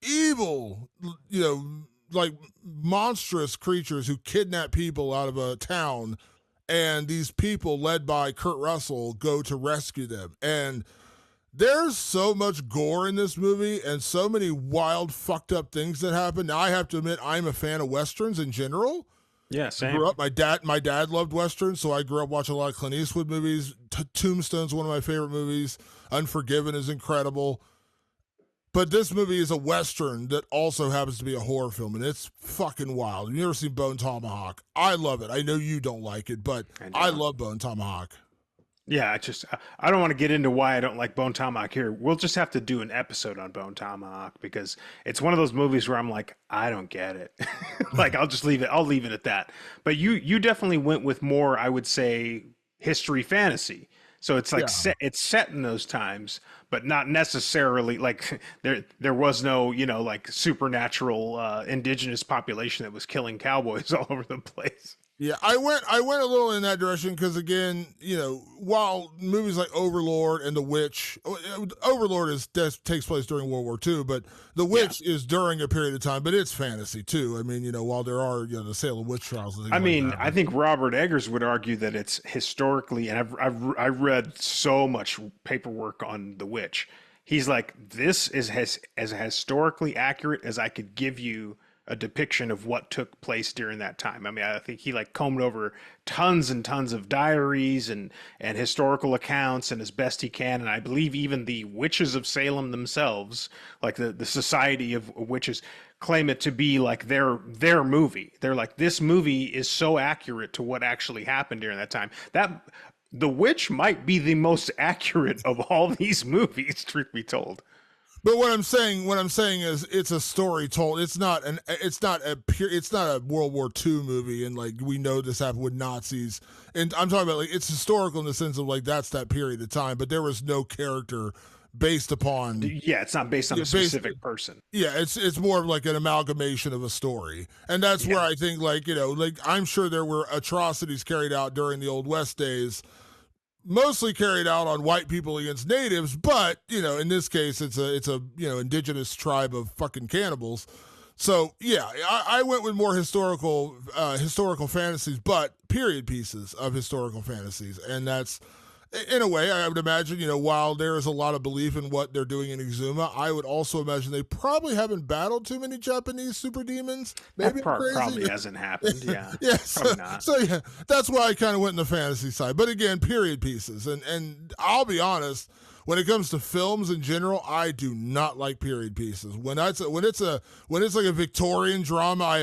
like monstrous creatures who kidnap people out of a town. And these people, led by Kurt Russell, go to rescue them. And there's so much gore in this movie and so many wild, fucked up things that happen. Now, I have to admit, I'm a fan of Westerns in general. Yeah, I same. grew up. My dad loved Westerns, so I grew up watching a lot of Clint Eastwood movies. Tombstone's one of my favorite movies. Unforgiven is incredible. But this movie is a Western that also happens to be a horror film, and it's fucking wild. You've never seen Bone Tomahawk. I love it. I know you don't like it, but I love Bone Tomahawk. Yeah, I don't want to get into why I don't like Bone Tomahawk here. We'll just have to do an episode on Bone Tomahawk because it's one of those movies where I'm like, I don't get it. Like, I'll just leave it. I'll leave it at that. But you definitely went with more, I would say, history fantasy. So it's like it's set in those times, but not necessarily like there was no, like supernatural indigenous population that was killing cowboys all over the place. Yeah, I went a little in that direction because, again, while movies like Overlord and The Witch, Overlord takes place during World War II, but The Witch is during a period of time, but it's fantasy too. I mean, while there are the Salem witch trials. And things I think Robert Eggers would argue that it's historically, and I've read so much paperwork on The Witch. He's like, this is as historically accurate as I could give you a depiction of what took place during that time. I mean, I think he combed over tons and tons of diaries and historical accounts and as best he can. And I believe even the witches of Salem themselves, like the Society of Witches, claim it to be like their movie. They're like, this movie is so accurate to what actually happened during that time. That The Witch might be the most accurate of all these movies, truth be told. But what I'm saying is it's a story told. It's not a World War II movie, and like we know this happened with Nazis. And I'm talking about like it's historical in the sense of like that's that period of time, but there was no character based upon. Yeah, it's not based on a specific person. Yeah, it's more of like an amalgamation of a story, and that's where I think like I'm sure there were atrocities carried out during the Old West days. Mostly carried out on white people against natives, but in this case, it's a indigenous tribe of fucking cannibals. So yeah, I went with more historical fantasies, but period pieces of historical fantasies, and that's in a way I would imagine. While there is a lot of belief in what they're doing in Exhuma, I would also imagine they probably haven't battled too many Japanese super demons. Maybe that probably hasn't happened. Yeah, probably not. So yeah, that's why I kind of went in the fantasy side. But again, period pieces, and I'll be honest. When it comes to films in general, I do not like period pieces. When it's like a Victorian drama, I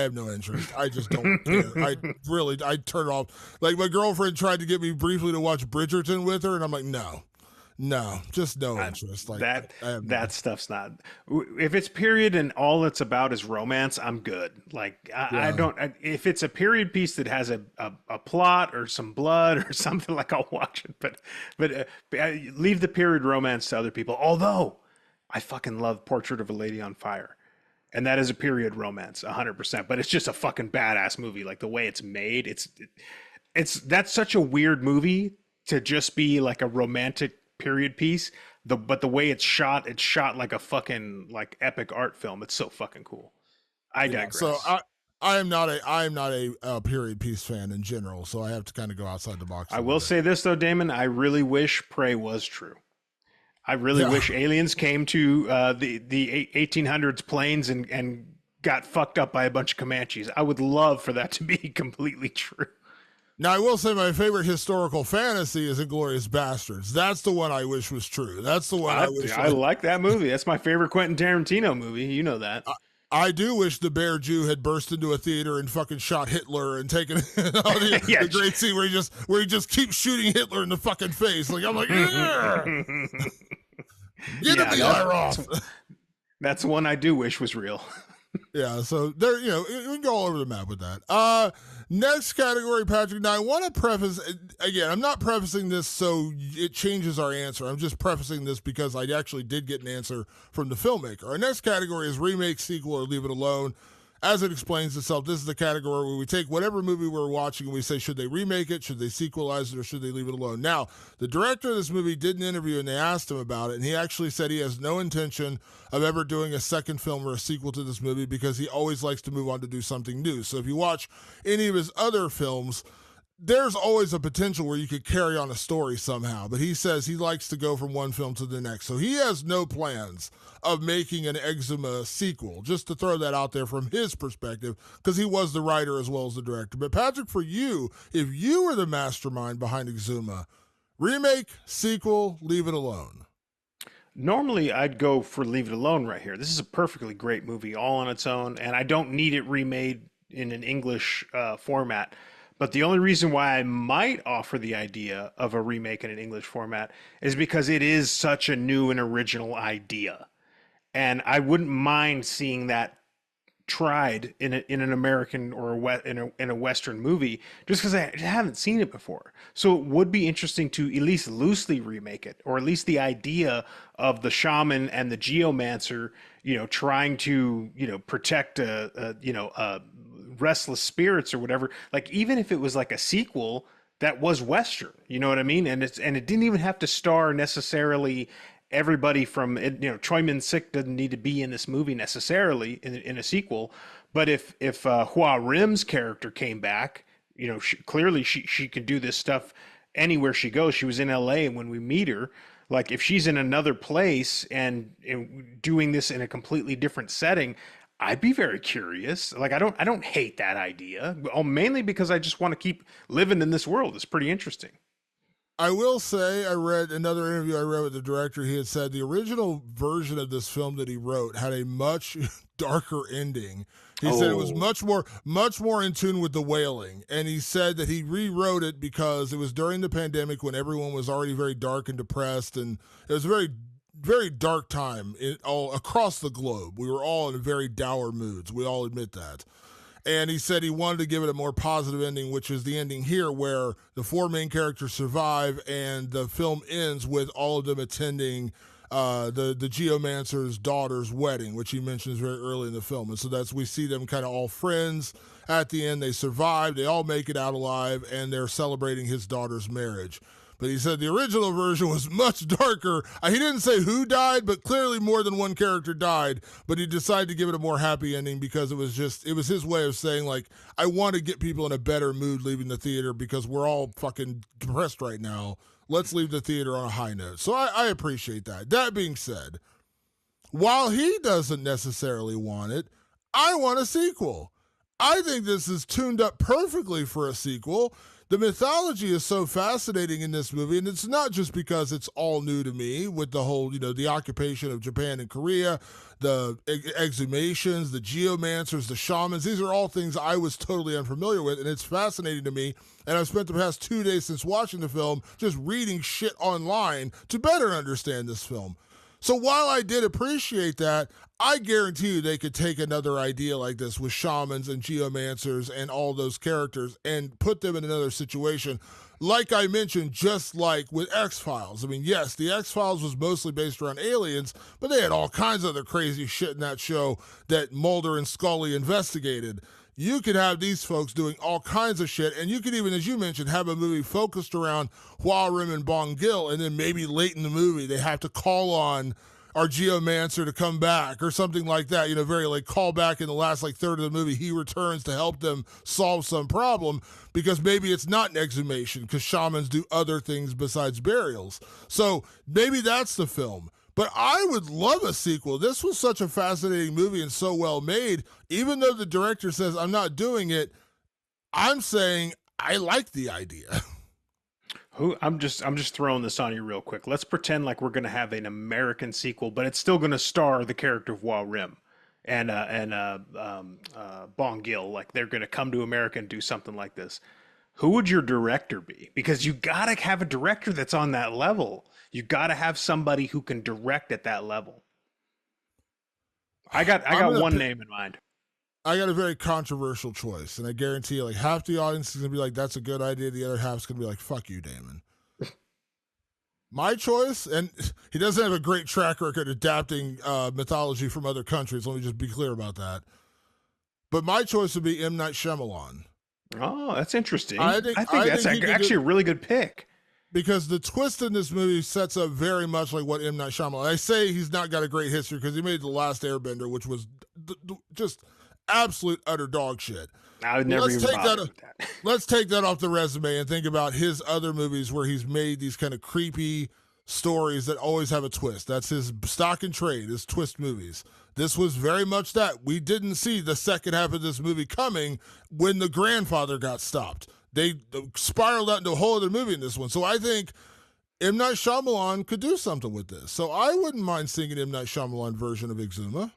have no interest. I just don't care. I turn it off. Like my girlfriend tried to get me briefly to watch Bridgerton with her, and I'm like, no, just no interest. Like that stuff's not. If it's period and all it's about is romance, I'm good. Like I don't. If it's a period piece that has a plot or some blood or something, like I'll watch it. But leave the period romance to other people. Although I fucking love Portrait of a Lady on Fire, and that is a period romance, 100%. But it's just a fucking badass movie. Like the way it's made, that's such a weird movie to just be like a romantic period piece, but the way it's shot like a fucking like epic art film. It's so fucking cool. I digress. So I am not a period piece fan in general, so I have to kind of go outside the box. I will say this though, Damon, I really wish Prey was true. I really wish aliens came to the 1800s plains and got fucked up by a bunch of Comanches. I would love for that to be completely true. Now, I will say my favorite historical fantasy is Inglourious Bastards. That's the one I wish was true. That's the one I wish. I like that movie. That's my favorite Quentin Tarantino movie. You know that. I do wish the Bear Jew had burst into a theater and fucking shot Hitler and taken the great scene where he just keeps shooting Hitler in the fucking face. Like I'm like, get the eye off. That's one I do wish was real. Yeah, so there, we can go all over the map with that. Next category, Patrick. Now, I want to preface again. I'm not prefacing this so it changes our answer. I'm just prefacing this because I actually did get an answer from the filmmaker. Our next category is remake, sequel, or leave it alone. As it explains itself, this is the category where we take whatever movie we're watching and we say, should they remake it, should they sequelize it, or should they leave it alone? Now, the director of this movie did an interview and they asked him about it, and he actually said he has no intention of ever doing a second film or a sequel to this movie because he always likes to move on to do something new. So if you watch any of his other films, there's always a potential where you could carry on a story somehow, but he says he likes to go from one film to the next. So he has no plans of making an Exhuma sequel, just to throw that out there from his perspective, because he was the writer as well as the director. But Patrick, for you, if you were the mastermind behind Exhuma, remake, sequel, leave it alone. Normally, I'd go for Leave It Alone right here. This is a perfectly great movie all on its own, and I don't need it remade in an English format. But the only reason why I might offer the idea of a remake in an English format is because it is such a new and original idea. And I wouldn't mind seeing that tried in an American or in a Western movie just because I haven't seen it before. So it would be interesting to at least loosely remake it, or at least the idea of the shaman and the geomancer, trying to, protect restless spirits or whatever. Like, even if it was like a sequel that was Western, you know what I mean? And it didn't even have to star necessarily everybody from it. Choi Min Sik doesn't need to be in this movie necessarily in a sequel. But if Hua Rim's character came back, clearly she could do this stuff anywhere she goes. She was in LA when we meet her. Like, if she's in another place and doing this in a completely different setting, I'd be very curious. Like, I don't hate that idea, mainly because I just want to keep living in this world. It's pretty interesting. I will say, I read another interview I read with the director. He had said the original version of this film that he wrote had a much darker ending. He said it was much more in tune with the wailing. And he said that he rewrote it because it was during the pandemic when everyone was already very dark and depressed. And it was a very, very dark time all across the globe. We were all in very dour moods. We all admit that. And he said he wanted to give it a more positive ending, which is the ending here where the four main characters survive and the film ends with all of them attending the geomancer's daughter's wedding, which he mentions very early in the film. And so we see them kind of all friends. At the end, they survive, they all make it out alive, and they're celebrating his daughter's marriage. But he said the original version was much darker. He didn't say who died, but clearly more than one character died. But he decided to give it a more happy ending because it was his way of saying, like, I want to get people in a better mood leaving the theater because we're all fucking depressed right now. Let's leave the theater on a high note. So I appreciate that. That being said, while he doesn't necessarily want it, I want a sequel. I think this is tuned up perfectly for a sequel. The mythology is so fascinating in this movie, and it's not just because it's all new to me with the whole, the occupation of Japan and Korea, the exhumations, the geomancers, the shamans. These are all things I was totally unfamiliar with, and it's fascinating to me. And I've spent the past 2 days since watching the film just reading shit online to better understand this film. So while I did appreciate that, I guarantee you they could take another idea like this with shamans and geomancers and all those characters and put them in another situation. Like I mentioned, just like with X-Files. I mean, yes, the X-Files was mostly based around aliens, but they had all kinds of other crazy shit in that show that Mulder and Scully investigated. You could have these folks doing all kinds of shit, and you could even, as you mentioned, have a movie focused around Hua Rim and Bong Gil, and then maybe late in the movie they have to call on our geomancer to come back or something like that, very like call back in the last like third of the movie. He returns to help them solve some problem because maybe it's not an exhumation because shamans do other things besides burials. So maybe that's the film. But I would love a sequel. This was such a fascinating movie and so well made. Even though the director says I'm not doing it, I'm saying I like the idea. I'm just throwing this on you real quick. Let's pretend like we're gonna have an American sequel, but it's still gonna star the character of Hua Rim and Bong Gil. Like, they're gonna come to America and do something like this. Who would your director be? Because you gotta have a director that's on that level. You gotta have somebody who can direct at that level. I got one name in mind. I got a very controversial choice, and I guarantee you, like half the audience is gonna be like, "That's a good idea." The other half's gonna be like, "Fuck you, Damon." My choice, and he doesn't have a great track record adapting mythology from other countries. Let me just be clear about that. But my choice would be M. Night Shyamalan. Oh, that's interesting. I think I think I that's think he could actually do a really good pick. because the twist in this movie sets up very much like what M. Night Shyamalan. I say he's not got a great history because he made The Last Airbender, which was just absolute utter dog shit. I would But never even bother with that. let's take that off the resume and think about his other movies where he's made these kind of creepy stories that always have a twist. That's his stock and trade, his twist movies. This was very much that. We didn't see the second half of this movie coming when the grandfather got stopped. They spiraled out into a whole other movie in this one. So I think M. Night Shyamalan could do something with this. So I wouldn't mind seeing an M. Night Shyamalan version of Exhuma.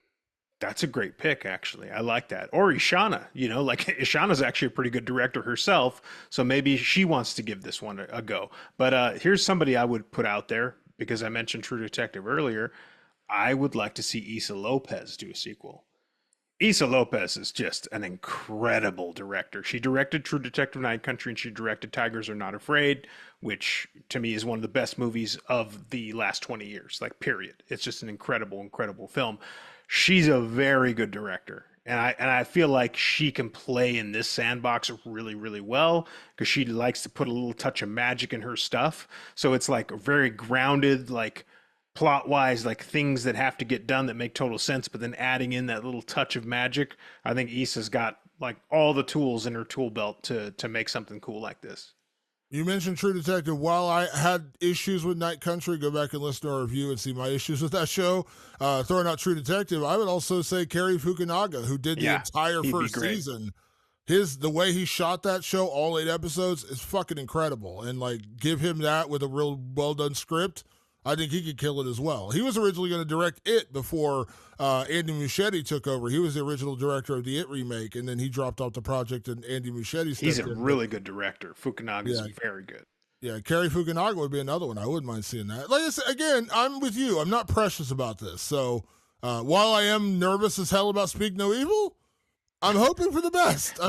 That's a great pick, actually. I like that. Or Ishana, like Ishana's actually a pretty good director herself, so maybe she wants to give this one a go. But here's somebody I would put out there because I mentioned True Detective earlier. I would like to see Issa Lopez do a sequel. Issa Lopez is just an incredible director. She directed True Detective Night Country and she directed Tigers Are Not Afraid, which to me is one of the best movies of the last 20 years, like period. It's just an incredible, incredible film. She's a very good director. And I feel like she can play in this sandbox really, really well because she likes to put a little touch of magic in her stuff. So it's like very grounded, like plot wise, like things that have to get done that make total sense, but then adding in that little touch of magic. I think Issa's got like all the tools in her tool belt to make something cool like this. You mentioned True Detective. While I had issues with Night Country, go back and listen to our review and see my issues with that show. Throwing out True Detective, I would also say Cary Fukunaga, who did the Yeah, entire he'd be first great. season. The way he shot that show, all 8 episodes, is fucking incredible. And like, give him that with a real well done script. I think he could kill it as well. He was originally going to direct It before Andy Muschietti took over. He was the original director of the It remake, and then he dropped off the project, and Andy Muschietti He's stepped a in. really good director. Fukunaga's Yeah, very good. yeah, Cary Fukunaga would be another one. I wouldn't mind seeing that. Like I said, again, I'm with you. I'm not precious about this. So while I am nervous as hell about Speak No Evil, I'm hoping for the best. I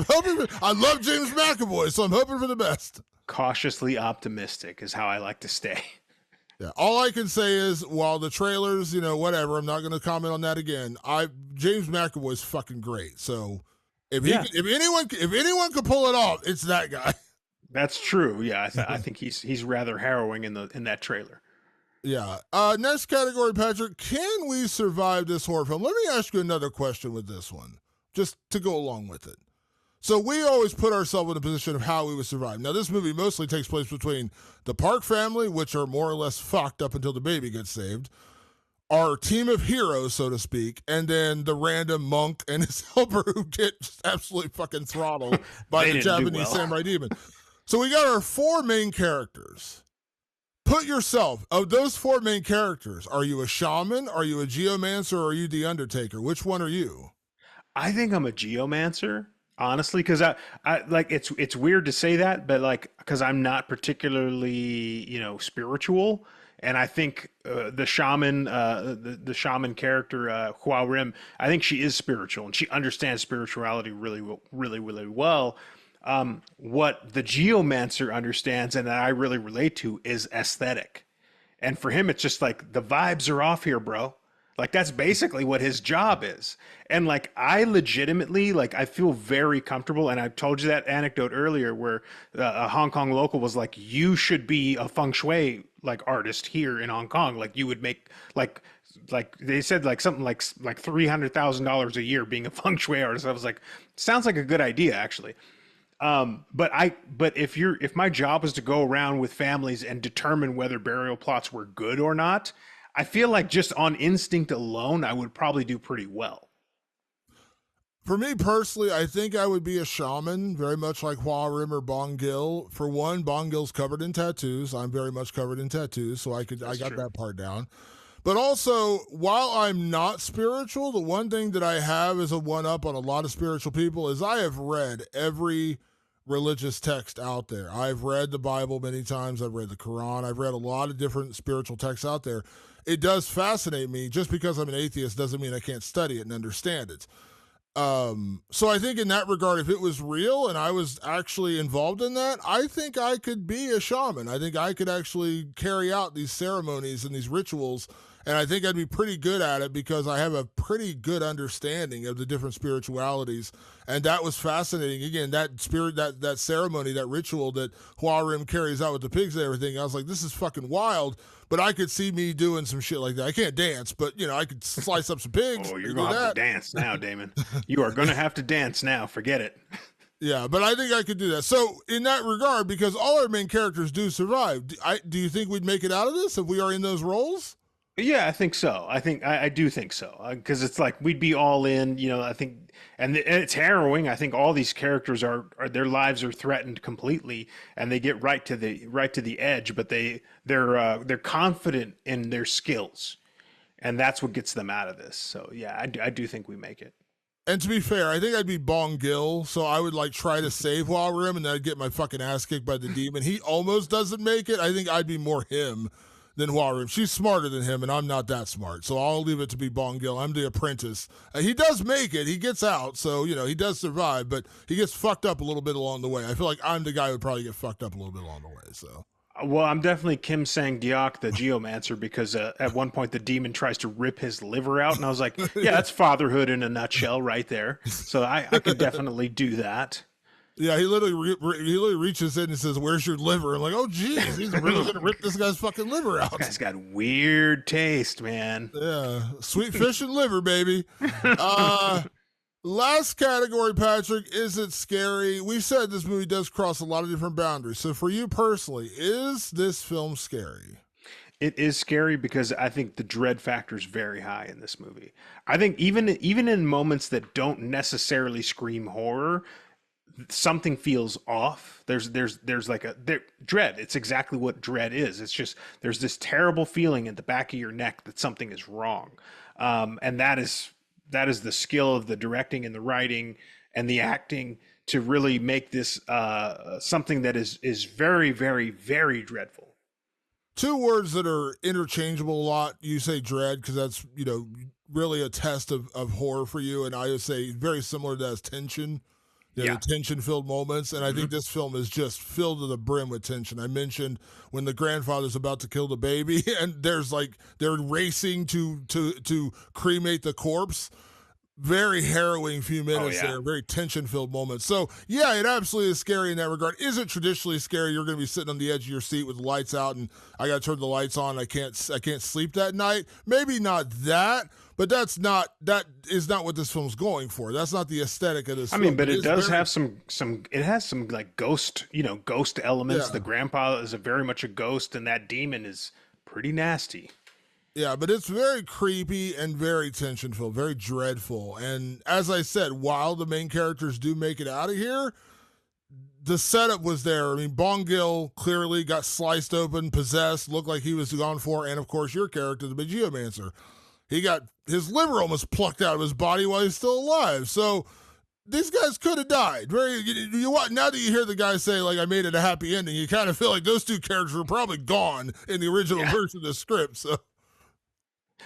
love James McAvoy, so I'm hoping for the best. Cautiously optimistic is how I like to stay. Yeah, all I can say is while the trailers, whatever, I'm not going to comment on that again. James McAvoy's fucking great. So Yeah, if anyone could pull it off, it's that guy. that's true. Yeah, I think he's rather harrowing in that trailer. Yeah. Next category, Patrick. Can we survive this horror film? Let me ask you another question with this one, just to go along with it. So we always put ourselves in a position of how we would survive. Now, this movie mostly takes place between the Park family, which are more or less fucked up until the baby gets saved, our team of heroes, so to speak, and then the random monk and his helper who get just absolutely fucking throttled by They the didn't do Japanese well. samurai demon. So we got our four main characters. Put yourself, of those four main characters, are you a shaman, are you a geomancer, or are you the Undertaker? Which one are you? I think I'm a geomancer, honestly, because I like it's weird to say that, but like because I'm not particularly spiritual, and I think the shaman the shaman character Hua Rim, I think she is spiritual and she understands spirituality really really well. What the geomancer understands and that I really relate to is aesthetic. And for him, it's just like the vibes are off here, bro. Like that's basically what his job is. And like I legitimately like I feel very comfortable. And I told you that anecdote earlier where a Hong Kong local was like, "You should be a feng shui like artist here in Hong Kong. Like you would make like they said like something like $300,000 a year being a feng shui artist." I was like, sounds like a good idea actually. But if my job was to go around with families and determine whether burial plots were good or not, I feel like just on instinct alone, I would probably do pretty well. For me personally, I think I would be a shaman, very much like Hua Rim or Bong Gil. For one, Bong Gil's covered in tattoos. I'm very much covered in tattoos, so I That's got true. that part down. But also, while I'm not spiritual, the one thing that I have as a one up on a lot of spiritual people is I have read every religious text out there. I've read the Bible many times. I've read the Quran. I've read a lot of different spiritual texts out there. It does fascinate me. Just because I'm an atheist doesn't mean I can't study it and understand it. So I think in that regard, if it was real and I was actually involved in that, I think I could be a shaman. I think I could actually carry out these ceremonies and these rituals. And I think I'd be pretty good at it because I have a pretty good understanding of the different spiritualities. And that was fascinating. Again, that spirit, that ceremony, that ritual that Huarim carries out with the pigs and everything, I was like, this is fucking wild. But I could see me doing some shit like that. I can't dance, but I could slice up some pigs. Oh, you're gonna have to dance now, Damon. You are gonna have to dance now. Forget it. Yeah, but I think I could do that. So in that regard, because all our main characters do survive, do you think we'd make it out of this if we are in those roles? Yeah, I think so. I do think so because it's like we'd be all in. I think, and it's harrowing. I think all these characters are their lives are threatened completely, and they get right to the edge. But they're confident in their skills, and that's what gets them out of this. So yeah, I do think we make it. And to be fair, I think I'd be Bong Gil, so I would like try to save Walrim, and then I'd get my fucking ass kicked by the demon. He almost doesn't make it. I think I'd be more him than Walrim. She's smarter than him, and I'm not that smart, so I'll leave it to be Bong Gil. I'm the apprentice. He does make it. He gets out, so he does survive, but he gets fucked up a little bit along the way. I feel like I'm the guy who would probably get fucked up a little bit along the way. So. Well, I'm definitely Kim Sang-diok, the geomancer, because at one point the demon tries to rip his liver out, and I was like, yeah, that's fatherhood in a nutshell right there. So I could definitely do that. Yeah, he literally reaches in and says, "Where's your liver?" I'm like, "Oh, geez, he's really gonna rip this guy's fucking liver out." This guy's got weird taste, man. Yeah, sweet fish and liver, baby. Last category, Patrick, is it scary? We said this movie does cross a lot of different boundaries. So for you personally, is this film scary? It is scary because I think the dread factor is very high in this movie. I think even in moments that don't necessarily scream horror, something feels off. There's like dread. It's exactly what dread is. It's just there's this terrible feeling at the back of your neck that something is wrong, and that is the skill of the directing and the writing and the acting to really make this something that is very, very, very dreadful. Two words that are interchangeable a lot. You say dread because that's really a test of horror for you, and I would say very similar to that is tension. The tension-filled moments, and I think this film is just filled to the brim with tension. I mentioned when the grandfather's about to kill the baby, and they're racing to cremate the corpse. Very harrowing few minutes there, very tension-filled moments. So yeah, it absolutely is scary in that regard. Is it traditionally scary? You're going to be sitting on the edge of your seat with the lights out, and I got to turn the lights on. I can't sleep that night. Maybe not that. But that is not what this film's going for. That's not the aesthetic of this film. I mean, but it does have some it has some like ghost elements. Yeah. The grandpa is very much a ghost, and that demon is pretty nasty. Yeah, but it's very creepy and very tension-filled, very dreadful. And as I said, while the main characters do make it out of here, the setup was there. I mean, Bong Gil clearly got sliced open, possessed, looked like he was gone for, and of course your character, the geomancer. He got his liver almost plucked out of his body while he's still alive. So these guys could have died. Now that you hear the guy say, like, I made it a happy ending, you kind of feel like those two characters were probably gone in the original version of the script. So.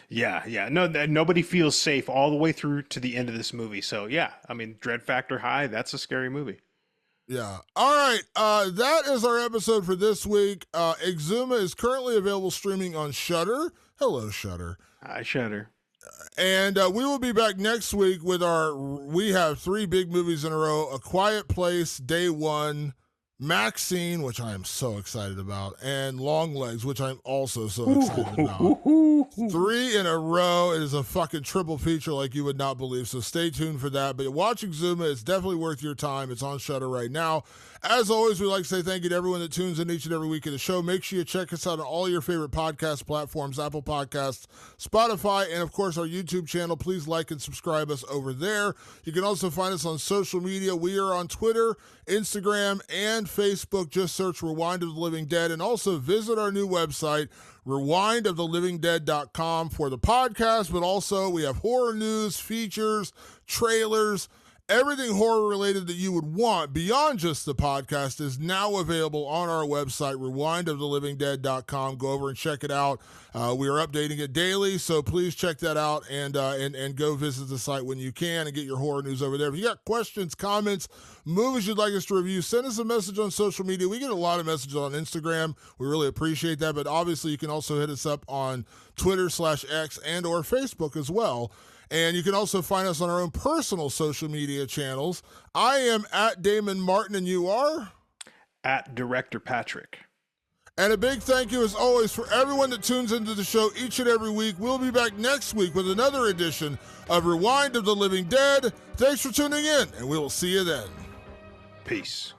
Yeah. No, nobody feels safe all the way through to the end of this movie. So yeah, I mean, dread factor high. That's a scary movie. Yeah. All right. That is our episode for this week. Exhuma is currently available streaming on Shudder. Hello, Shudder. Hi, Shudder. And we will be back next week with we have 3 big movies in a row: A Quiet Place, Day One, Maxine, which I am so excited about, and Long Legs, which I'm also so excited about. 3 in a row. It is a fucking triple feature like you would not believe, so stay tuned for that. But watch Exhuma. It's definitely worth your time. It's on Shudder right now. As always, we'd like to say thank you to everyone that tunes in each and every week of the show. Make sure you check us out on all your favorite podcast platforms, Apple Podcasts, Spotify, and of course our YouTube channel. Please like and subscribe us over there. You can also find us on social media. We are on Twitter, Instagram, and Facebook. Just search Rewind of the Living Dead, and also visit our new website, rewindofTheLivingDead.com, for the podcast, but also we have horror news, features, trailers, Everything horror related that you would want beyond just the podcast is now available on our website, rewindofthelivingdead.com. Go over and check it out. We are updating it daily, so please check that out and go visit the site when you can and get your horror news over there. If you got questions, comments, movies you'd like us to review, send us a message on social media. We get a lot of messages on Instagram. We really appreciate that, but obviously you can also hit us up on Twitter/X and or Facebook as well. And you can also find us on our own personal social media channels. I am at Damon Martin, and you are? At Director Patrick. And a big thank you, as always, for everyone that tunes into the show each and every week. We'll be back next week with another edition of Rewind of the Living Dead. Thanks for tuning in, and we will see you then. Peace.